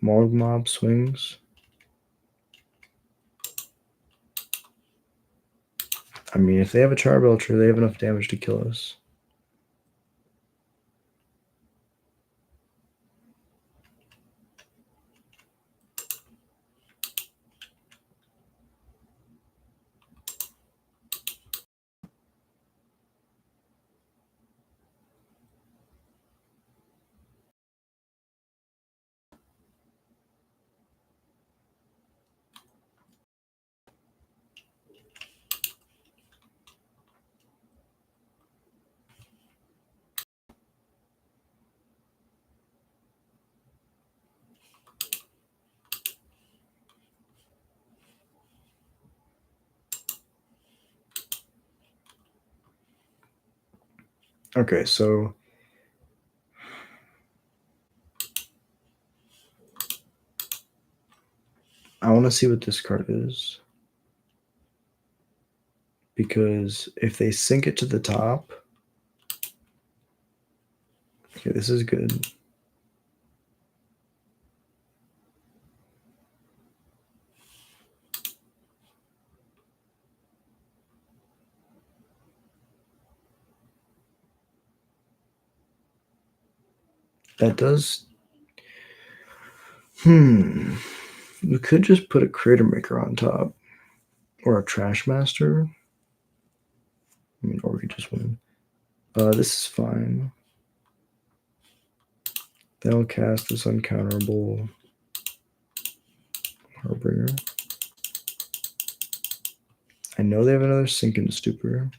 Morg Mob swings. I mean, if they have a Charbelcher, they have enough damage to kill us. Okay, so I want to see what this card is. Because if they sink it to the top, okay, this is good. That does. We could just put a Crater Maker on top. Or a Trash Master. I mean, or we could just win. This is fine. They'll cast this uncounterable Harbinger. I know they have another Sink and Stupor.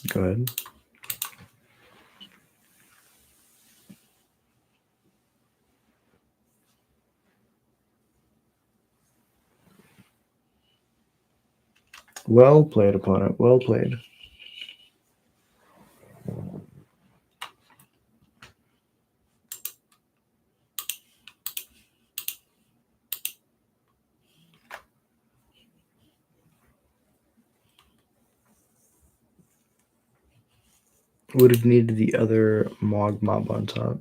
Go ahead. Well played, opponent. Well played. Would have needed the other Mog Mob on top.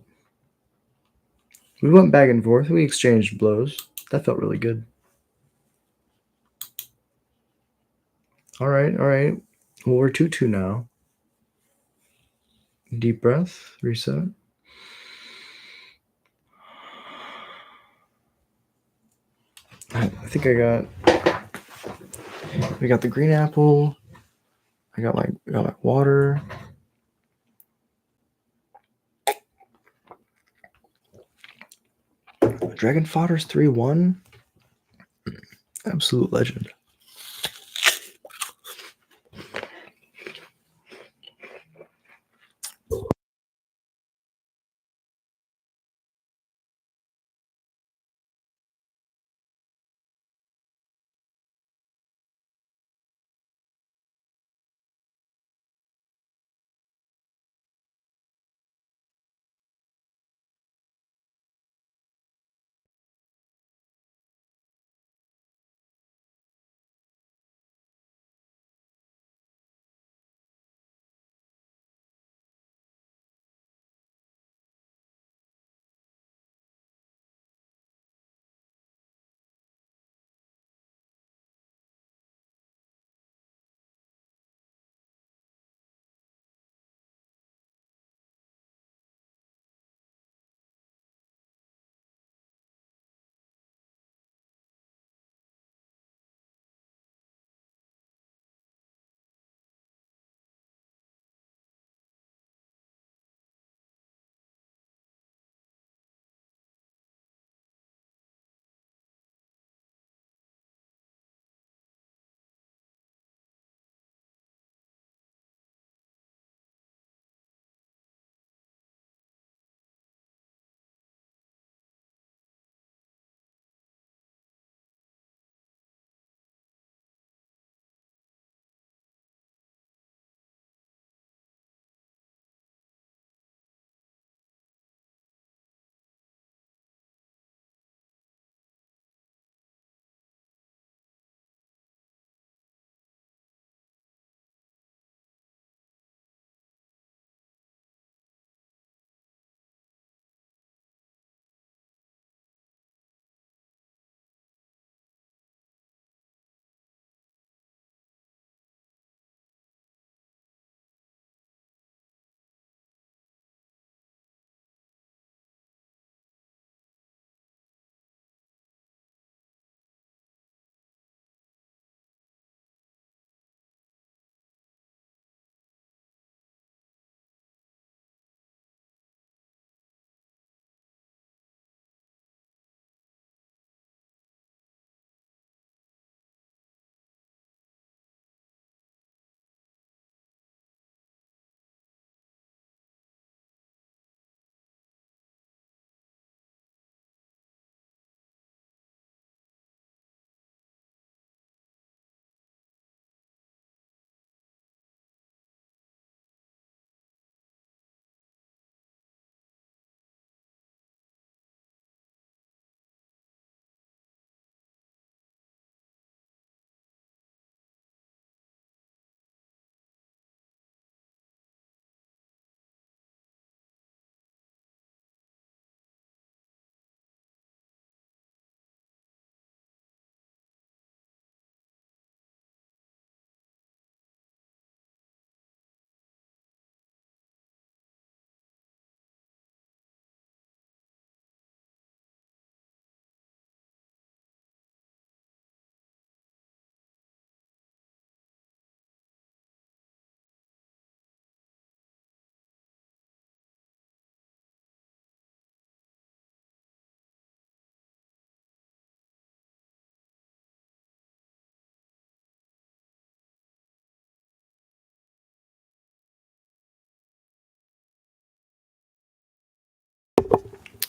We went back and forth. We exchanged blows. That felt really good. All right, all right. Well, we're 2-2 now. Deep breath. Reset. I think I got. We got the green apple. I got like water. Dragon Fodder's 3-1. Absolute legend.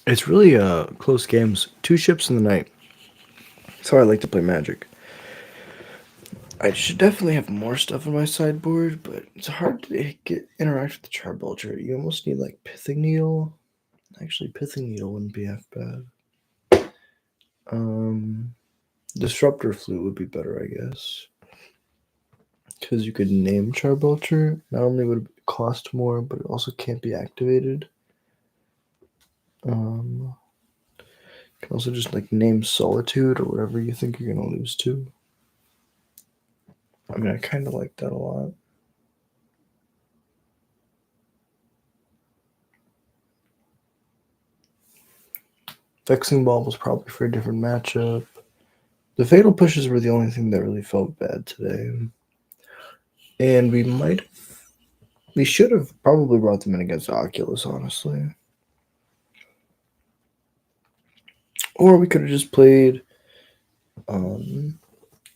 It's really close games. 2 ships in the night. That's how I like to play Magic. I should definitely have more stuff on my sideboard, but it's hard to interact with the Charbulger. You almost need like Pithing Needle. Actually, Pithing Needle wouldn't be half bad. Disruptor Flute would be better, I guess. Because you could name Charbulger. Not only would it cost more, but it also can't be activated. You can also just like name Solitude or whatever you think you're gonna lose to. I mean, I kind of like that a lot. Vexing Ball was probably for a different matchup. The Fatal Pushes were the only thing that really felt bad today. And we should have probably brought them in against Oculus, honestly. Or we could have just played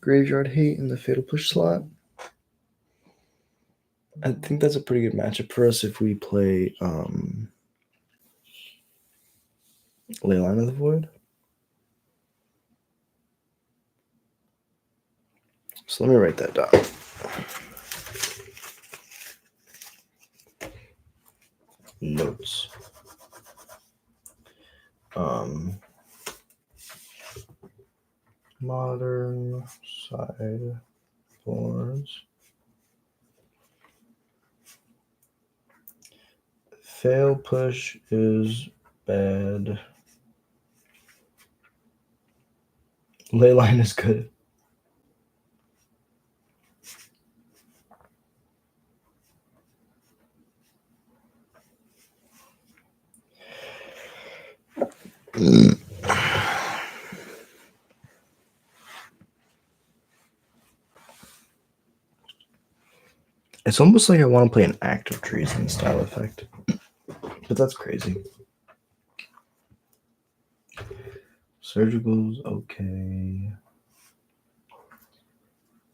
Graveyard Hate in the Fatal Push slot. I think that's a pretty good matchup for us if we play Leyline of the Void. So let me write that down. Notes. Modern sideboards. Fail push is bad. Leyline is good. It's almost like I want to play an Active Treason style effect. But that's crazy. Surgical's okay.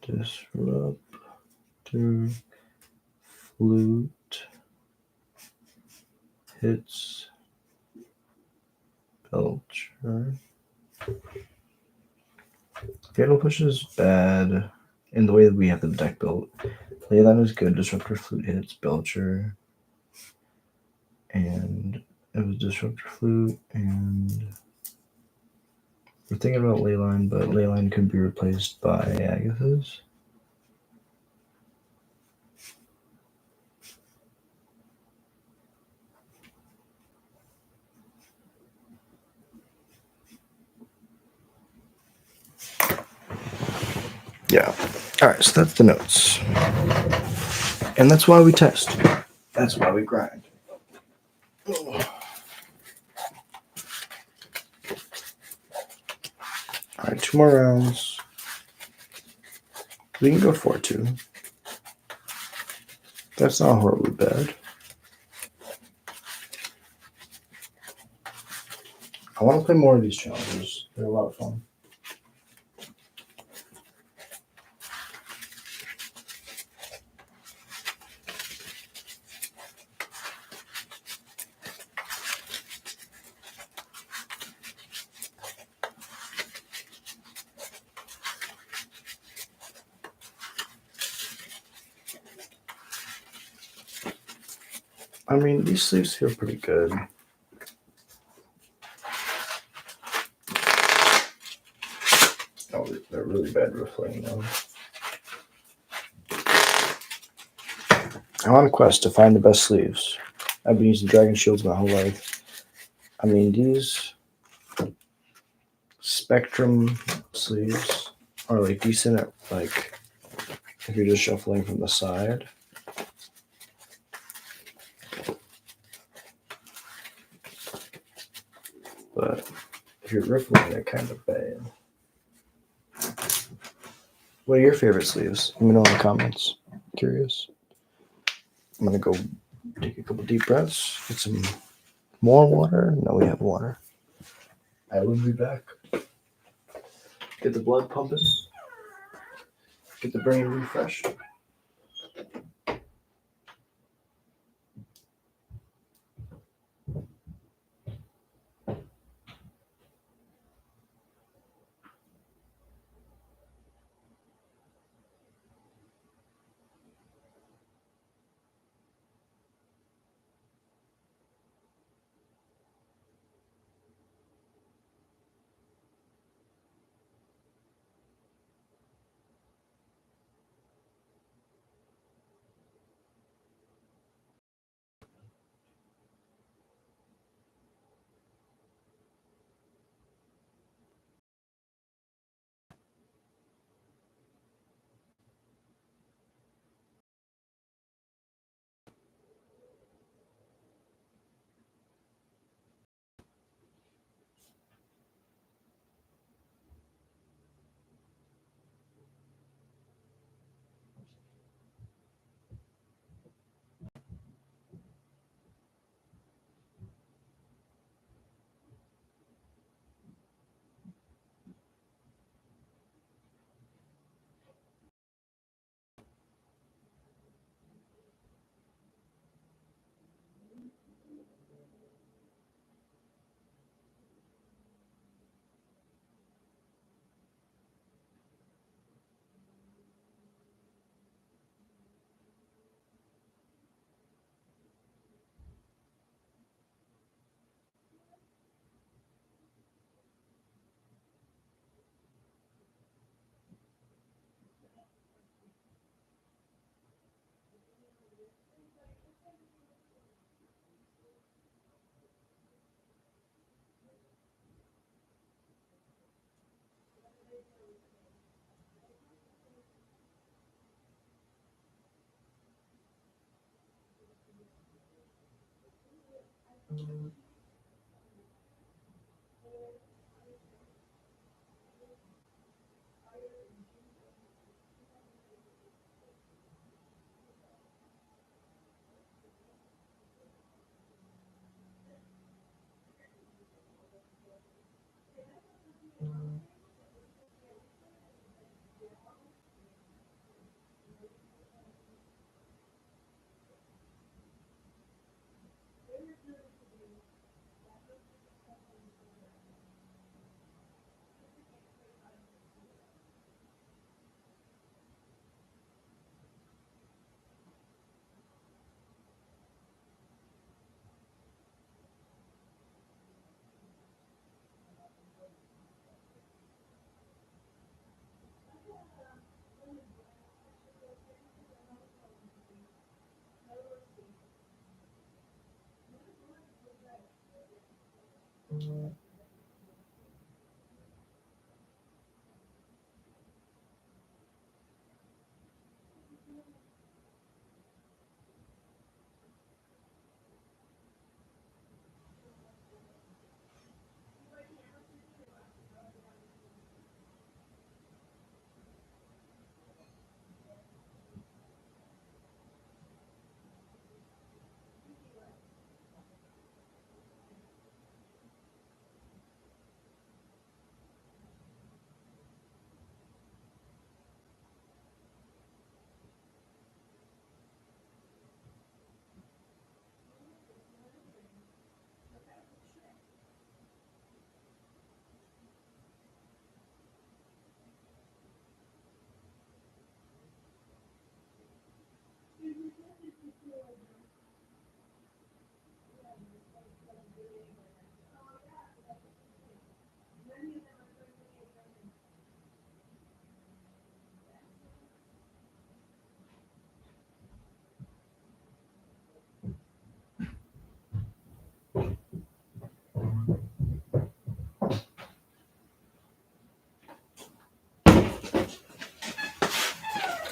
Disruptor. Flute. Hits. Belcher. Fatal Push is bad in the way that we have the deck built. Leyline is good. Disruptor Flute hits Belcher. And it was Disruptor Flute, and we're thinking about Leyline, but Leyline could be replaced by Agatha's. Yeah. All right, so that's the notes. And that's why we test. That's why we grind. All right, 2 more rounds. We can go 4-2. That's not horribly bad. I want to play more of these challenges. They're a lot of fun. I mean, these sleeves feel pretty good. Oh, they're really bad riffling though. I'm on a quest to find the best sleeves. I've been using Dragon Shields my whole life. I mean, these Spectrum sleeves are like decent at like if you're just shuffling from the side. But if you're riffling, they're kind of bad. What are your favorite sleeves? Let me know in the comments. I'm curious. I'm gonna go take a couple deep breaths, get some more water. No, we have water. I will be back. Get the blood pumping. Get the brain refreshed.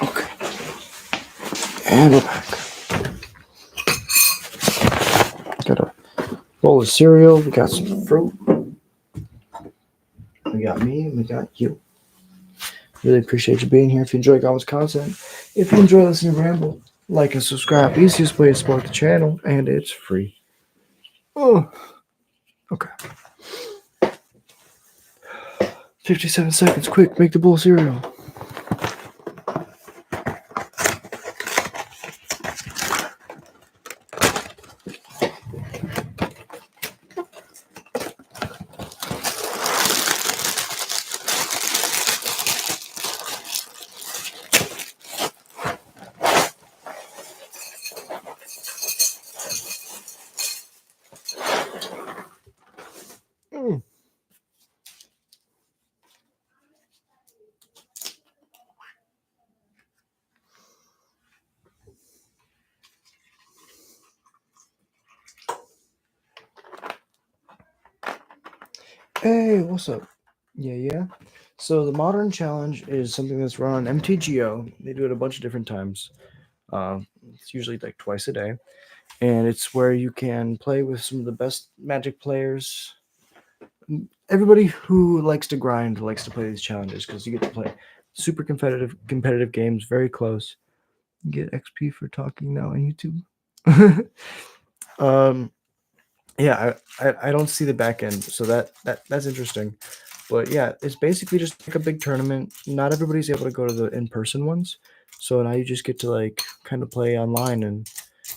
Okay. And we're back. Got a bowl of cereal. We got some fruit. We got me and we got you. Really appreciate you being here. If you enjoy God's content, if you enjoy listening to Ramble, like and subscribe. Easiest way to support the channel, and it's free. Oh, okay. 57 seconds. Quick, make the bowl of cereal. Hey, what's up? Yeah. So the modern challenge is something that's run on mtgo. They do it a bunch of different times. It's usually like twice a day, and it's where you can play with some of the best Magic players. Everybody who likes to grind likes to play these challenges because you get to play super competitive games, very close. You get XP for talking now on YouTube. um, yeah, I don't see the back end, so that's interesting. But yeah, it's basically just like a big tournament. Not everybody's able to go to the in-person ones, so now you just get to like kind of play online. And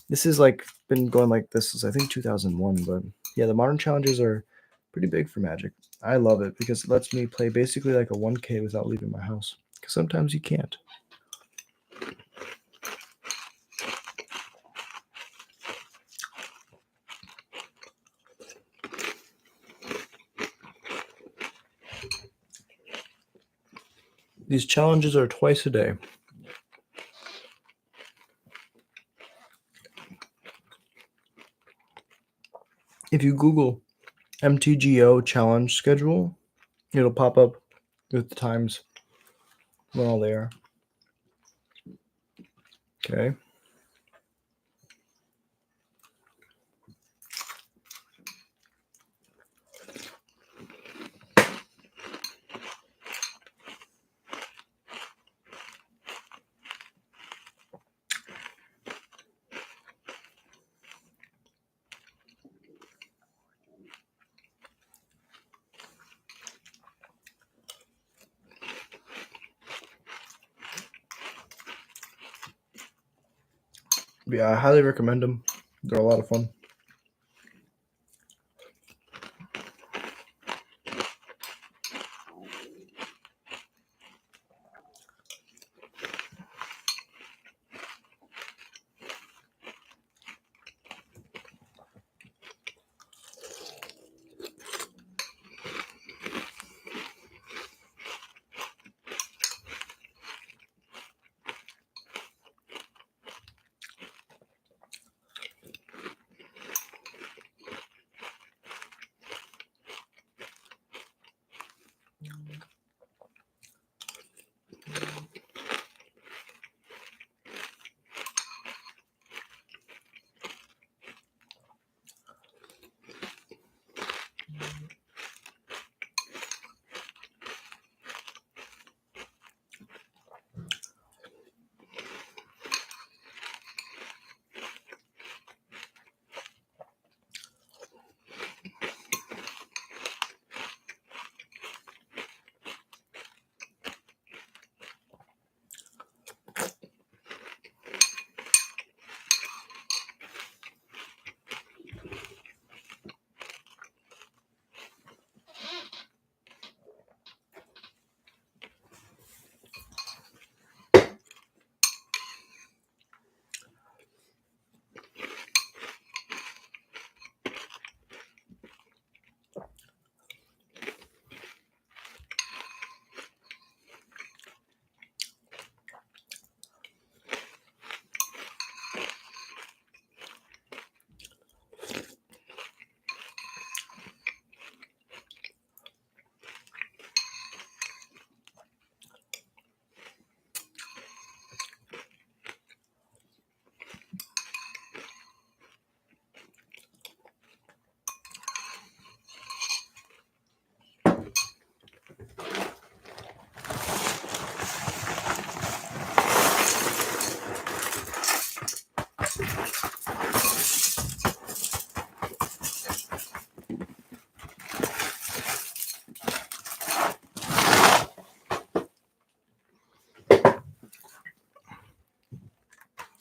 this is like been going like this since I think 2001. But yeah, the modern challenges are pretty big for Magic. I love it because it lets me play basically like a 1K without leaving my house. Because sometimes you can't. These challenges are twice a day. If you Google mtgo challenge schedule, it'll pop up with the times when all they are. Okay. But yeah, I highly recommend them. They're a lot of fun.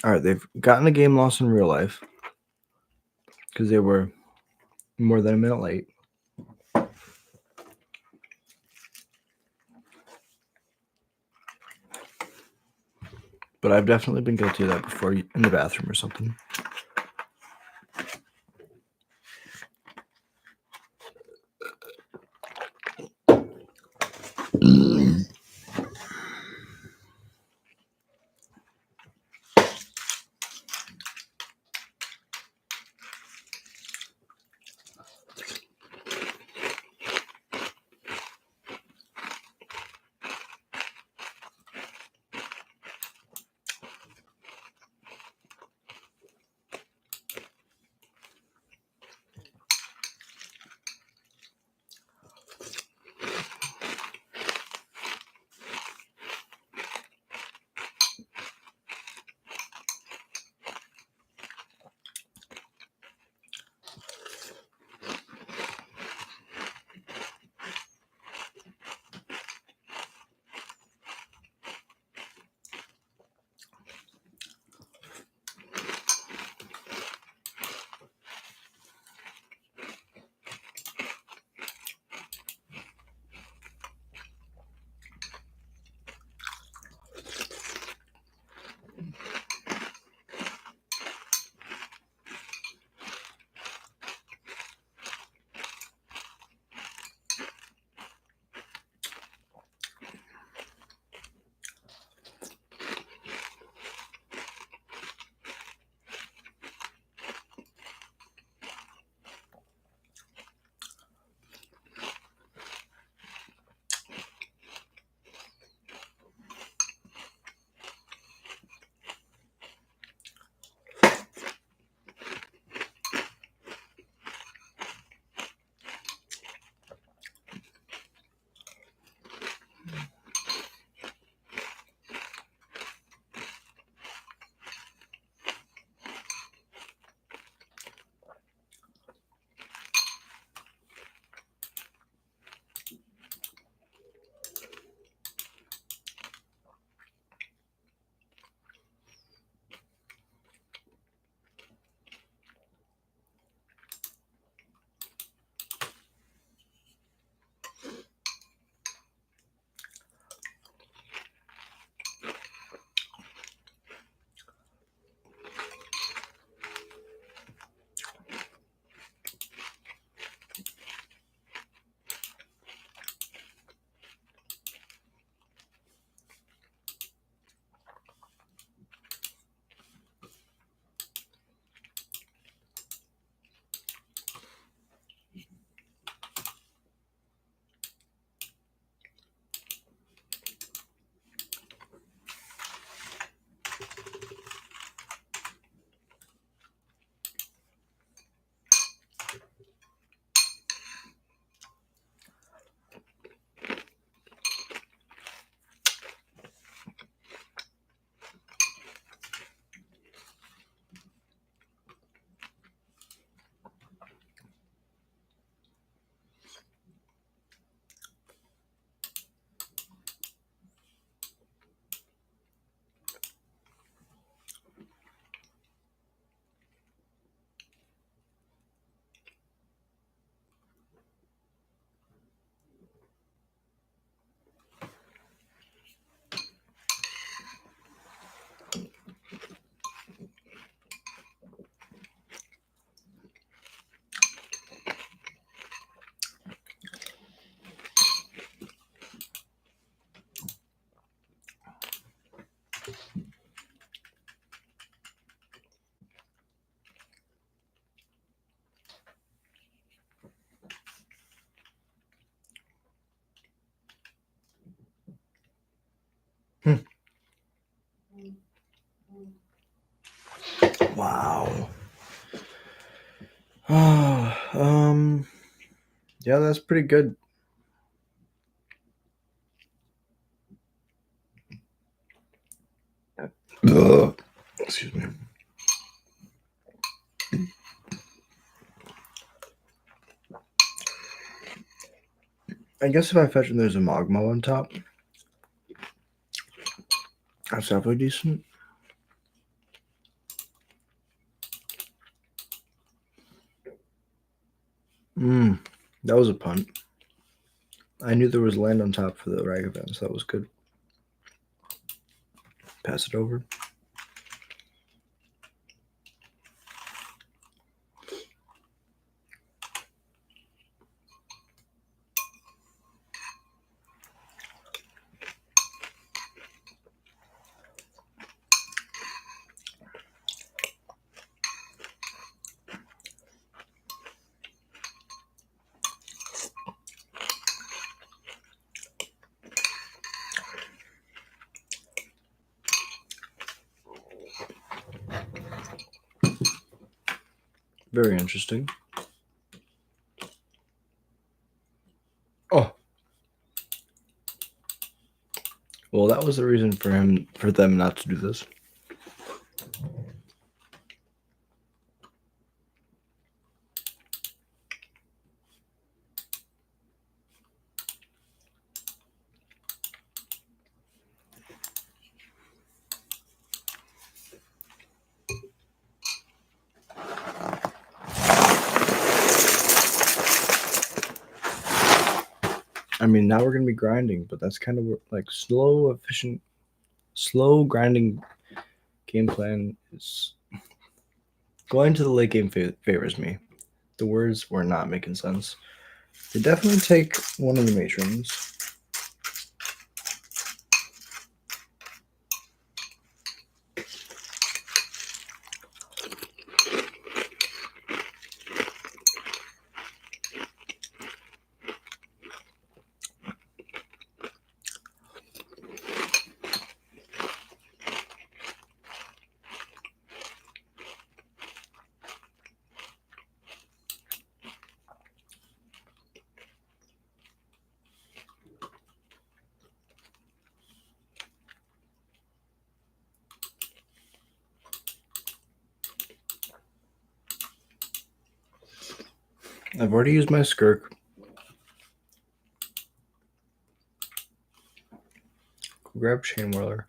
All right, they've gotten a game lost in real life because they were more than a minute late. But I've definitely been guilty of that before in the bathroom or something. Wow. Oh, yeah, that's pretty good. Excuse me. I guess if I fetch and there's a magma on top, that's definitely decent. That was a punt. I knew there was land on top for the rag event, so that was good. Pass it over. Very interesting. Oh. Well, that was the reason for them not to do this. I mean, now we're going to be grinding, but that's kind of like slow, efficient, slow grinding game plan is going to the late game favors me. The words were not making sense. They definitely take one of the matrons. I've already used my skirk. Grab chain whirler.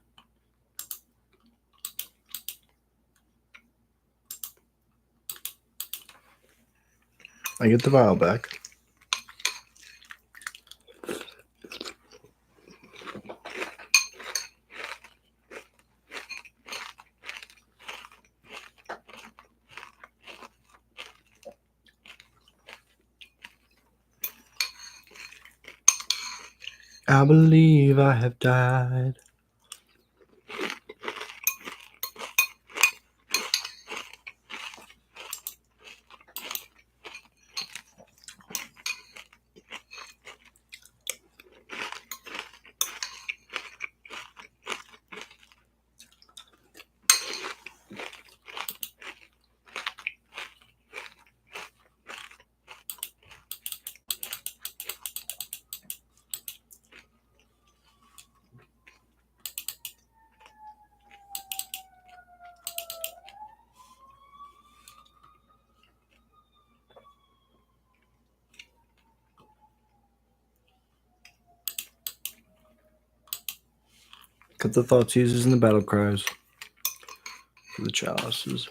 I get the vial back. I believe I have died. Cut the thoughts uses in the battle cries for the chalices.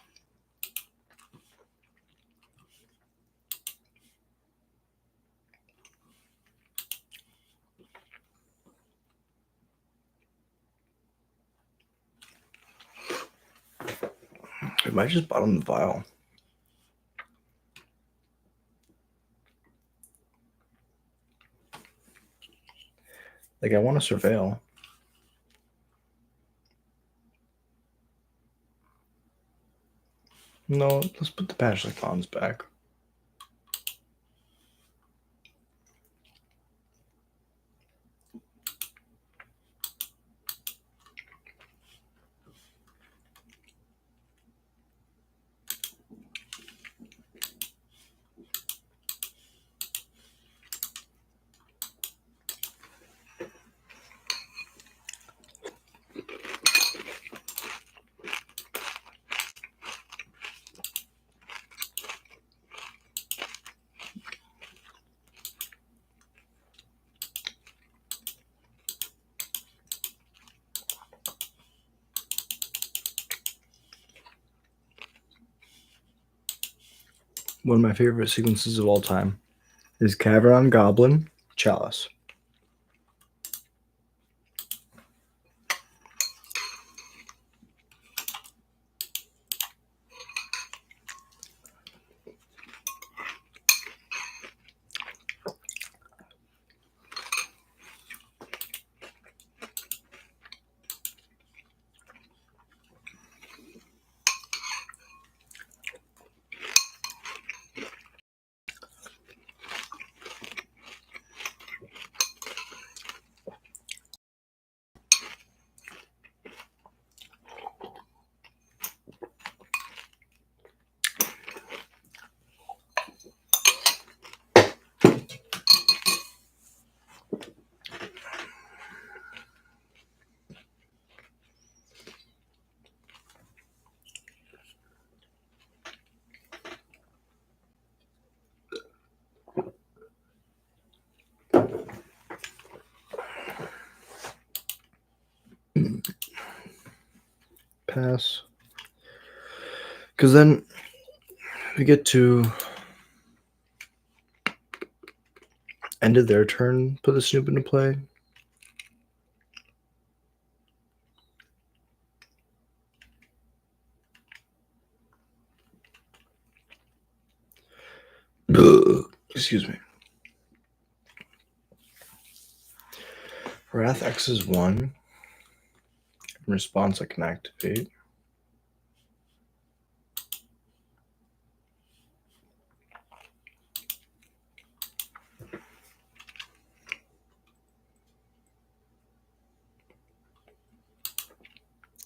I might just bottom the vial. Like, I want to surveil. No, let's put the patch icons back. One of my favorite sequences of all time is Cavern Goblin, Chalice. Pass. Because then we get to end of their turn, put the Snoop into play. Excuse me. Wrath X is 1. In response, I can activate.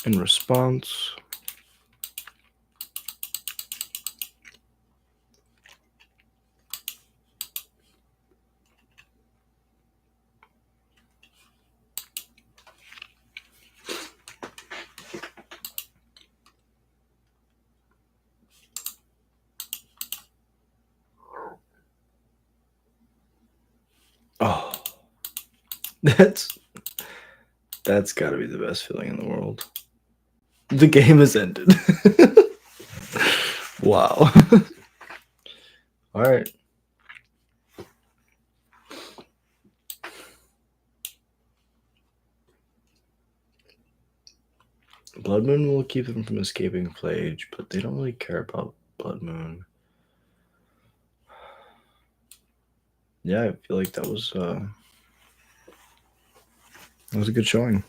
In response, oh, that's got to be the best feeling in the world. The game has ended. Wow. All right. Blood Moon will keep them from escaping Plague, but they don't really care about Blood Moon. Yeah, I feel like that was a good showing.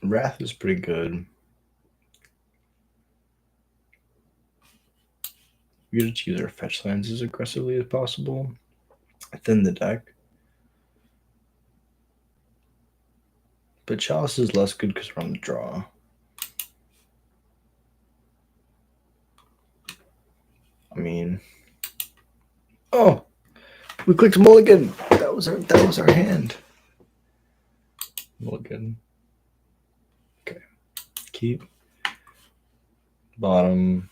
Wrath is pretty good. We get to use our fetch lands as aggressively as possible. Thin the deck. But Chalice is less good because we're on the draw. I mean, oh, we clicked mulligan. That was our hand. Mulligan. Okay. Keep. Bottom.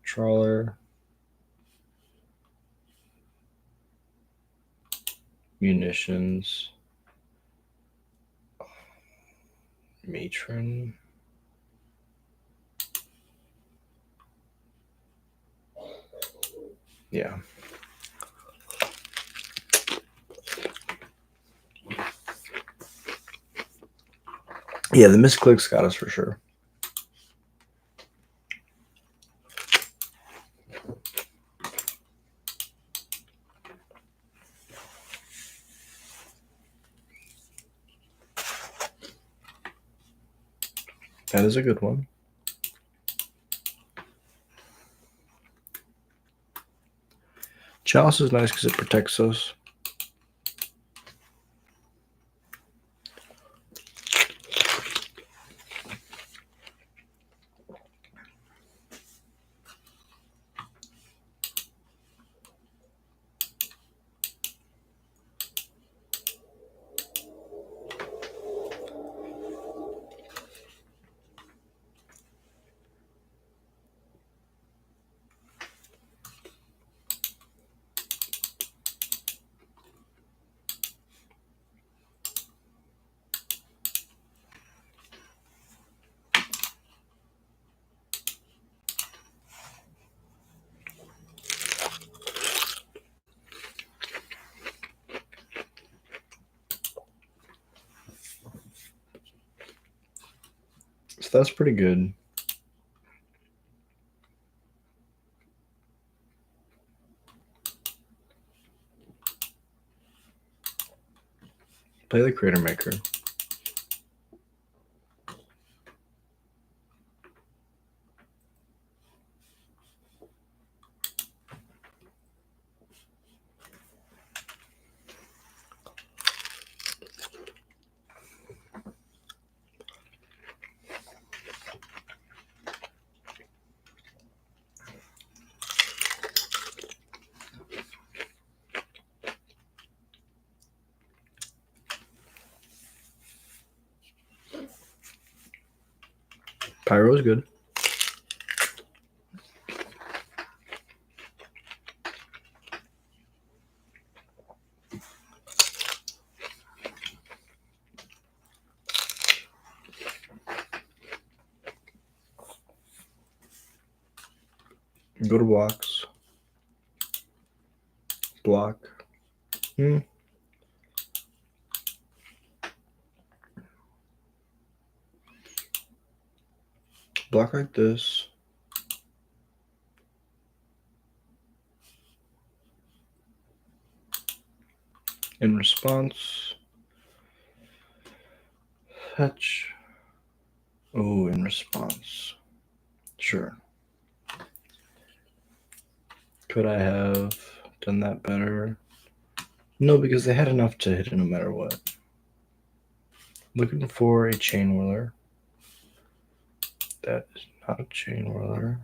Trawler. Munitions. Matron. Yeah. Yeah, the misclicks got us for sure. That is a good one. Chalice is nice because it protects us. So that's pretty good. Play the Creator Maker. Pyro is good. Go to blocks. Block. Block like this. In response, fetch. Oh, in response. Sure. Could I have done that better? No, because they had enough to hit it no matter what. Looking for a chain whirler. That is not a chain whirler.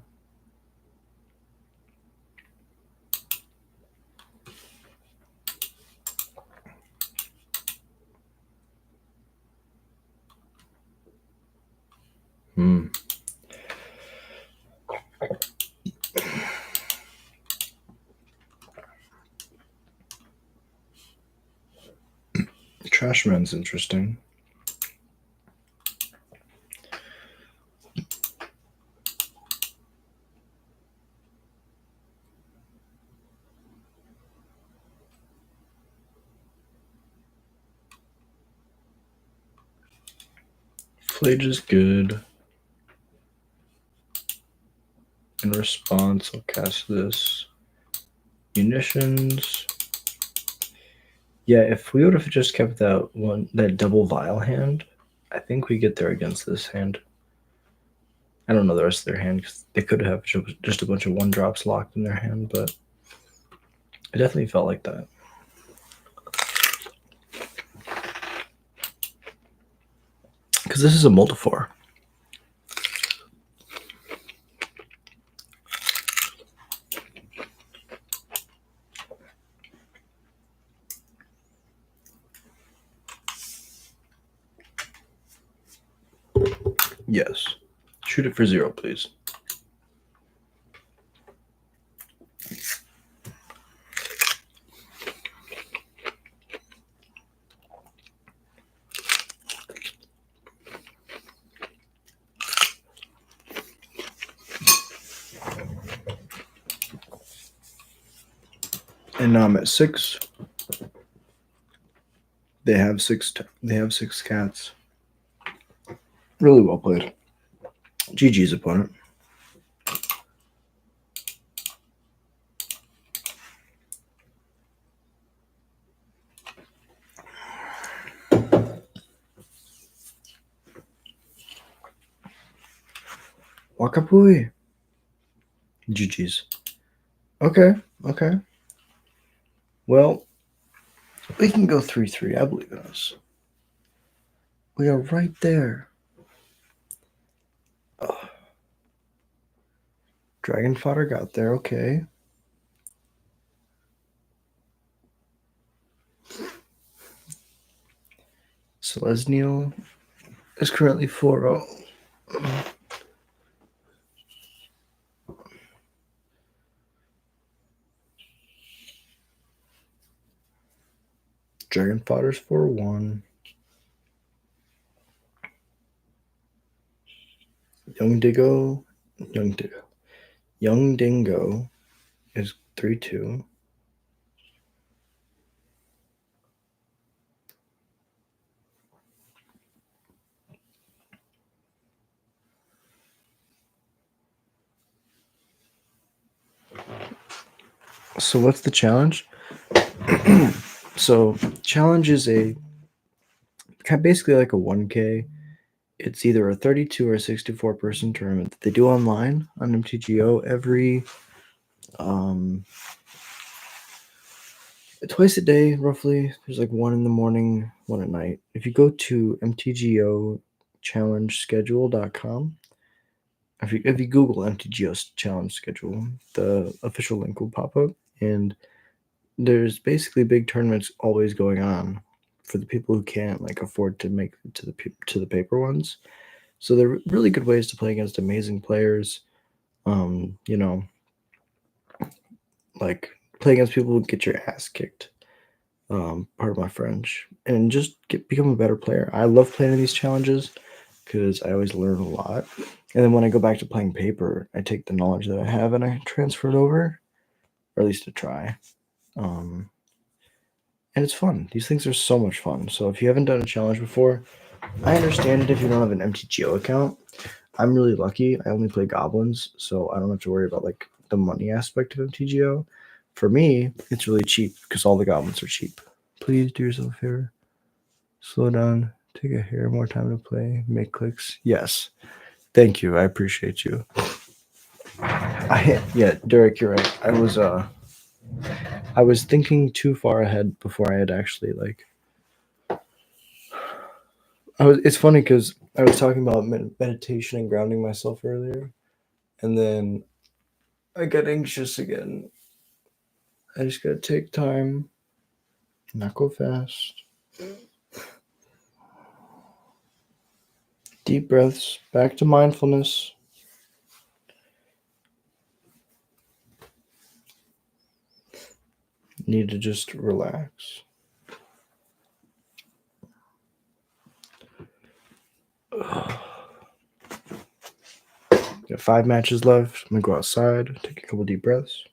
Trashman's interesting. Flage is good. In response, I'll cast this. Munitions. Yeah, if we would have just kept that double vial hand, I think we get there against this hand. I don't know the rest of their hand because they could have just a bunch of 1-drops locked in their hand, but it definitely felt like that. Because this is a multifor. Yes. Shoot it for 0, please. And now I'm at 6. They have 6. They have 6 cats. Really well played. GG's opponent. Wakapui. GG's. Okay. Well, we can go 3-3. I believe in us. We are right there. Oh. Dragon fodder got there. Okay. Selesnial is currently 4-0. Dragon fodder's 4-1. Young Dingo is 3-2. So what's the challenge? So challenge is basically like a 1K. It's either a 32 or a 64 person tournament that they do online on mtgo every twice a day roughly. There's like one in the morning, one at night. If you go to mtgo challengeschedule.com, if you Google mtgo challenge schedule, the official link will pop up, and there's basically big tournaments always going on for the people who can't like afford to make it to the paper ones. So they're really good ways to play against amazing players. You know, like play against people who get your ass kicked. Pardon my French, and just become a better player. I love playing in these challenges because I always learn a lot. And then when I go back to playing paper, I take the knowledge that I have and I transfer it over, or at least to try. And it's fun. These things are so much fun. So if you haven't done a challenge before, I understand it if you don't have an mtgo account. I'm really lucky. I only play goblins, so I don't have to worry about like the money aspect of mtgo. For me, it's really cheap because all the goblins are cheap. Please do yourself a favor. Slow down. Take a hair more time to play. Make clicks. Yes. Thank you. I appreciate you. Yeah, Derek, you're right. I was thinking too far ahead before I had actually like it's funny because I was talking about meditation and grounding myself earlier, and then I got anxious again. I just gotta take time, not go fast. Deep breaths, back to mindfulness. Need to just relax. Got 5 matches left. I'm gonna go outside, take a couple deep breaths.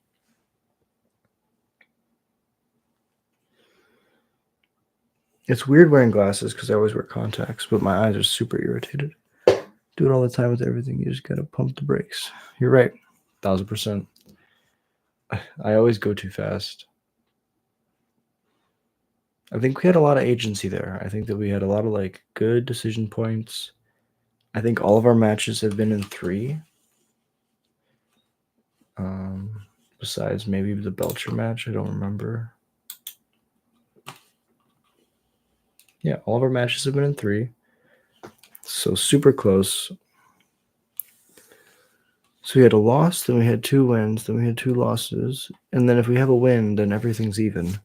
It's weird wearing glasses because I always wear contacts, but my eyes are super irritated. Do it all the time with everything. You just gotta pump the brakes. You're right, 1000%. I always go too fast. I think we had a lot of agency there. I think that we had a lot of like good decision points. I think all of our matches have been in 3. Besides maybe the Belcher match, I don't remember. Yeah, all of our matches have been in 3. So super close. So we had a loss, then we had 2 wins, then we had 2 losses, and then if we have a win, then everything's even.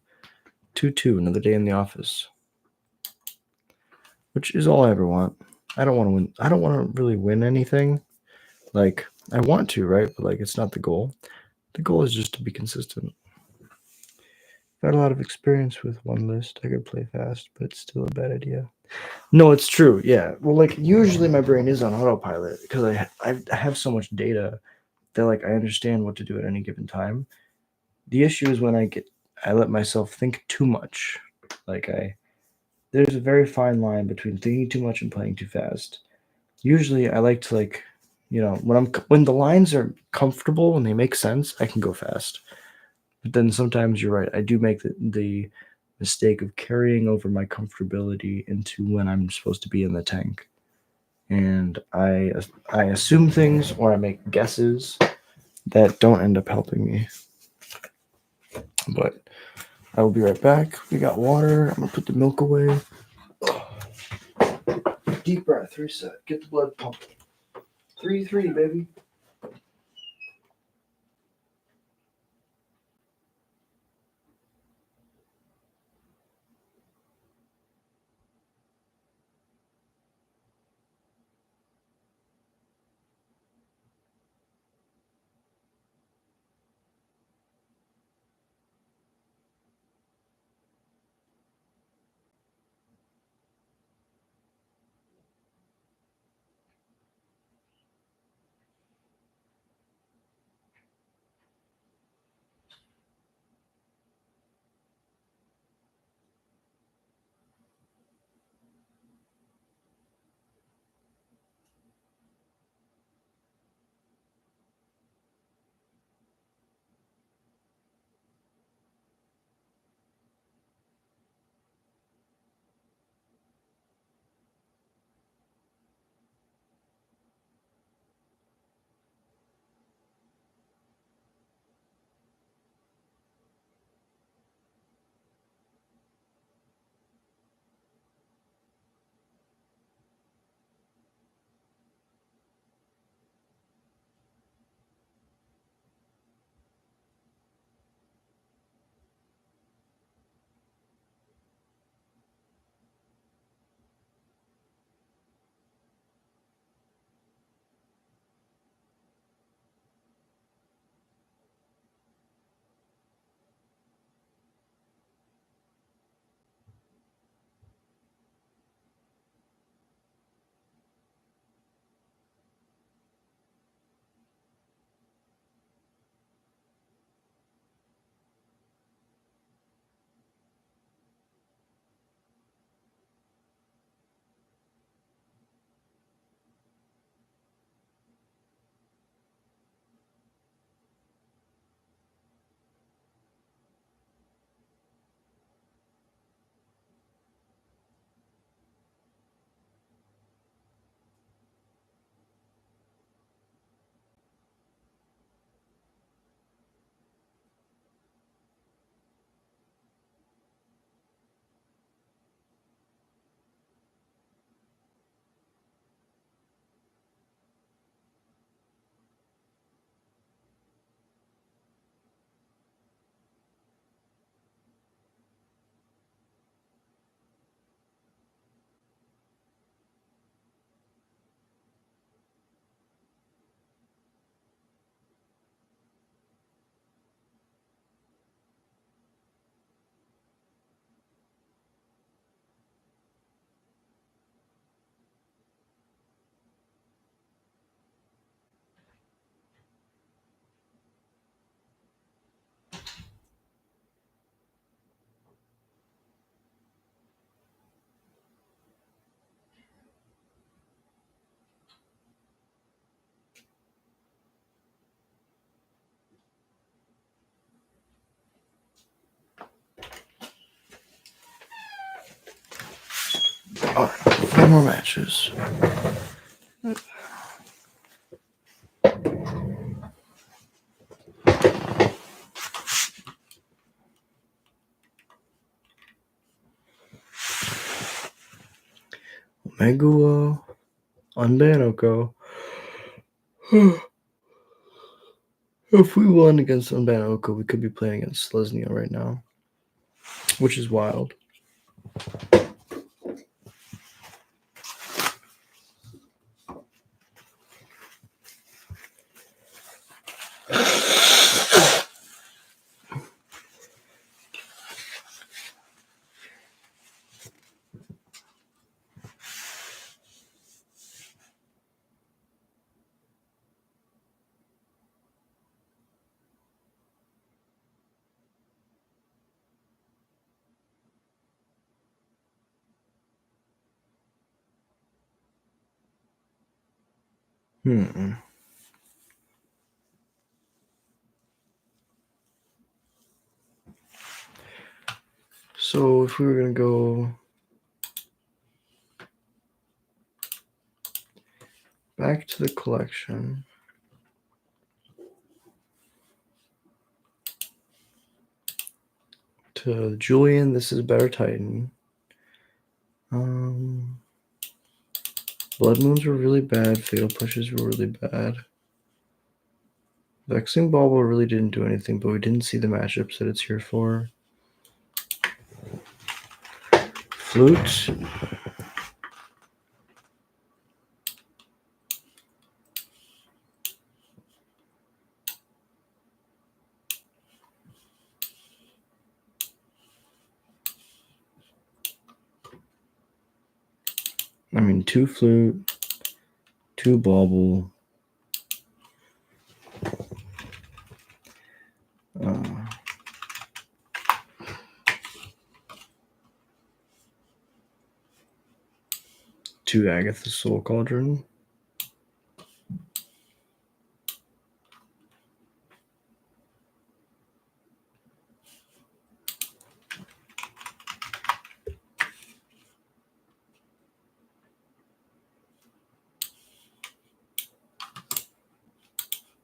2-2, another day in the office. Which is all I ever want. I don't want to win. I don't want to really win anything. Like, I want to, right? But like, it's not the goal. The goal is just to be consistent. Got a lot of experience with one list. I could play fast, but it's still a bad idea. No, it's true. Yeah. Well, like usually my brain is on autopilot because I have so much data that like I understand what to do at any given time. The issue is when I let myself think too much. Like there's a very fine line between thinking too much and playing too fast. Usually I like to like, when the lines are comfortable and they make sense, I can go fast. But then sometimes you're right. I do make the mistake of carrying over my comfortability into when I'm supposed to be in the tank. And I assume things or I make guesses that don't end up helping me. But I will be right back. We got water. I'm gonna put the milk away. Deep breath, reset. Get the blood pumping. 3-3, baby. Alright, 5 more matches. Meguo, Unbanoko. If we won against Unbanoko, we could be playing against Lesnio right now, which is wild. So if we were going to go back to the collection, to Julian, this is Better Titan. Blood Moons were really bad. Fatal Pushes were really bad. Vexing Bauble really didn't do anything, but we didn't see the matchups that it's here for. Flute. I mean, 2 Flute, 2 Bauble. 2 Agatha Soul Cauldron.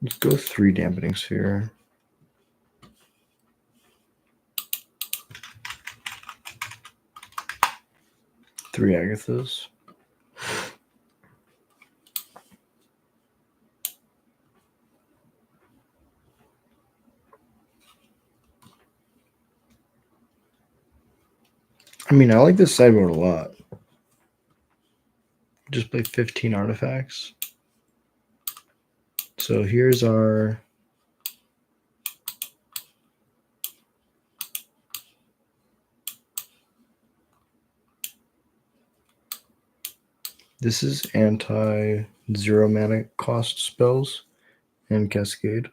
Let's go 3 Dampening Sphere. 3 Agathas. I mean, I like this sideboard a lot. Just play 15 artifacts. So here's our this is anti-0 mana cost spells and Cascade.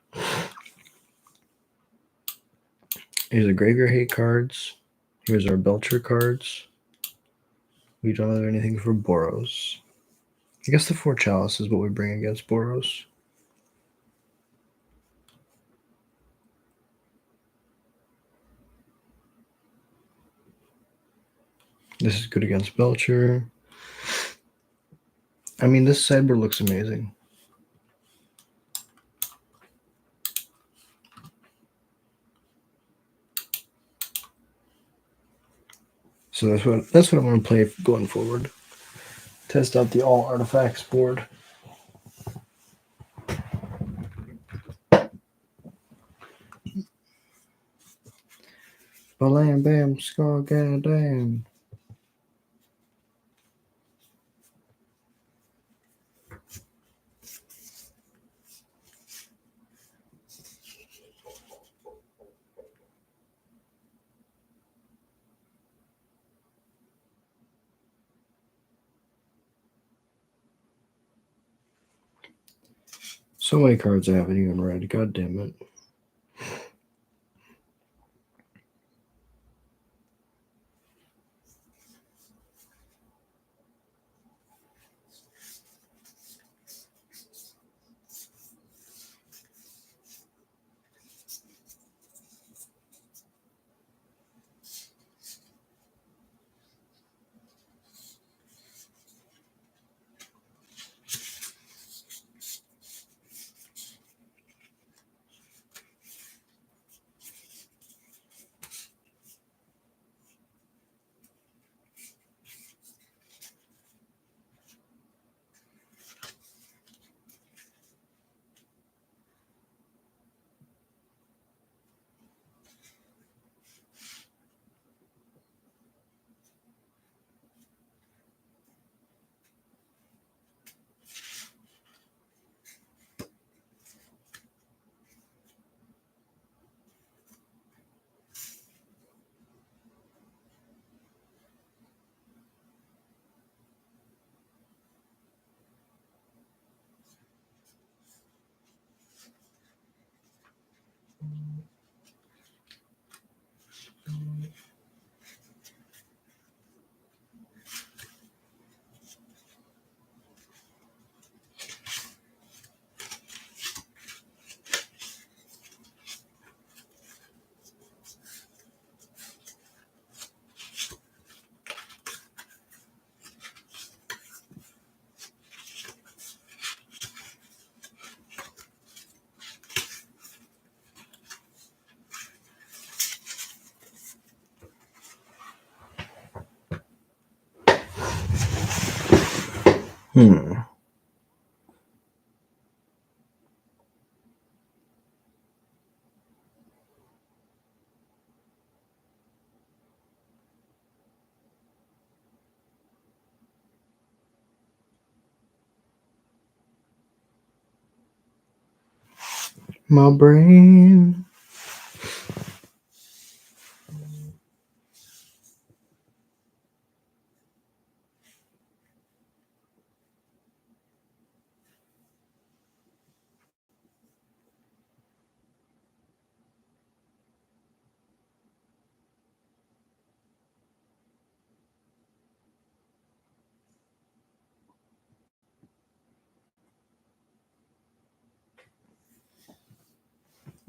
Here's our Graveyard Hate cards. Here's our Belcher cards. We don't have anything for Boros. I guess the 4 Chalice is what we bring against Boros. This is good against Belcher. I mean, this sideboard looks amazing. So that's what I'm going to play going forward. Test out the all artifacts board. Balam bam, skull damn. So many cards I haven't even read. God damn it. Hmm. My brain.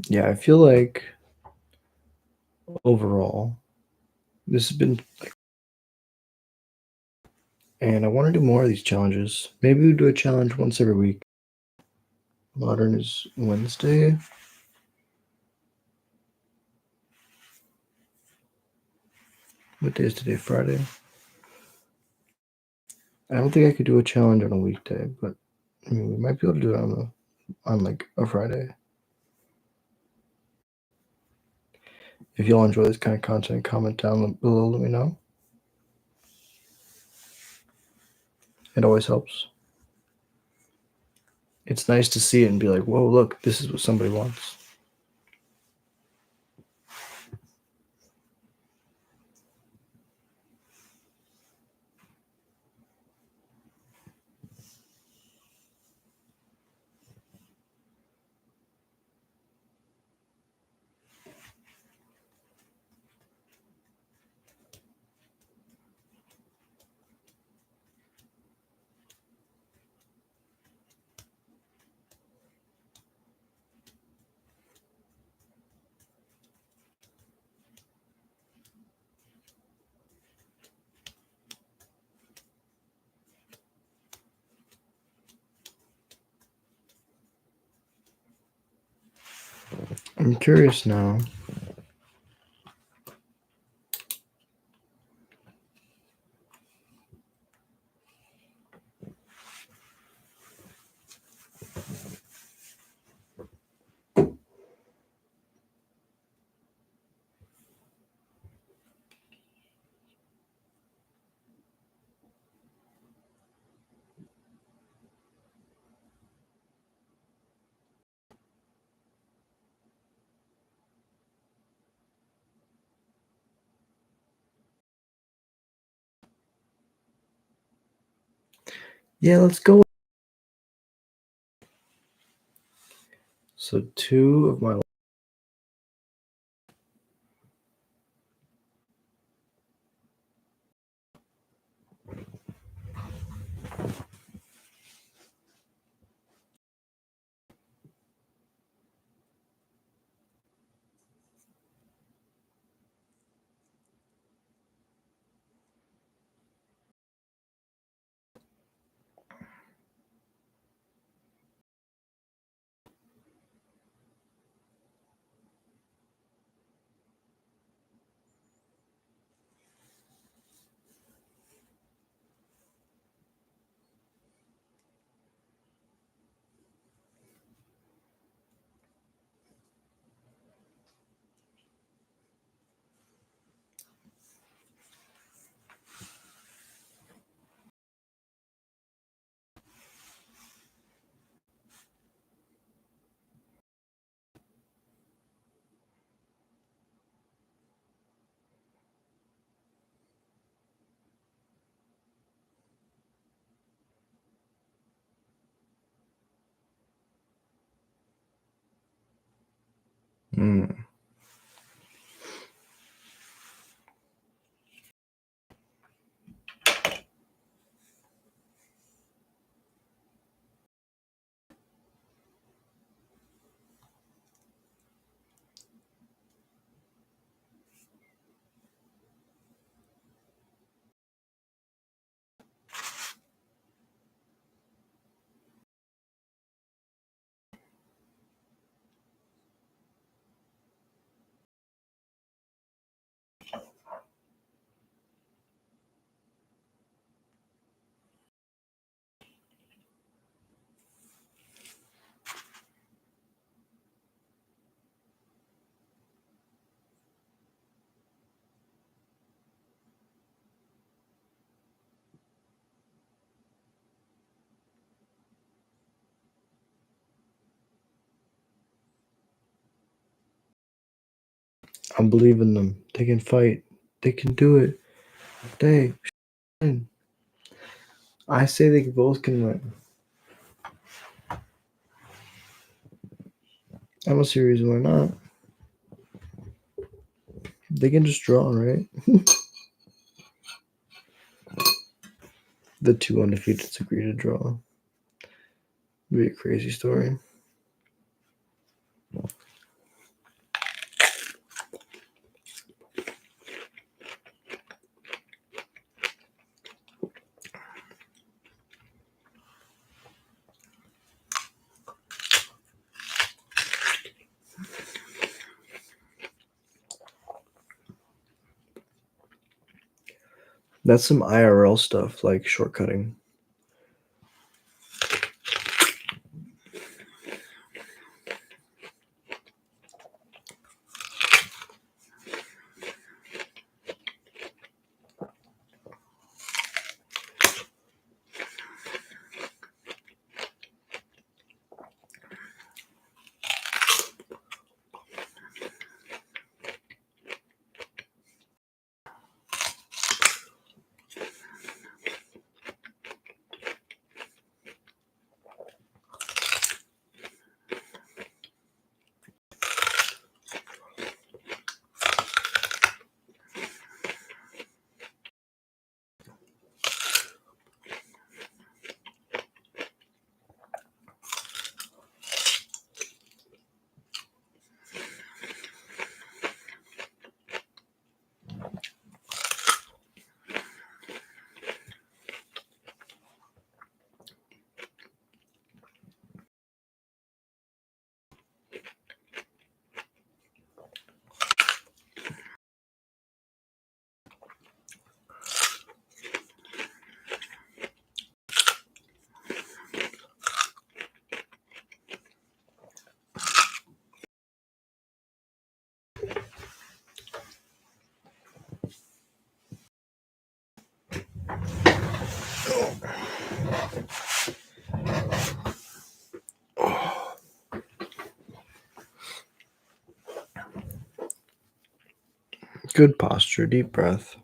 Yeah, I feel like overall, this has been like, and I want to do more of these challenges. Maybe we do a challenge once every week. Modern is Wednesday. What day is today? Friday. I don't think I could do a challenge on a weekday, but I mean, we might be able to do it on like a Friday. If y'all enjoy this kind of content, comment down below. Let me know. It always helps. It's nice to see it and be like, whoa, look, this is what somebody wants. I'm curious now. Yeah, let's go. So 2 of my I believe in them. They can fight. They can do it. They can. I say they both can win. I don't see a reason why not. They can just draw, right? The two undefeateds agree to draw. It'd be a crazy story. That's some IRL stuff, like shortcutting. Good posture, deep breath.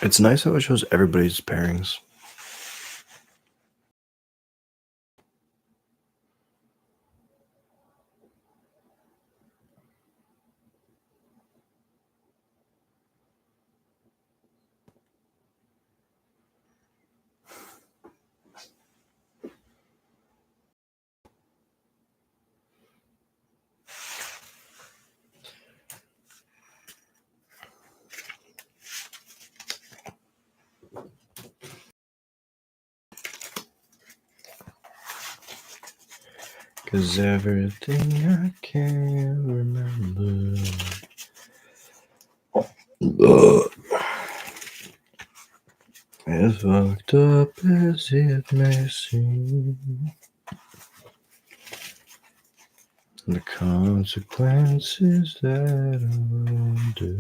It's nice how it shows everybody's pairings. Cause everything I can remember as fucked up as it may seem. The consequences that are under.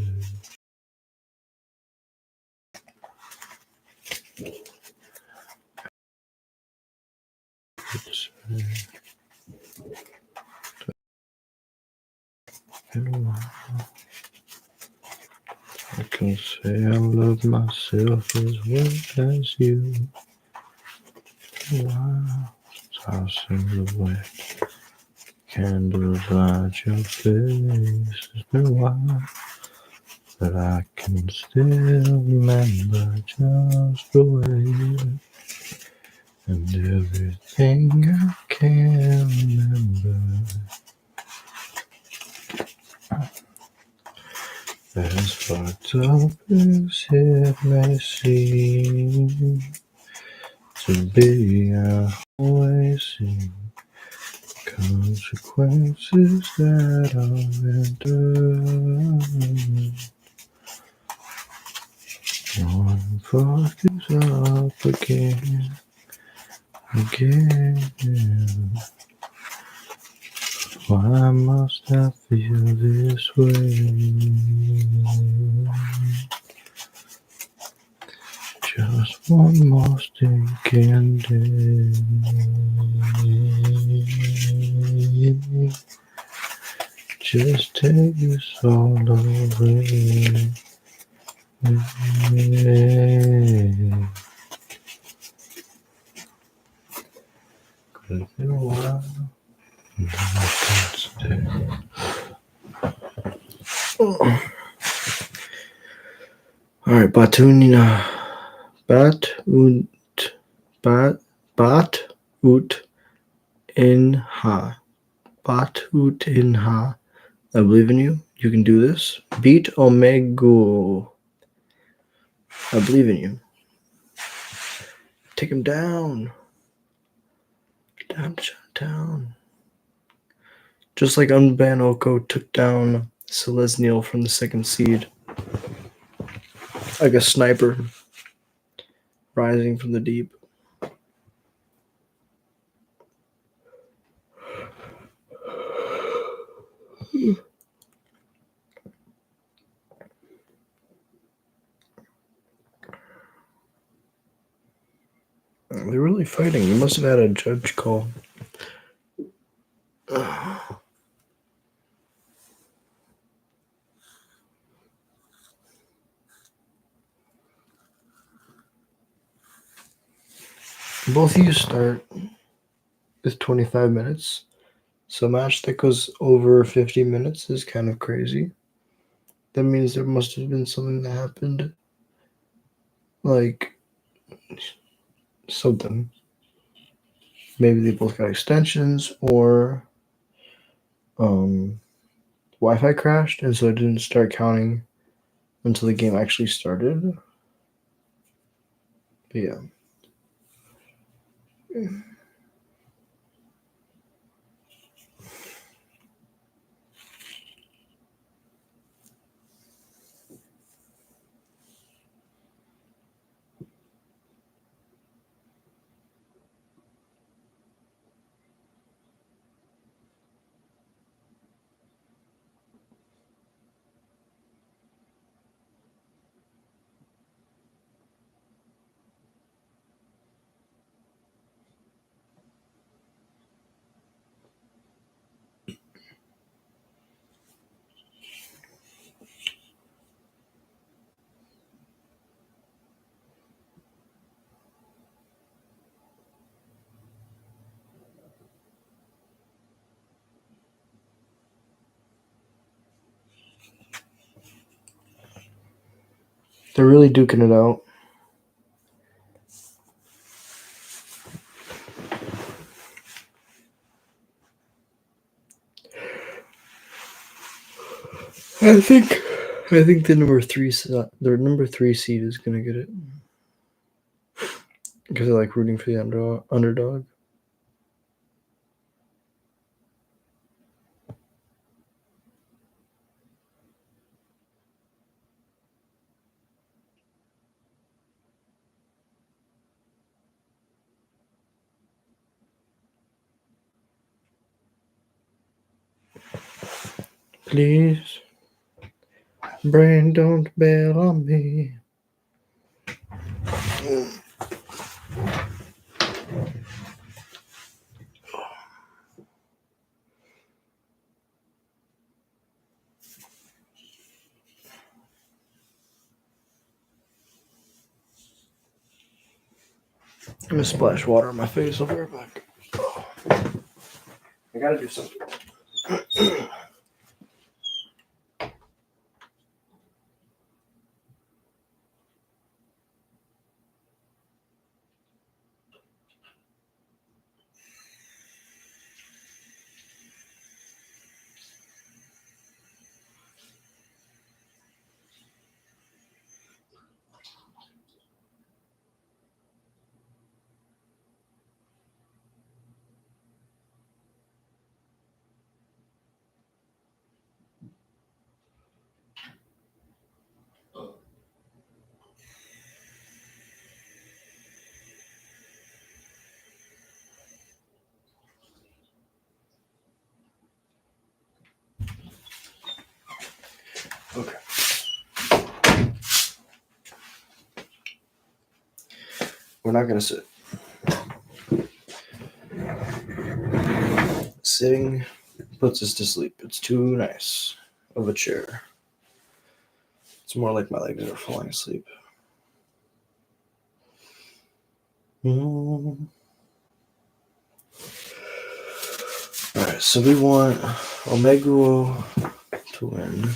I can say I love myself as well as you. Wow, tossing the wet candles light your face. It's been a while, but I can still remember just the way And everything I can remember as fucked up as it may seem to be, I always see consequences that I've endured. One fucked is up again. Why must I feel this way? Just one more stinking day. Just take this all away. Could have been a while. Alright, Batunina. Bat-ut-in-ha. I believe in you. You can do this. Beat Omego. I believe in you. Take him down. Down. Just like Unban Oko took down Selesniel from the second seed. Like a sniper rising from the deep. They're really fighting. You must have had a judge call. Both of you start with 25 minutes. So a match that goes over 50 minutes is kind of crazy. That means there must have been something that happened. Like something. Maybe they both got extensions, or Wi-Fi crashed, and so it didn't start counting until the game actually started. But yeah. They're really duking it out. I think the number three seed is gonna get it because I like rooting for the underdog. Please, brain, don't bail on me. I'm gonna splash water on my face. I'll be right back. I gotta do something. Okay. We're not going to sit. Sitting puts us to sleep. It's too nice of a chair. It's more like my legs are falling asleep. Alright, so we want mtgo to win.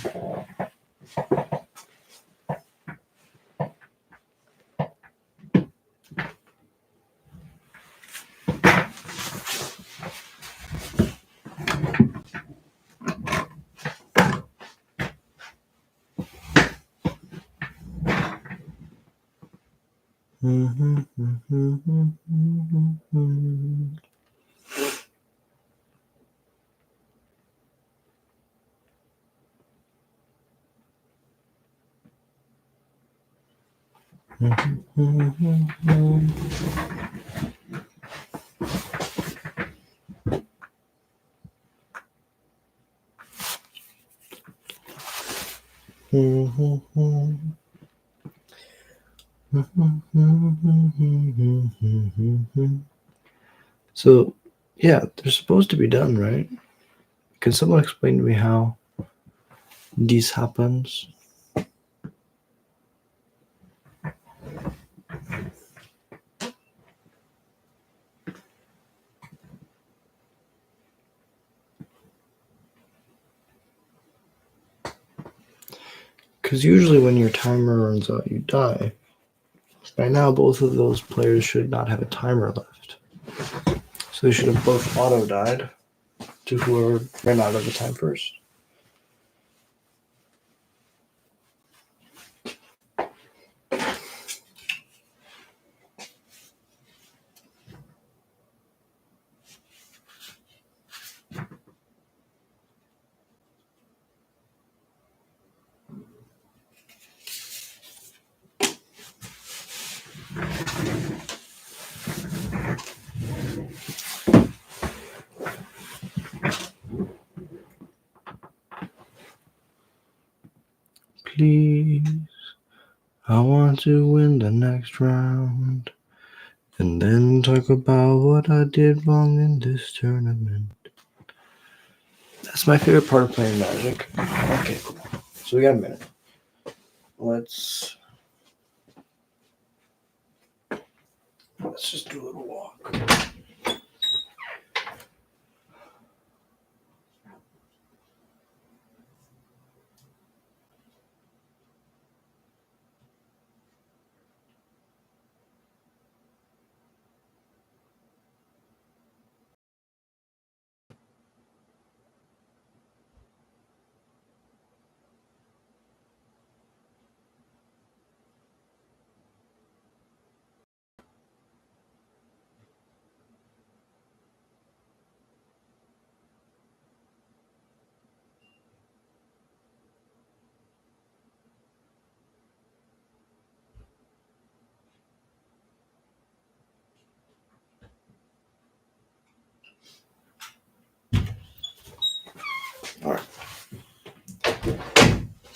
So, yeah, they're supposed to be done, right? Can someone explain to me how this happens? Because usually when your timer runs out, you die. By now, both of those players should not have a timer left. So they should have both auto-died to whoever ran out of the time first. Please, I want to win the next round. And then talk about what I did wrong in this tournament. That's my favorite part of playing Magic. Okay, cool. So we got a minute. Let's just do a little walk. All right.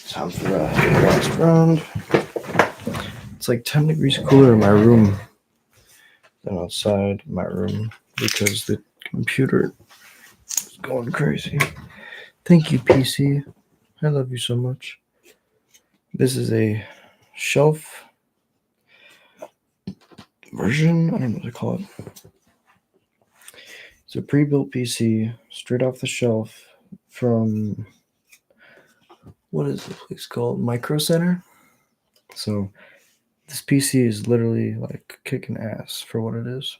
Time for the last round. It's like 10 degrees cooler in my room than outside my room because the computer is going crazy. Thank you, PC. I love you so much. This is a shelf version. I don't know what to call it. It's a pre-built PC straight off the shelf from, what is the place called? Micro Center. So this PC is literally like kicking ass for what it is.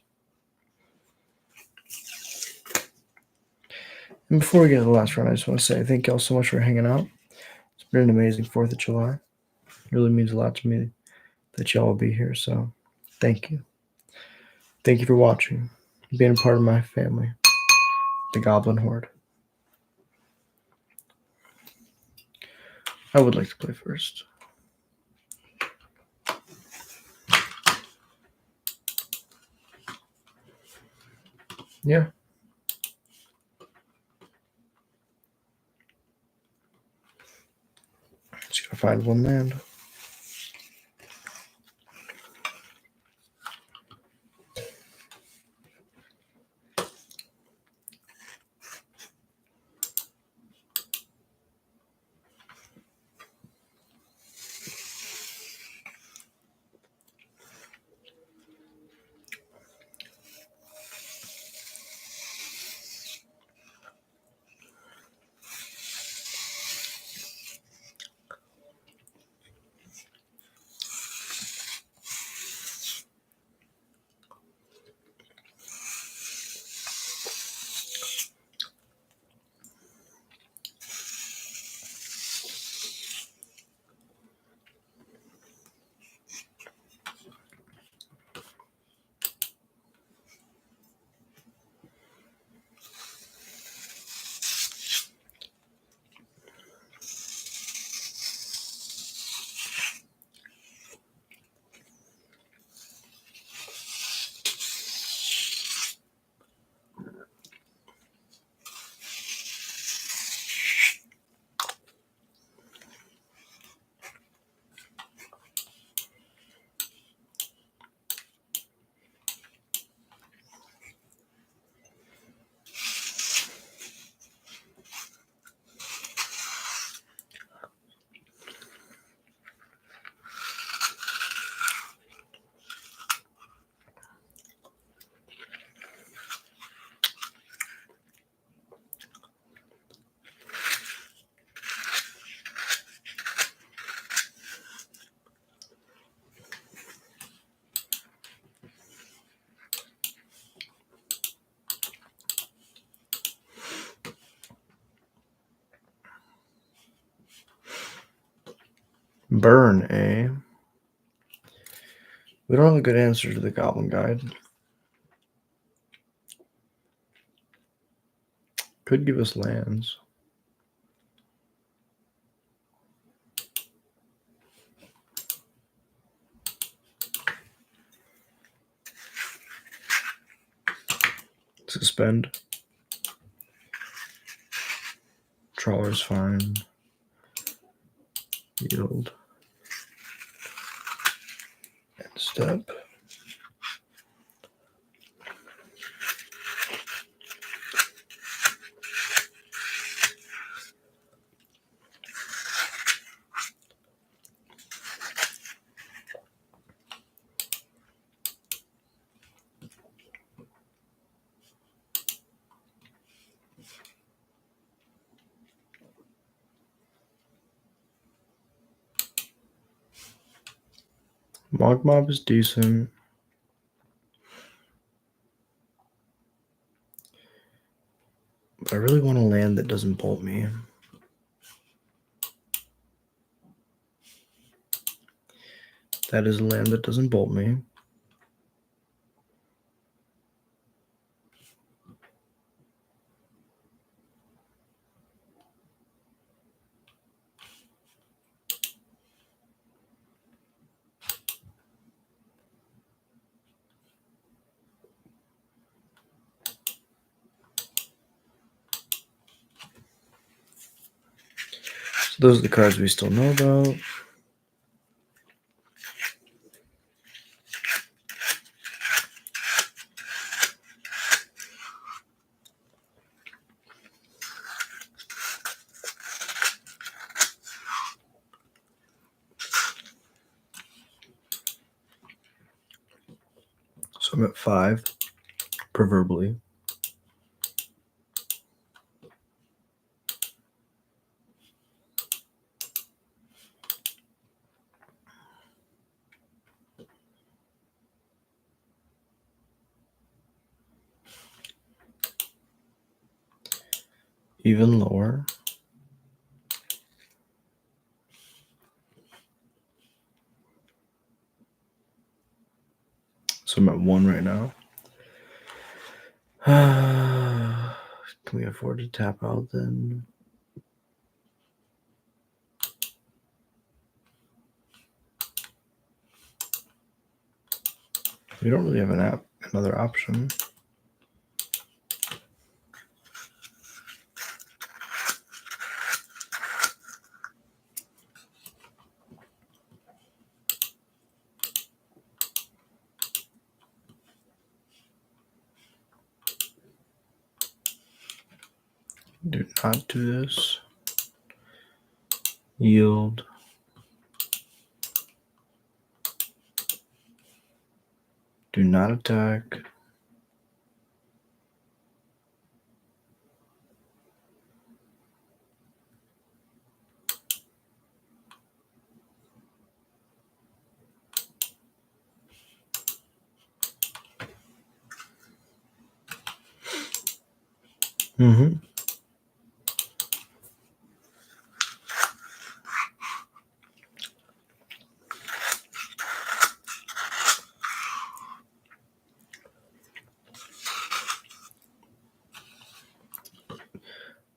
And before we get to the last round, I just want to say thank y'all so much for hanging out. It's been an amazing 4th of July. It really means a lot to me that y'all will be here. So thank you. Thank you for watching, being a part of my family, the Goblin Horde. I would like to play first. Yeah. Just gotta find one land. Burn, eh? We don't have a good answer to the Goblin Guide. Could give us lands. Suspend. Trawler's fine. Yield. And step. Mogmob is decent. But I really want a land that doesn't bolt me. That is a land that doesn't bolt me. So those are the cards we still know about. So I'm at 5, proverbially. Even lower. So I'm at 1 right now. Can we afford to tap out then? We don't really have another option. Do not do this. Yield. Do not attack.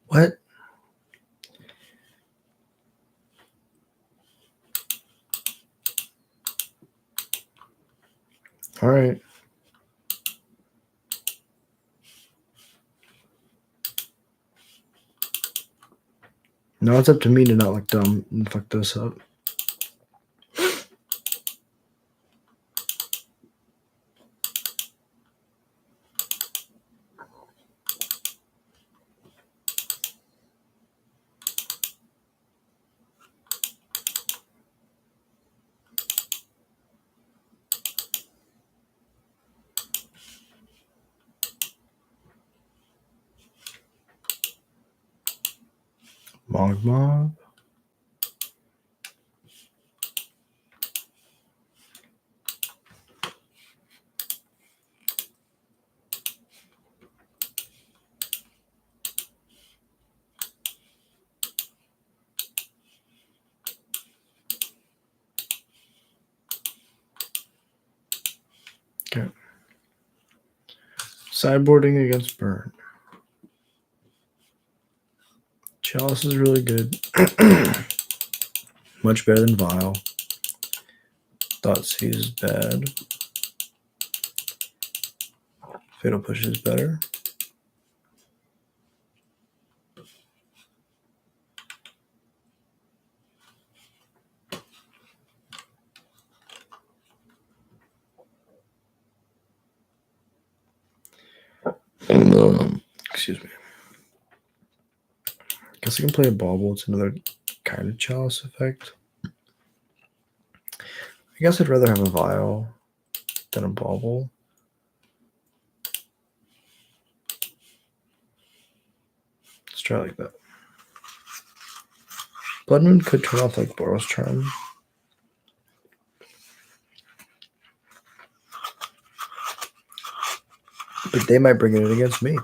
What? All right. Now it's up to me to not look dumb and fuck this up. Mob. Okay. Sideboarding against Burn. Chalice is really good. Much better than Vial. Thoughtseize is bad. Fatal Push is better. Excuse me. Guess I can play a Bauble. It's another kind of Chalice effect. I guess I'd rather have a Vial than a Bauble. Let's try like that. Blood Moon could turn off like Boros Charm. But they might bring it in against me.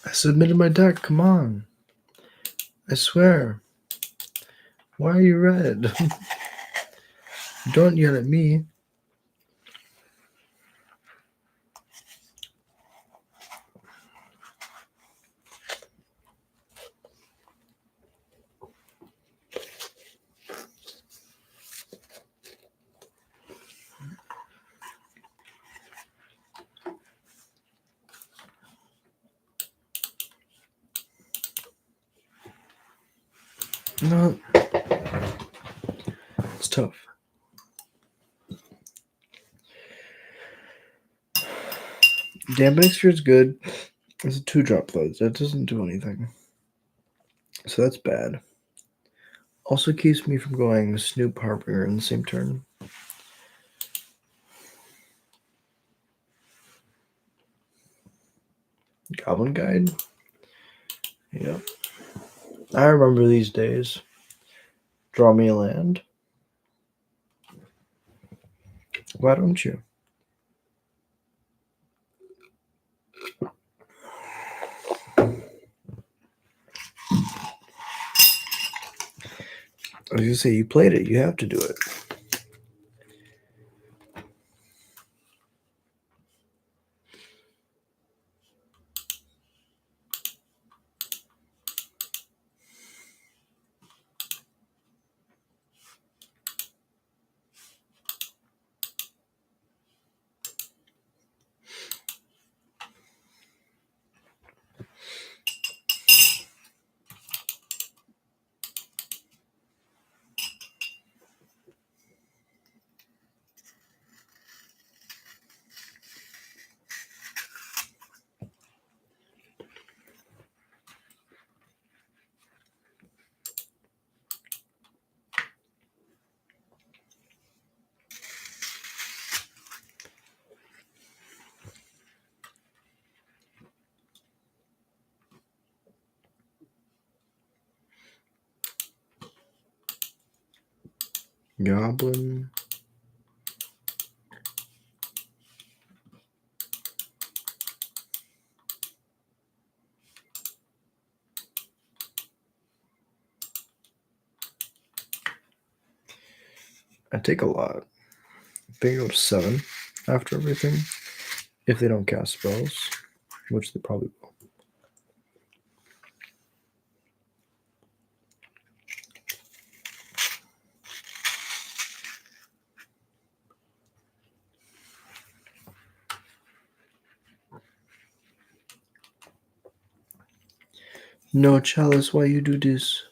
I submitted my deck. Come on. I swear. Why are you red? Don't yell at me. No. It's tough. Dampening sphere is good. It's a 2-drop though. That doesn't do anything. So that's bad. Also keeps me from going Snoop Harbinger in the same turn. Goblin Guide? Yep. I remember these days. Draw me a land. Why don't you? I was gonna say, you played it. You have to do it. Goblin. I take a lot. They go to 7 after everything. If they don't cast spells, which they probably will. No, Chalice, why you do this?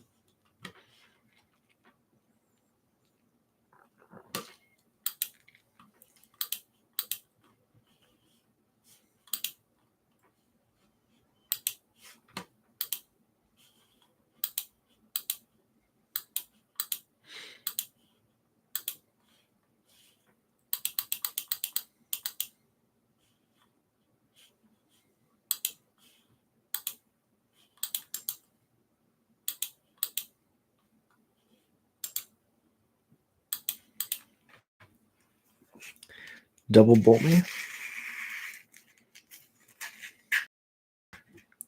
Double bolt me?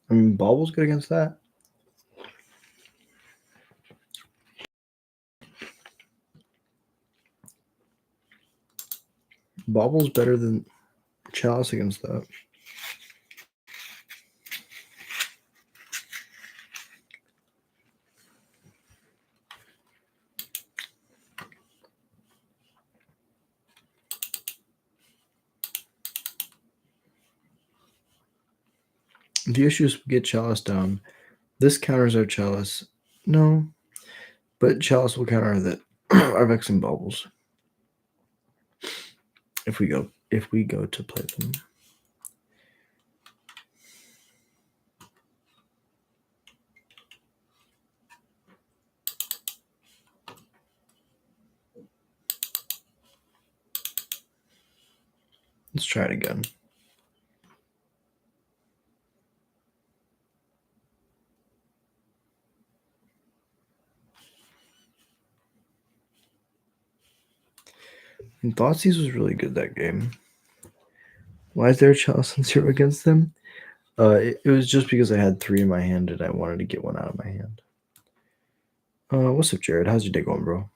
I mean, Bauble's good against that. Bauble's better than Chalice against that. The issue is we get Chalice down. This counters our Chalice. No. But Chalice will counter that our Vexing Baubles. If we go to play them. Let's try it again. And Thoughtseize was really good that game. Why is there a Chalice on 0 against them? It was just because I had 3 in my hand and I wanted to get one out of my hand. What's up, Jared? How's your day going, bro?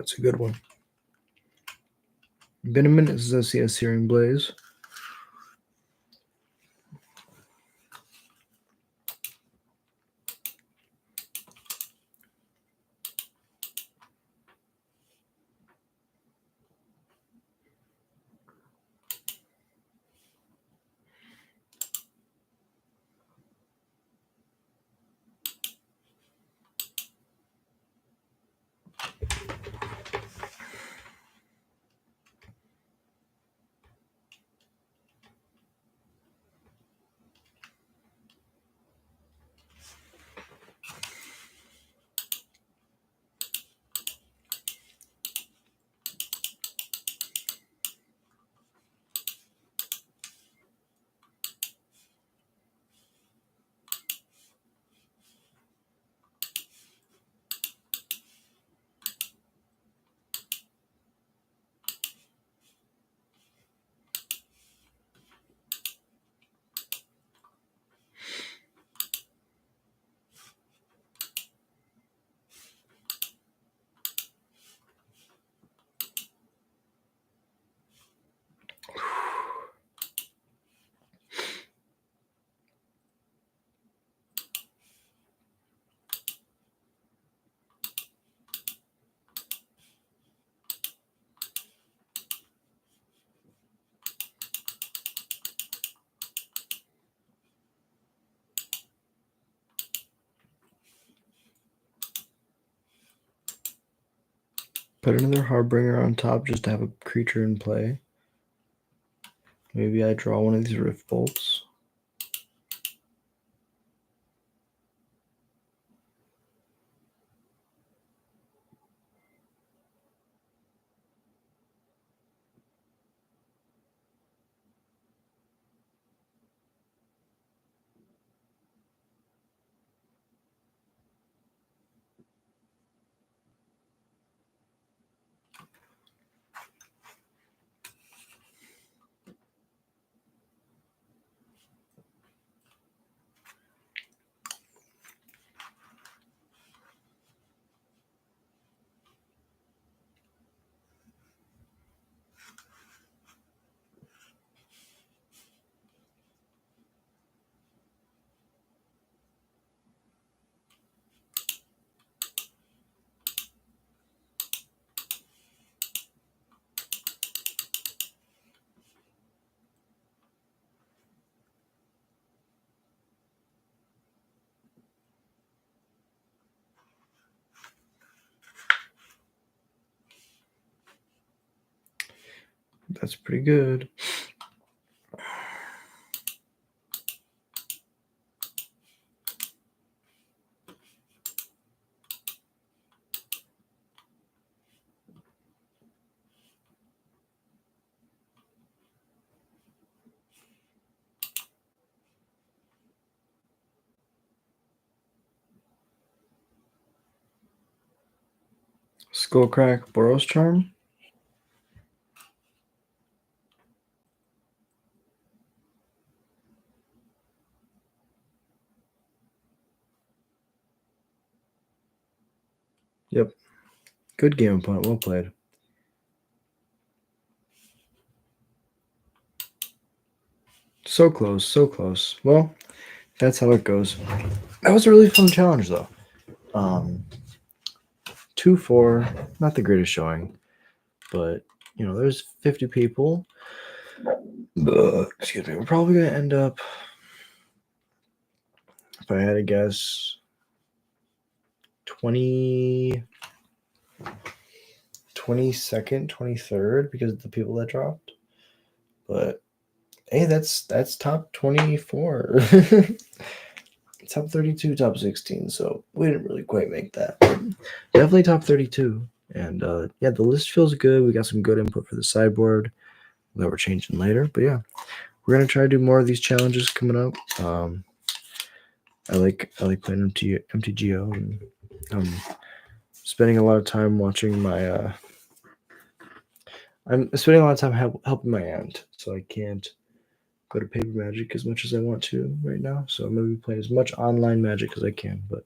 That's a good one. Been a minute since I see a Searing Blaze. Put another Harbinger on top just to have a creature in play. Maybe I draw one of these Rift Bolts. That's pretty good. Skullcrack, Boros Charm. Yep. Good game, opponent. Well played. So close, so close. Well, that's how it goes. That was a really fun challenge, though. 2-4, not the greatest showing, but there's 50 people. Excuse me. We're probably gonna end up, if I had to guess, 22nd, 23rd because of the people that dropped. But hey, that's top 24. Top 32, top 16. So we didn't really quite make that. Definitely top 32. And yeah, the list feels good. We got some good input for the sideboard that we're changing later. But yeah, we're gonna try to do more of these challenges coming up. I like playing mtgo, and spending a lot of time watching my. I'm spending a lot of time helping my aunt, so I can't go to paper Magic as much as I want to right now. So I'm going to be playing as much online Magic as I can. But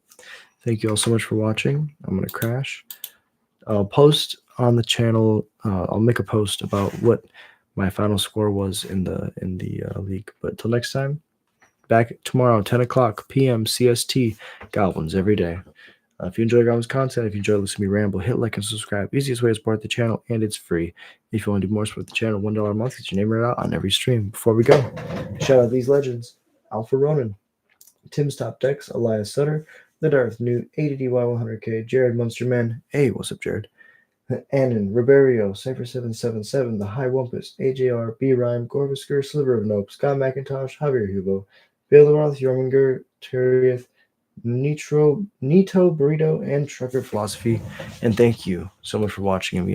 thank you all so much for watching. I'm going to crash. I'll post on the channel. I'll make a post about what my final score was in the league. But till next time, back tomorrow, 10 o'clock p.m. CST. Goblins every day. If you enjoy Goblins content, if you enjoy listening to me ramble, hit like and subscribe. Easiest way to support the channel, and it's free. If you want to do more support the channel, $1 a month, get your name read out on every stream. Before we go, shout out these legends: Alpha Ronan, Tim's Top Decks, Elias Sutter, The Darth Newt, ADDY100K, Jared Munsterman. Hey, what's up, Jared? Annan, Riberio, Cypher777, The High Wumpus, AJR, B Rhyme, Gorvisker, Sliver of Nope, Scott McIntosh, Javier Hugo, Bill Roth, Jormunger, Terrieth, Nito Burrito, and Trucker Philosophy. And thank you so much for watching. And we